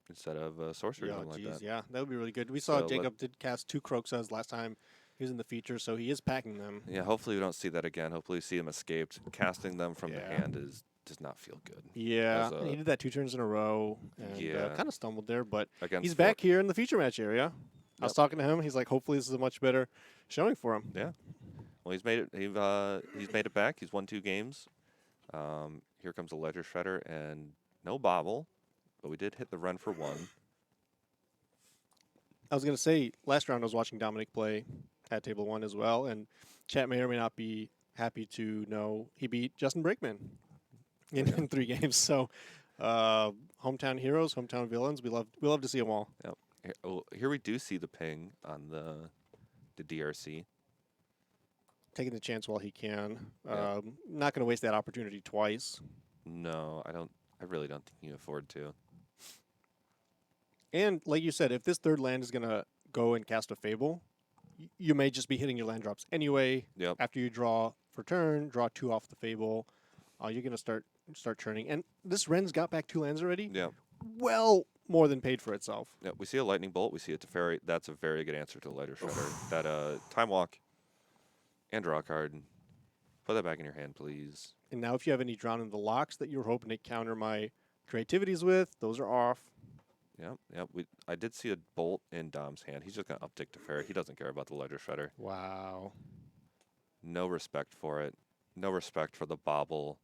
instead of a sorcery or Yeah, something like that. yeah, that would be really good. We saw So Jacob did cast 2 Croxas last time he was in the feature, so he is packing them. Yeah, hopefully we don't see that again. Hopefully we see him escaped. Casting them from the Yeah. hand does not feel good. Yeah, As a- and he did that 2 turns in a row, and Yeah. kind of stumbled there, but Against he's four- back here in the feature match area. I was Yep. talking to him. He's like, hopefully this is a much better showing for him. Yeah. Well, he's made it. He's made it back. He's won 2 games. Here comes a Ledger Shredder and no bobble, but we did hit the run for 1. I was going to say, last round I was watching Dominic play at Table 1 as well, and chat may or may not be happy to know he beat Justin Brakeman in 3 games. So, hometown heroes, hometown villains, we love to see them all. Here we do see the ping on the DRC. Taking the chance while he can. Yeah. Not going to waste that opportunity twice. No, I don't. I really don't think you can afford to. And like you said, if this third land is going to go and cast a Fable, you may just be hitting your land drops anyway. Yep. After you draw for turn, draw 2 off the Fable, you're going to start churning. And this Ren's got back 2 lands already. Yeah. Well, more than paid for itself. Yeah. We see a lightning bolt. We see a Teferi. That's a very good answer to the Ledger Shredder. That time walk and draw a card. Put that back in your hand, please. And now if you have any Drown in the Locks that you were hoping to counter my creativities with, those are off. Yep. I did see a bolt in Dom's hand. He's just gonna uptick Teferi. He doesn't care about the Ledger Shredder. Wow. No respect for it. No respect for the bobble.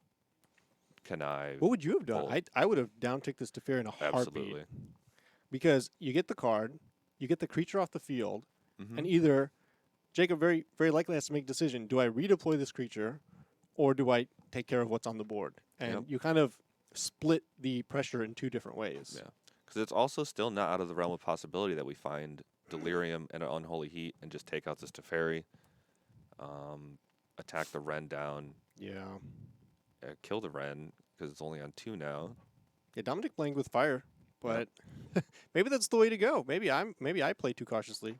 Connive. What would you have done? Bolt. I would have down-ticked this Teferi in a heartbeat. Absolutely. Because you get the card, you get the creature off the field, Mhm. and either Jacob very very likely has to make a decision: do I redeploy this creature, or do I take care of what's on the board? And Yep. you kind of split the pressure in 2 different ways. Yeah. Because it's also still not out of the realm of possibility that we find Delirium and an Unholy Heat and just take out this Teferi, attack the Ren down, Yeah. kill the Ren because it's only on 2 now. Yeah, Dominic playing with fire, but maybe that's the way to go. Maybe I play too cautiously.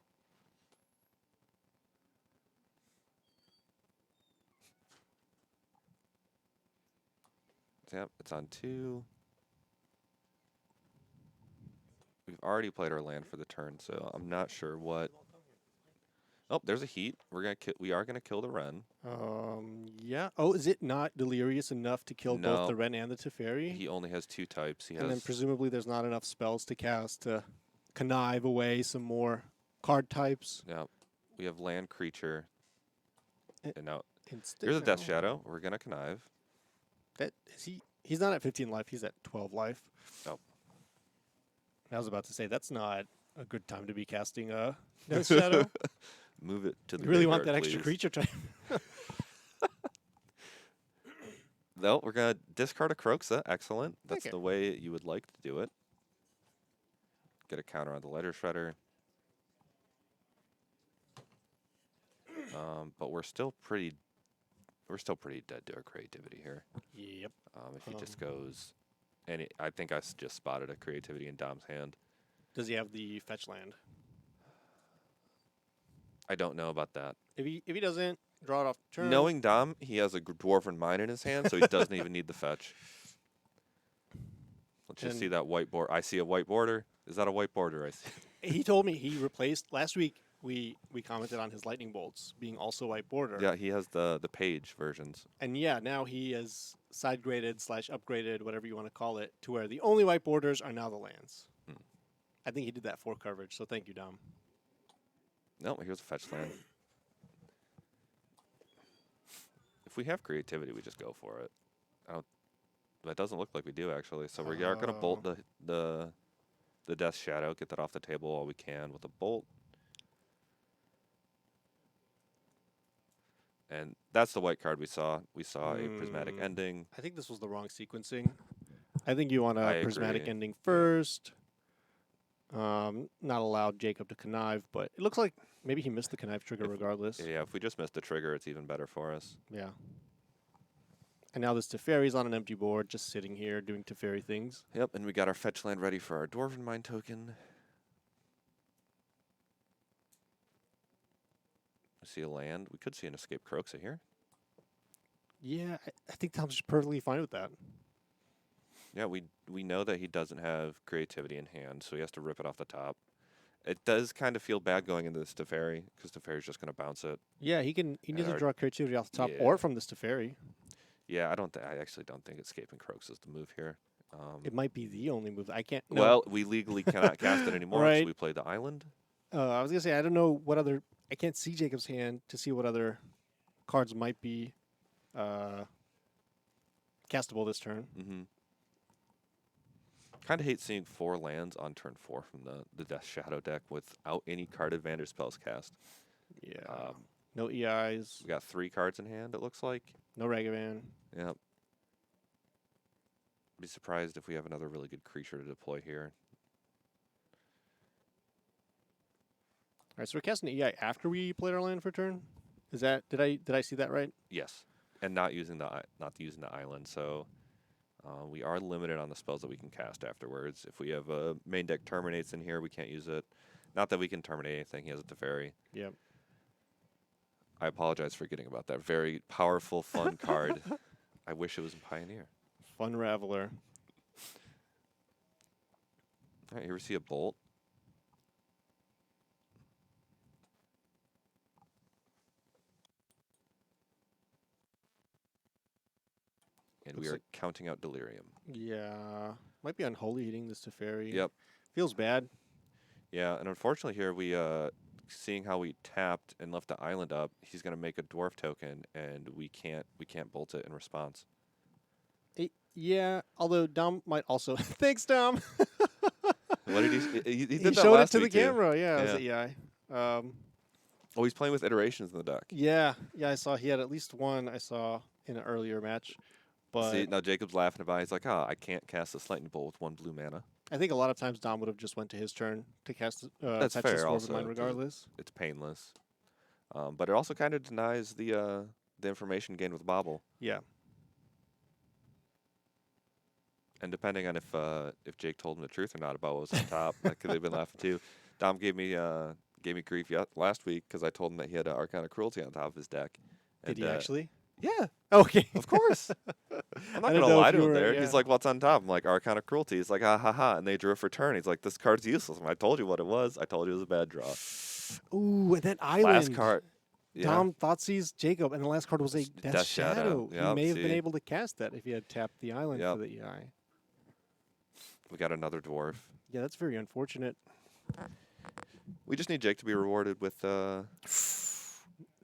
Yep, it's on 2. We've already played our land for the turn, so I'm not sure what. Oh, there's a Heat. We are gonna kill the Ren. Yeah. Oh, is it not delirious enough to kill No. both the Ren and the Teferi? He only has 2 types. He And then has presumably there's not enough spells to cast to connive away some more card types. yeah. We have land creature. Eh, And now Instead, here's a Death Shadow. We're gonna connive. That is he's not at 15 life. He's at 12 life. Oh. I was about to say that's not a good time to be casting a Death Shadow. Move it to the You really want that graveyard, extra please. creature type. No, we're gonna discard a Croxa. Excellent. That's Okay. the way you would like to do it. Get a counter on the Ledger Shredder. But we're still pretty dead to our creativity here. Yep. If he just goes, and I think just spotted a creativity in Dom's hand. Does he have the fetch land? I don't know about that. If he doesn't draw it off the turn, Knowing Dom, he has a Dwarven Mine in his hand, so he doesn't even need the fetch. Let's just see And- that white border. I see a white border. Is that a white border I see? he told me he replaced last week. we commented on his lightning bolts being also white border. Yeah, he has the page versions. And yeah, now he is side graded / upgraded, whatever you want to call it, to where the only white borders are now the lands. Hmm. I think he did that for coverage, so thank you, Dom. No, here's a fetch land. If we have creativity, we just go for it. That doesn't look like we do actually. So we are gonna bolt the Death Shadow, get that off the table while we can with a bolt. And that's the white card we saw. We saw a prismatic ending. I think this was the wrong sequencing. I think you want I a prismatic agree. ending first. Not allowed Jacob to connive, but it looks like maybe he missed the connive trigger regardless. Yeah, if we just missed the trigger, it's even better for us. Yeah. And now this Teferi's on an empty board, just sitting here doing Teferi things. Yep, and we got our fetch land ready for our Dwarven Mine token. We see a land. We could see an Escape Croxa here. Yeah, I think Tom's just perfectly fine with that. Yeah, we know that he doesn't have creativity in hand, so he has to rip it off the top. It does kind of feel bad going into this Teferi, because Teferi's just going to bounce it. Yeah, he needs to our- draw creativity off the top yeah. or from this Teferi. Yeah, I actually don't think Escaping Croaks is the move here. It might be the only move. I can't. No. Well, we legally cannot cast it anymore, Right. so we played the island. I was gonna say I don't know what other. I can't see Jacob's hand to see what other cards might be castable this turn. Mm-hmm. Kind of hate seeing 4 lands on turn 4 from the Death Shadow deck without any card advantage spells cast. Yeah. No EIs. We got 3 cards in hand, it looks like. No Ragavan. Yep. Be surprised if we have another really good creature to deploy here. All right, so we're casting the EI after we played our land for turn. Is that did I see that right? Yes, and not using the island, so we are limited on the spells that we can cast afterwards. If we have a main deck terminates in here, we can't use it. Not that we can terminate anything. He has a Teferi. Yep. I apologize for forgetting about that very powerful, fun card. I wish it was in Pioneer. Fun Raveler. All right, here we see a bolt. And we Looks are like- counting out Delirium. Yeah. Might be unholy hitting this Teferi. Yep. Feels bad. Yeah, and unfortunately here we, seeing how we tapped and left the island up, he's going to make a dwarf token, and we can't bolt it in response. Yeah, although Dom might also. Thanks, Dom. What did he did He that showed it last to the week, too. camera. Yeah, it was Yeah. the EI. Oh, he's playing with iterations in the deck. Yeah, I saw he had at least one I saw in an earlier match. But See, now Jacob's laughing about it. He's like, I can't cast this lightning bolt with 1 blue mana. I think a lot of times Dom would have just went to his turn to cast That's touch fair this also, line 'cause regardless. It's painless. But it also kind of denies the information gained with Bobble. Yeah. And depending on if Jake told him the truth or not about what was on top, that could have been laughing too. Dom gave me grief last week because I told him that he had Arcana Cruelty on top of his deck. Did he actually? Yeah, Okay. of course. I'm I not didn't gonna know lie if to you him were- there. yeah. He's like, "What's on top?" I'm like, "Arcana Cruelty." He's like, "Ah ha ha!" And they drew it for turn. He's like, "This card's useless." I told you what it was. I told you it was a bad draw. Ooh, and that island. Last card. Yeah. Dom Thoughtseize Jacob, and the last card was a S- Death, Death Shadow. Shadow. He Yep, may have been see. able to cast that if he had tapped the island Yep. for the EI. We got another dwarf. Yeah, that's very unfortunate. We just need Jake to be rewarded with.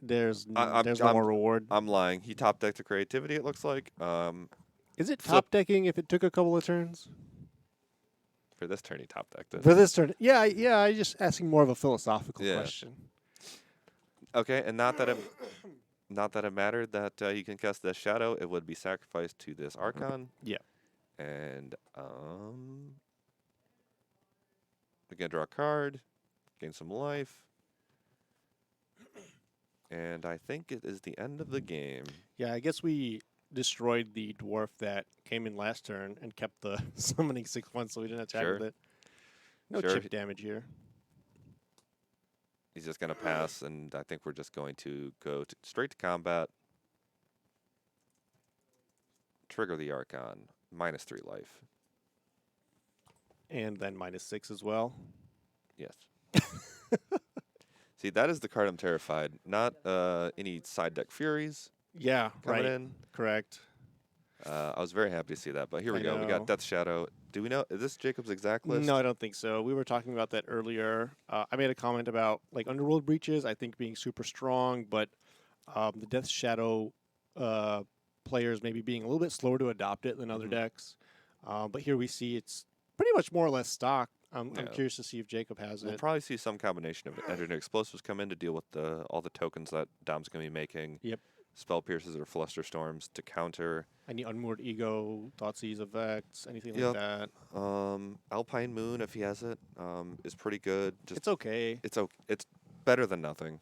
There's I'm- there's no I'm- more reward. I'm lying. He top decked to creativity. It looks like. Is it flip- top decking if it took a couple of turns? For this turn, he top decked it. For this turn, yeah, I just asking more of a philosophical Yeah. question. Okay, and not that it mattered that he can cast the shadow. It would be sacrificed to this Archon. Yeah. And we can draw a card, gain some life, and I think it is the end of the game. Yeah, I guess we destroyed the dwarf that came in last turn and kept the summoning 6/1, so we didn't attack Sure. with it. No Sure. chip damage here. He's just going to pass, and I think we're just going to go straight to combat. Trigger the Archon, -3 life. And then -6 as well. Yes. See, that is the card I'm terrified. Not any side deck Furies Yeah, coming right. in. Correct. I was very happy to see that. But here we I go. We got know. Death Shadow. Do we know? Is this Jacob's exact list? No, I don't think so. We were talking about that earlier. I made a comment about like Underworld Breaches, I think being super strong, but the Death Shadow uh, players maybe being a little bit slower to adopt it than other Mhm. decks. But here we see it's pretty much more or less stock. I'm Yeah. curious to see if Jacob has We'll it. probably see some combination of Engineered Explosives come in to deal with all the tokens that Dom's going to be making. Yep. Spell Pierces or Fluster Storms to counter. Any Unmoored Ego, Thoughtseize effects, anything Yep. like that. Alpine Moon, if he has it, is pretty good. Just It's okay. it's better than nothing.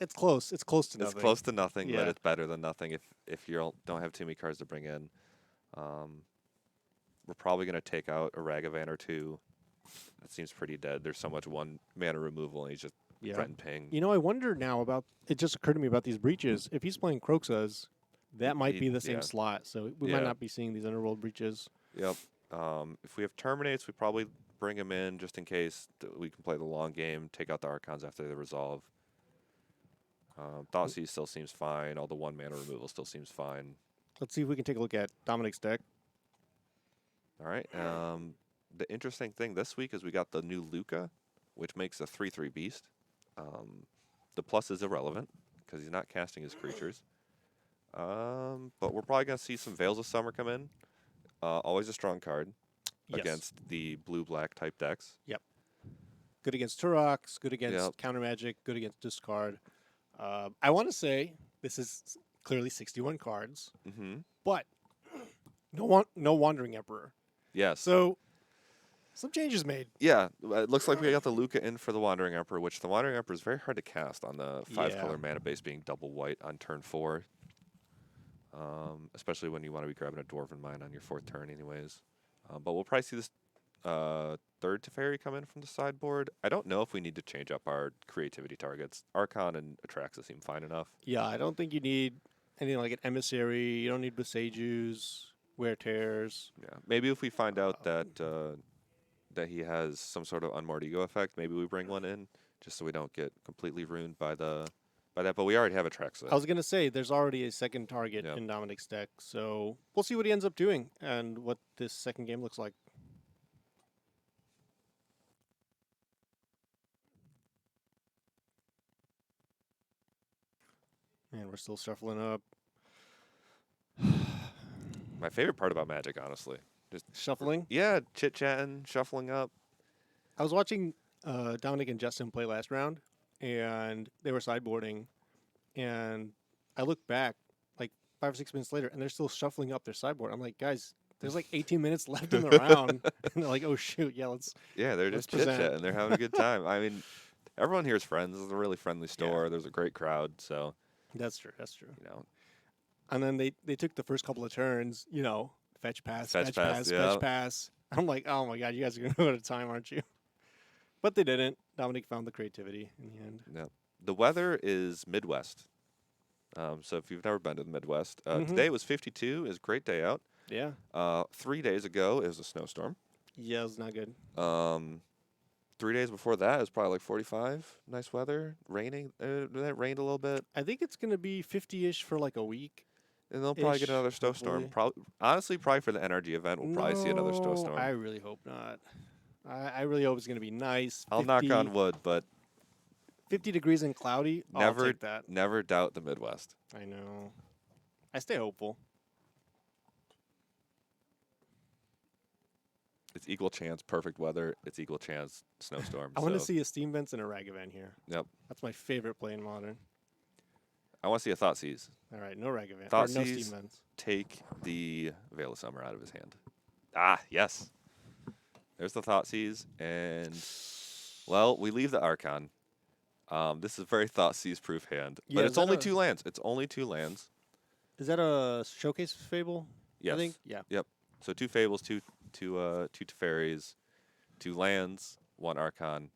It's close. It's close to It's nothing. close to nothing, but Yeah. it's better than nothing if you don't have too many cards to bring in. We're probably going to take out a Ragavan or two. That seems pretty dead. There's so much one mana removal, and he's just Yeah. threaten ping. You know, I wonder now about. It just occurred to me about these breaches. If he's playing Croxas, that might He- be the same yeah. slot. So we Yeah. might not be seeing these Underworld breaches. Yep. If we have Terminates, we probably bring him in just in case we can play the long game, take out the Archons after they resolve. Thoughtseize still seems fine. All the one mana removal still seems fine. Let's see if we can take a look at Dominic's deck. All right. The interesting thing this week is we got the new Luca, which makes a 3/3 beast. The plus is irrelevant because he's not casting his creatures. But we're probably going to see some Veils of Summer come in. Always a strong card Yes. against the blue-black type decks. Good against Turox, good against Yep. counter magic, good against discard. I want to say this is clearly 61 cards, Mm-hmm. but no Wandering Emperor. Yes. So some changes made. Yeah, it looks like we got the Luca in for the Wandering Emperor, which the Wandering Emperor is very hard to cast on the 5-color Yeah. mana base being double white on turn 4. Especially when you want to be grabbing a Dwarven Mine on your 4th turn anyways. But we'll probably see this third Teferi come in from the sideboard. I don't know if we need to change up our creativity targets. Archon and Atraxa seem fine enough. Yeah, I don't think you need anything like an Emissary. You don't need Besagus, Wear Tears. Yeah, maybe if we find out that he has some sort of unmoored ego effect, maybe we bring one in just so we don't get completely ruined by that. But we already have Atraxa. I was going to say, there's already a second target Yep. in Dominic's deck, so we'll see what he ends up doing and what this second game looks like. And we're still shuffling up. My favorite part about Magic, honestly. Shuffling? Yeah, chit-chatting, shuffling up. I was watching Dominic and Justin play last round, and they were sideboarding, and I looked back like 5 or 6 minutes later, and they're still shuffling up their sideboard. I'm like, guys, there's like 18 minutes left in the round. And they're like, oh, shoot, yeah, let's... Yeah, they're Let's just present. chit-chatting. They're having a good time. I mean, everyone here is friends. This is a really friendly store. There's a great crowd, so, That's true, that's true. you know. And then they took the first couple of turns, you know, fetch pass, Fetch fetch pass, pass, yeah. fetch pass. I'm like, oh my god, you guys are gonna go at a time, aren't you? But they didn't. Dominic found the creativity in the end. Yeah. The weather is Midwest. So if you've never been to the Midwest, Mhm. today was 52. It was a great day out. Yeah. 3 days ago, it was a snowstorm. Yeah, it's not good. 3 days before that, it was probably like 45. Nice weather. Raining. It rained a little bit. I think it's gonna be 50-ish for like a week. And they'll probably get Ish, another snowstorm. hopefully. Honestly, probably for the NRG event, we'll probably see another No, snowstorm. I really hope not. I really hope it's gonna be nice. I'll knock on wood, but 50 degrees and cloudy. I'll never, take that. never doubt the Midwest. I know. I stay hopeful. It's equal chance, perfect weather. It's equal chance, snowstorm. I want to so- see a Steam Vents and a Ragavan here. Yep. That's my favorite play in Modern. I want to see a Thoughtseize. All right, no Ragavan. Or no Steam Thoughtseize. Vents. Take the Veil of Summer out of his hand. Ah, yes. There's the Thoughtseize, and well, we leave the Archon. This is a very Thoughtseize proof hand, Yeah, but is it's that only a- 2 lands. It's only 2 lands. Is that a Showcase Fable? Yes. I think. Yeah. Yep. So 2 Fables, two Teferis, 2 lands, 1 Archon.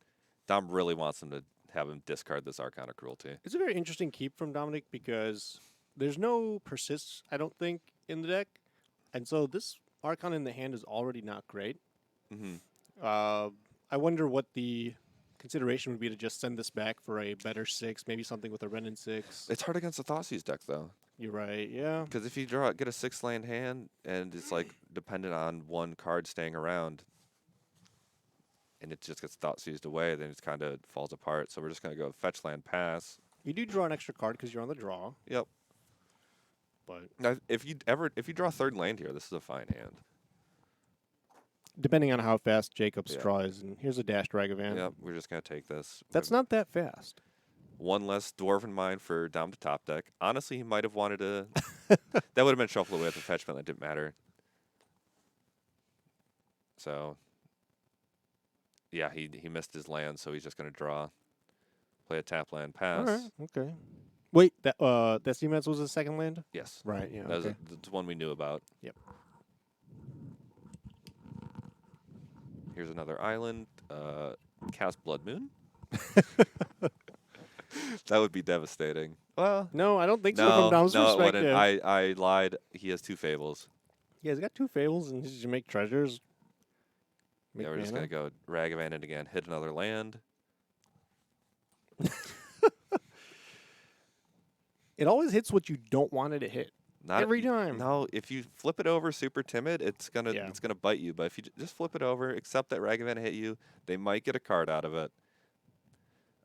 Dom really wants him to have him discard this Archon of Cruelty. It's a very interesting keep from Dominic because there's no persists, I don't think, in the deck. And so this Archon in the hand is already not great. Mm-hmm. I wonder what the consideration would be to just send this back for a better 6, maybe something with a Renin 6. It's hard against the Thoughtseized deck, though. You're right, yeah. Because if you get a 6-land hand, and it's like dependent on one card staying around, and it just gets Thoughtseized away, then it kind of falls apart. So we're just going to go fetch land, pass. You do draw an extra card because you're on the draw, Yep. but Now, if you draw a 3rd land here, this is a fine hand. depending on how fast Jacob's Yeah. draw is, and here's a dashed Ragavan. Yep, we're just going to take this. That's not that fast. One less Dwarven Mine for down to top deck. Honestly, he might have wanted to... that would have been shuffled away with the fetch, but that didn't matter. So, yeah, he missed his land, so he's just going to draw. Play a tap land, pass. All right, okay. Wait, that Siemens was the second land? Yes. Right, yeah, That was okay. the one we knew about. Yep. Here's another island. Cast Blood Moon. That would be devastating. Well, No, I don't think so no, from Dom's no, it perspective. wouldn't. I lied. He has 2 Fables. Yeah, he's got 2 Fables, and he's just make treasures. Make Yeah, we're just mana. going to go Ragavan it again, hit another land. It always hits what you don't want it to hit. Not Every time. No, if you flip it over super timid, it's gonna Yeah. it's gonna bite you. But if you just flip it over, accept that Ragavan hit you, they might get a card out of it.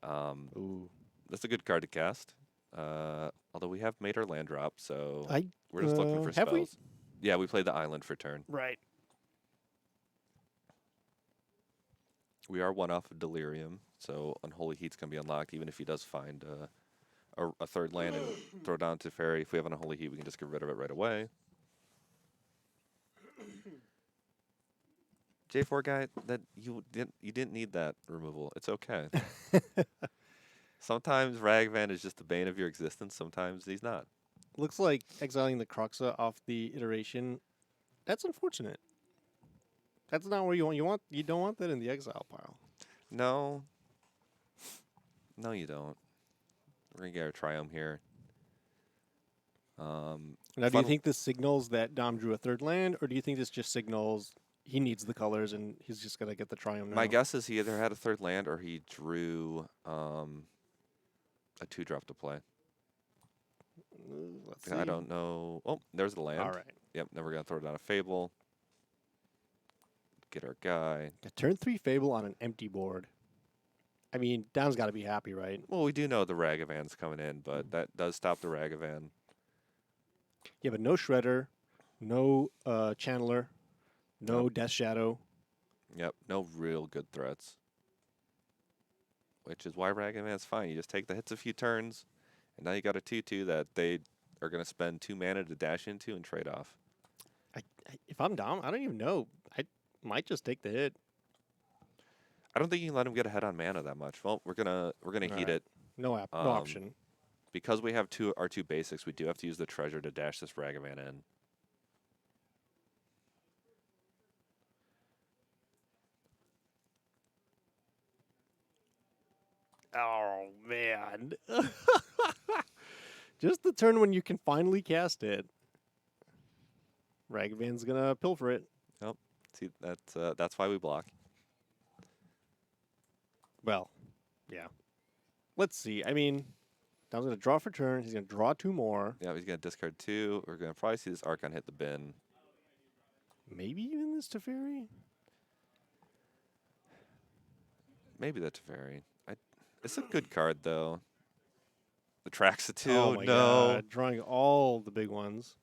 Ooh. That's a good card to cast. Although we have made our land drop, so I we're just looking for have we? spells. Yeah, we played the island for turn. Right. We are 1 off of Delirium, so Unholy Heat's gonna be unlocked, even if he does find a 3rd land and throw down to Fairy. If we have an Unholy Heat, we can just get rid of it right away. J4 guy, that you didn't need that removal. It's okay. Sometimes Ragavan is just the bane of your existence. Sometimes he's not. Looks like exiling the Croxa off the iteration. That's unfortunate. That's not where you want. You don't want that in the exile pile. No. No, you don't. We're gonna get a Triumph here. Now, do you Fun- think this signals that Dom drew a 3rd land, or do you think this just signals he needs the colors and he's just gonna get the Triumph now? My guess is he either had a 3rd land or he drew a 2-drop to play. Let's see. I don't know. Oh, there's the land. All right. Yep. Then we're gonna throw down a Fable. Get our guy. A turn 3 Fable on an empty board. I mean, Dom's got to be happy, right? Well, we do know the Ragavan's coming in, but that does stop the Ragavan. Yeah, but no Shredder, no Channeler, no Death Shadow. Yep. No real good threats. Which is why Ragavan's fine. You just take the hits a few turns, and now you got a 2/2 that they are going to spend 2 mana to dash into and trade off. If I'm Dom, I don't even know. I might just take the hit. I don't think you can let him get ahead on mana that much. Well, we're gonna heat Alright. it. No option. Because we have our 2 basics, we do have to use the treasure to dash this Ragavan in. Oh, man. Just the turn when you can finally cast it. Ragavan's going to pilfer it. See, that's why we block. Well, yeah. Let's see. I mean, Dom's going to draw for turn. He's going to draw 2 more. Yeah, he's gonna discard 2. We're gonna probably see this Archon hit the bin. Maybe even this Teferi. Maybe the Teferi. It's a good card though. The Traxa 2. Oh, my no. God. Drawing all the big ones.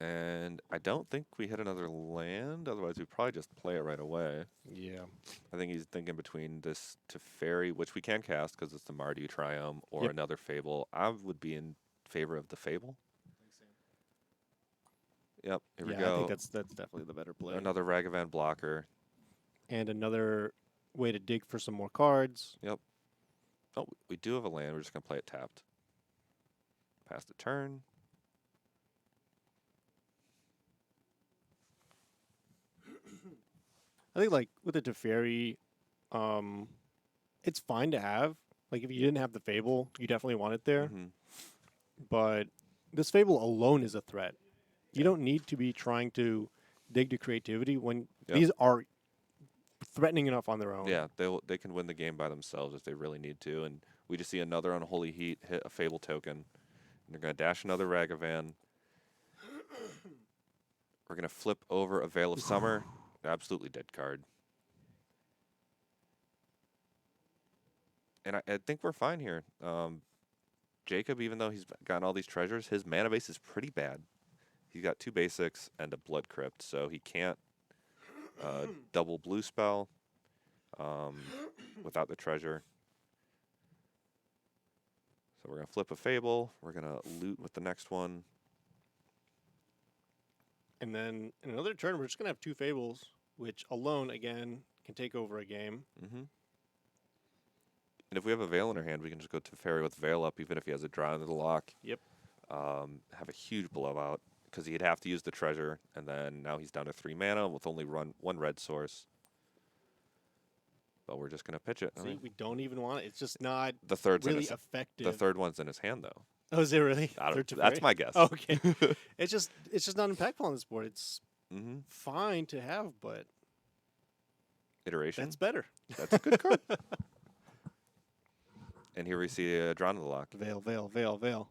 And I don't think we hit another land. Otherwise, we'd probably just play it right away. Yeah. I think he's thinking between this Teferi, which we can cast because it's the Mardu Triumph, or Yep. another Fable. I would be in favor of the Fable. Yep, here we Yeah, go. I think that's definitely the better play. Another Ragavan blocker. And another way to dig for some more cards. Oh, we do have a land. We're just going to play it tapped. Pass the turn. I think, like, with the Teferi, it's fine to have. Like, if you didn't have the Fable, you definitely want it there. Mhm. But this Fable alone is a threat. You don't need to be trying to dig to creativity when Yep. these are threatening enough on their own. Yeah, they can win the game by themselves if they really need to. And we just see another Unholy Heat hit a Fable token. And they're going to dash another Ragavan. We're going to flip over a Veil of Summer. Absolutely dead card. And I think we're fine here. Jacob, even though he's gotten all these treasures, his mana base is pretty bad. He's got 2 basics and a Blood Crypt, so he can't double blue spell without the treasure. So we're going to flip a Fable. We're going to loot with the next one. And then in another turn, we're just going to have 2 Fables, which alone, again, can take over a game. Mm-hmm. And if we have a Veil in our hand, we can just go to Fairy with Veil up, even if he has a draw into the lock. Yep. Have a huge blowout, because he'd have to use the treasure, and then now he's down to 3 mana with only 1 red source. But we're just going to pitch it. I See, mean, we don't even want it. It's just not the third's in really his, effective. the third one's in his hand, though. Oh, is it really? I don't, Third to that's Fairy? my guess. Okay. it's just not impactful on this board. It's Mm-hmm. fine to have, but Iteration. that's better. That's a good card. And here we see a draw into the lock. Veil, veil, veil, veil.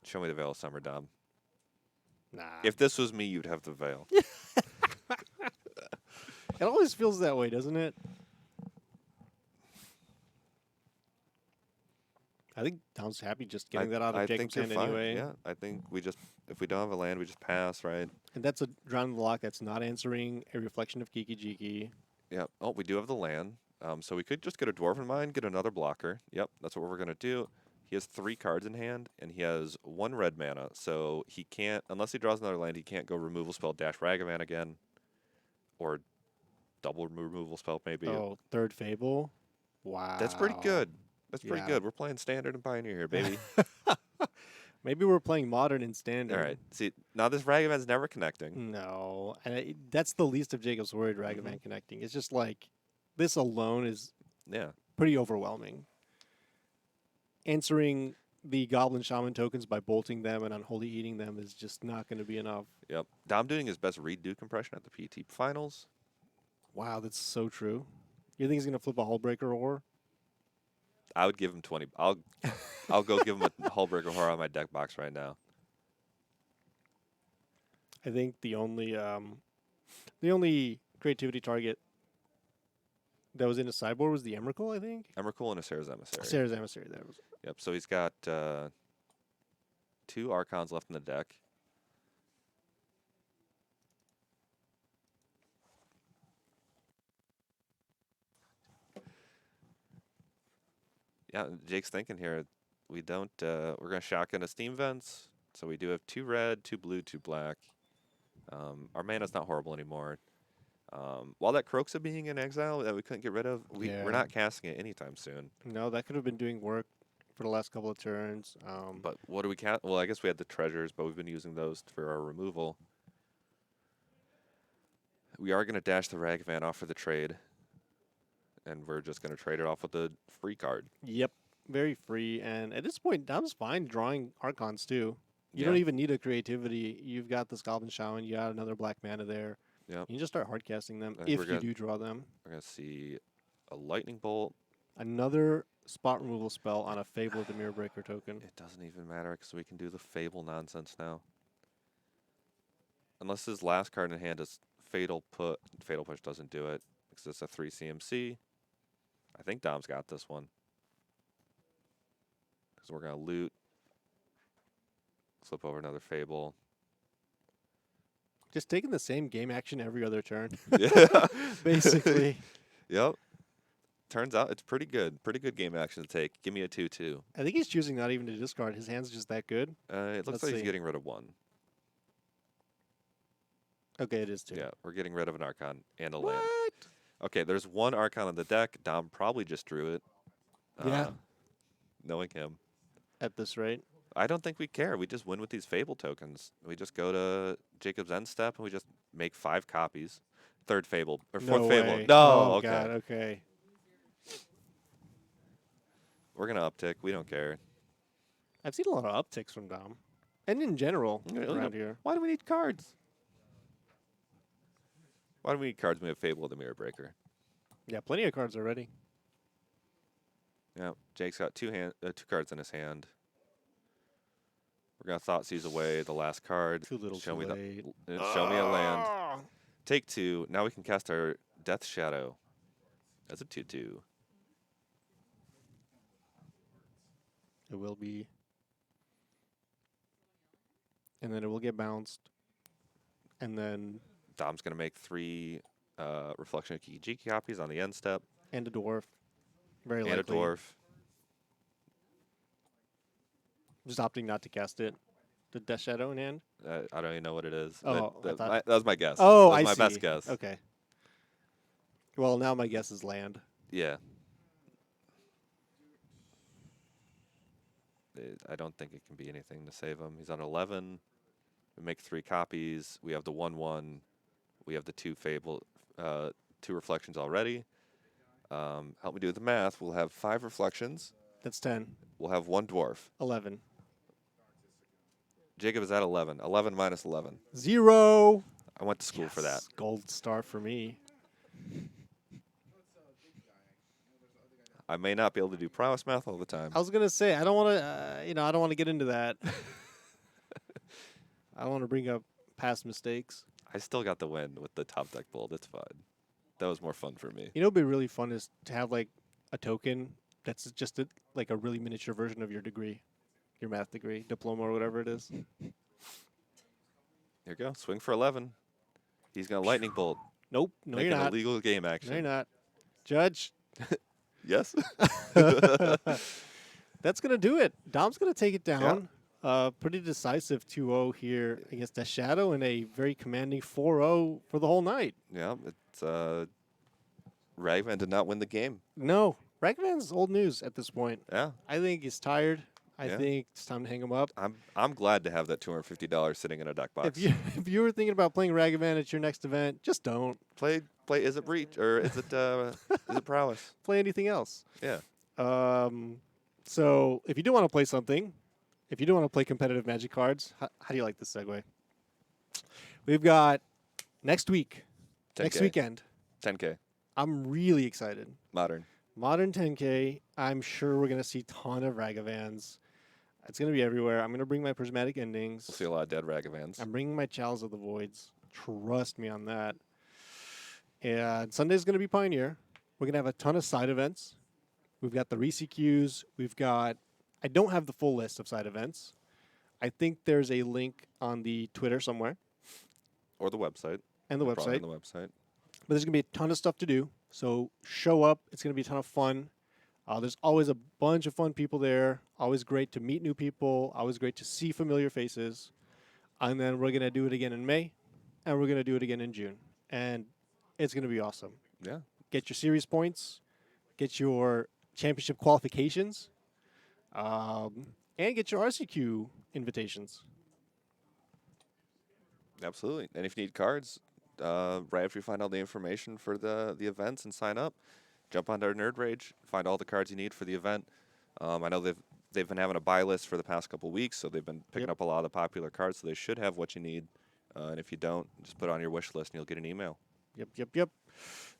Show me the Veil of Summer, Dom. Nah. If this was me, you'd have the Veil. It always feels that way, doesn't it? I think Tom's happy just getting that out of I Jacob's think hand you're fine. anyway. Yeah, I think we just, if we don't have a land, we just pass, right? And that's a draw in the lock that's not answering a reflection of Kiki Jiki. Yeah. Oh, we do have the land. So we could just get a Dwarven Mine, get another blocker. Yep, that's what we're going to do. He has 3 cards in hand, and he has 1 red mana. So he can't, unless he draws another land, he can't go removal spell dash Ragavan again. Or double removal spell, maybe. Oh, third Fable? Wow. That's pretty good. That's pretty Yeah. good. We're playing Standard and Pioneer here, baby. Maybe we're playing Modern and Standard. All right. See, now this Ragavan's never connecting. No. And that's the least of Jacob's worried, Ragavan connecting. It's just like, this alone is Yeah. pretty overwhelming. Answering the Goblin Shaman tokens by bolting them and unholy eating them is just not going to be enough. Yep. Dom doing his best redo compression at the PT finals. Wow, that's so true. You think he's going to flip a Hullbreaker Ore? I would give him 20. I'll go give him a Hullbreaker Horror on my deck box right now. I think the only creativity target that was in the sideboard was the Emrakul, I think. Emrakul and a Sarah's Emissary. Sarah's Emissary. That was. Yep. So he's got 2 Archons left in the deck. Yeah, Jake's thinking here. We don't. We're gonna shotgun a Steam Vents. So we do have 2 red, 2 blue, 2 black. Our mana's not horrible anymore. While that Croxa being in exile that we couldn't get rid of, we're not casting it anytime soon. No, that could have been doing work for the last couple of turns. But what do we cast? Well, I guess we had the treasures, but we've been using those for our removal. We are going to dash the Ragavan off for the trade. And we're just going to trade it off with the free card. Yep, very free. And at this point, Dom's fine drawing Archons too. You Yeah. don't even need a creativity. You've got this Goblin Shaman. You got another black mana there. Yep. You can just start hardcasting them I think if we're you good. do draw them. We're going to see a Lightning Bolt. Another spot removal spell on a Fable of the Mirror Breaker token. It doesn't even matter because we can do the Fable nonsense now. Unless his last card in hand is Fatal Push. Fatal Push doesn't do it because it's a 3 CMC. I think Dom's got this one. Because we're going to loot. Flip over another Fable. Just taking the same game action every other turn, Yeah. basically. Yep. Turns out it's pretty good. Pretty good game action to take. Give me a 2/2. I think he's choosing not even to discard. His hand's just that good. It looks Let's like he's see. getting rid of 1. Okay, it is two. Yeah, we're getting rid of an Archon and a land. What? Okay, there's 1 Archon on the deck. Dom probably just drew it. Yeah. Knowing him. At this rate. I don't think we care. We just win with these Fable tokens. We just go to Jacob's End Step and we just make 5 copies. 3rd Fable. Or 4th No Fable. way. No, Oh, okay. God, okay. We're going to uptick. We don't care. I've seen a lot of upticks from Dom. And in general Yeah, look around at- here. Why do we need cards? Why do we need cards when we have Fable of the Mirror Breaker? Yeah, plenty of cards already. Yeah, Jake's got two cards in his hand. We're gonna Thoughtseize away the last card. Too little, Show too me late. show me a land. Take 2. Now we can cast our Death Shadow. That's a 2/2. It will be. And then it will get bounced. And then Dom's gonna make 3 Reflection of Kikijiki copies on the end step, and a dwarf. Very and likely. a dwarf. Just opting not to cast it. The Death Shadow in hand. I don't even know what it is. Oh, I thought- that was my guess. Oh, that was I my see. best guess. Okay. Well, now my guess is land. Yeah. I don't think it can be anything to save him. He's on 11. We make 3 copies. We have the 1/1. We have the 2 Fable, 2 reflections already. Help me do the math. We'll have 5 reflections. That's 10. We'll have 1 dwarf. 11. Jacob is at 11. 11 minus 11. 0. I went to school for that. Yes, Gold star for me. I may not be able to do prowess math all the time. I was gonna say I don't want to. I don't want to get into that. I don't want to bring up past mistakes. I still got the win with the top deck build. It's fine. That was more fun for me. You know, what'd be really fun is to have like a token that's just like a really miniature version of your degree, your math degree, diploma, or whatever it is. Here you go. Swing for 11. He's going to lightning bolt. Nope. No, Make you're an not. illegal game action. No, you're not. Judge. Yes. That's gonna do it. Dom's gonna take it down. Pretty decisive 2-0 here against the Shadow and a very commanding 4-0 for the whole night. Yeah, it's Ragman did not win the game. No, Ragman's old news at this point. Yeah, I think he's tired. I Yeah. think it's time to hang him up. I'm glad to have that $250 sitting in a deck box. If you were thinking about playing Ragavan at your next event, just don't Play. Is it breach or is it prowess? play anything else. Yeah. So if you do want to play something, if you do want to play competitive Magic cards, how do you like this segue? We've got next week, 10K. next weekend. 10K. I'm really excited. Modern. Modern 10K. I'm sure we're gonna see a ton of Ragavans. It's gonna be everywhere. I'm gonna bring my prismatic endings. We'll see a lot of dead Ragavans. I'm bringing my Chalice of the Voids. Trust me on that. And Sunday's going to be Pioneer. We're going to have a ton of side events. We've got the ReCQs. I don't have the full list of side events. I think there's a link on the Twitter somewhere Or the website. and the Probably website. on the website. But there's going to be a ton of stuff to do. So show up. It's going to be a ton of fun. There's always a bunch of fun people there. Always great to meet new people. Always great to see familiar faces. And then we're going to do it again in May. And we're going to do it again in June. And it's going to be awesome. Yeah. Get your series points. Get your championship qualifications. And get your RCQ invitations. Absolutely. And if you need cards, right after you find all the information for the events and sign up, jump onto our Nerd Rage, find all the cards you need for the event. I know they've been having a buy list for the past couple weeks, so they've been picking up a lot of the popular cards, so they should have what you need. And if you don't, just put it on your wish list and you'll get an email. Yep.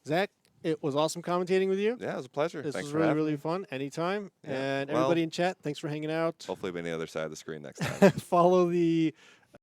Zach, it was awesome commentating with you. Yeah, it was a pleasure. This Thanks was for really, having really me. fun. Anytime. Yeah. And Well- everybody in chat, thanks for hanging out. Hopefully, be on the other side of the screen next time. Follow the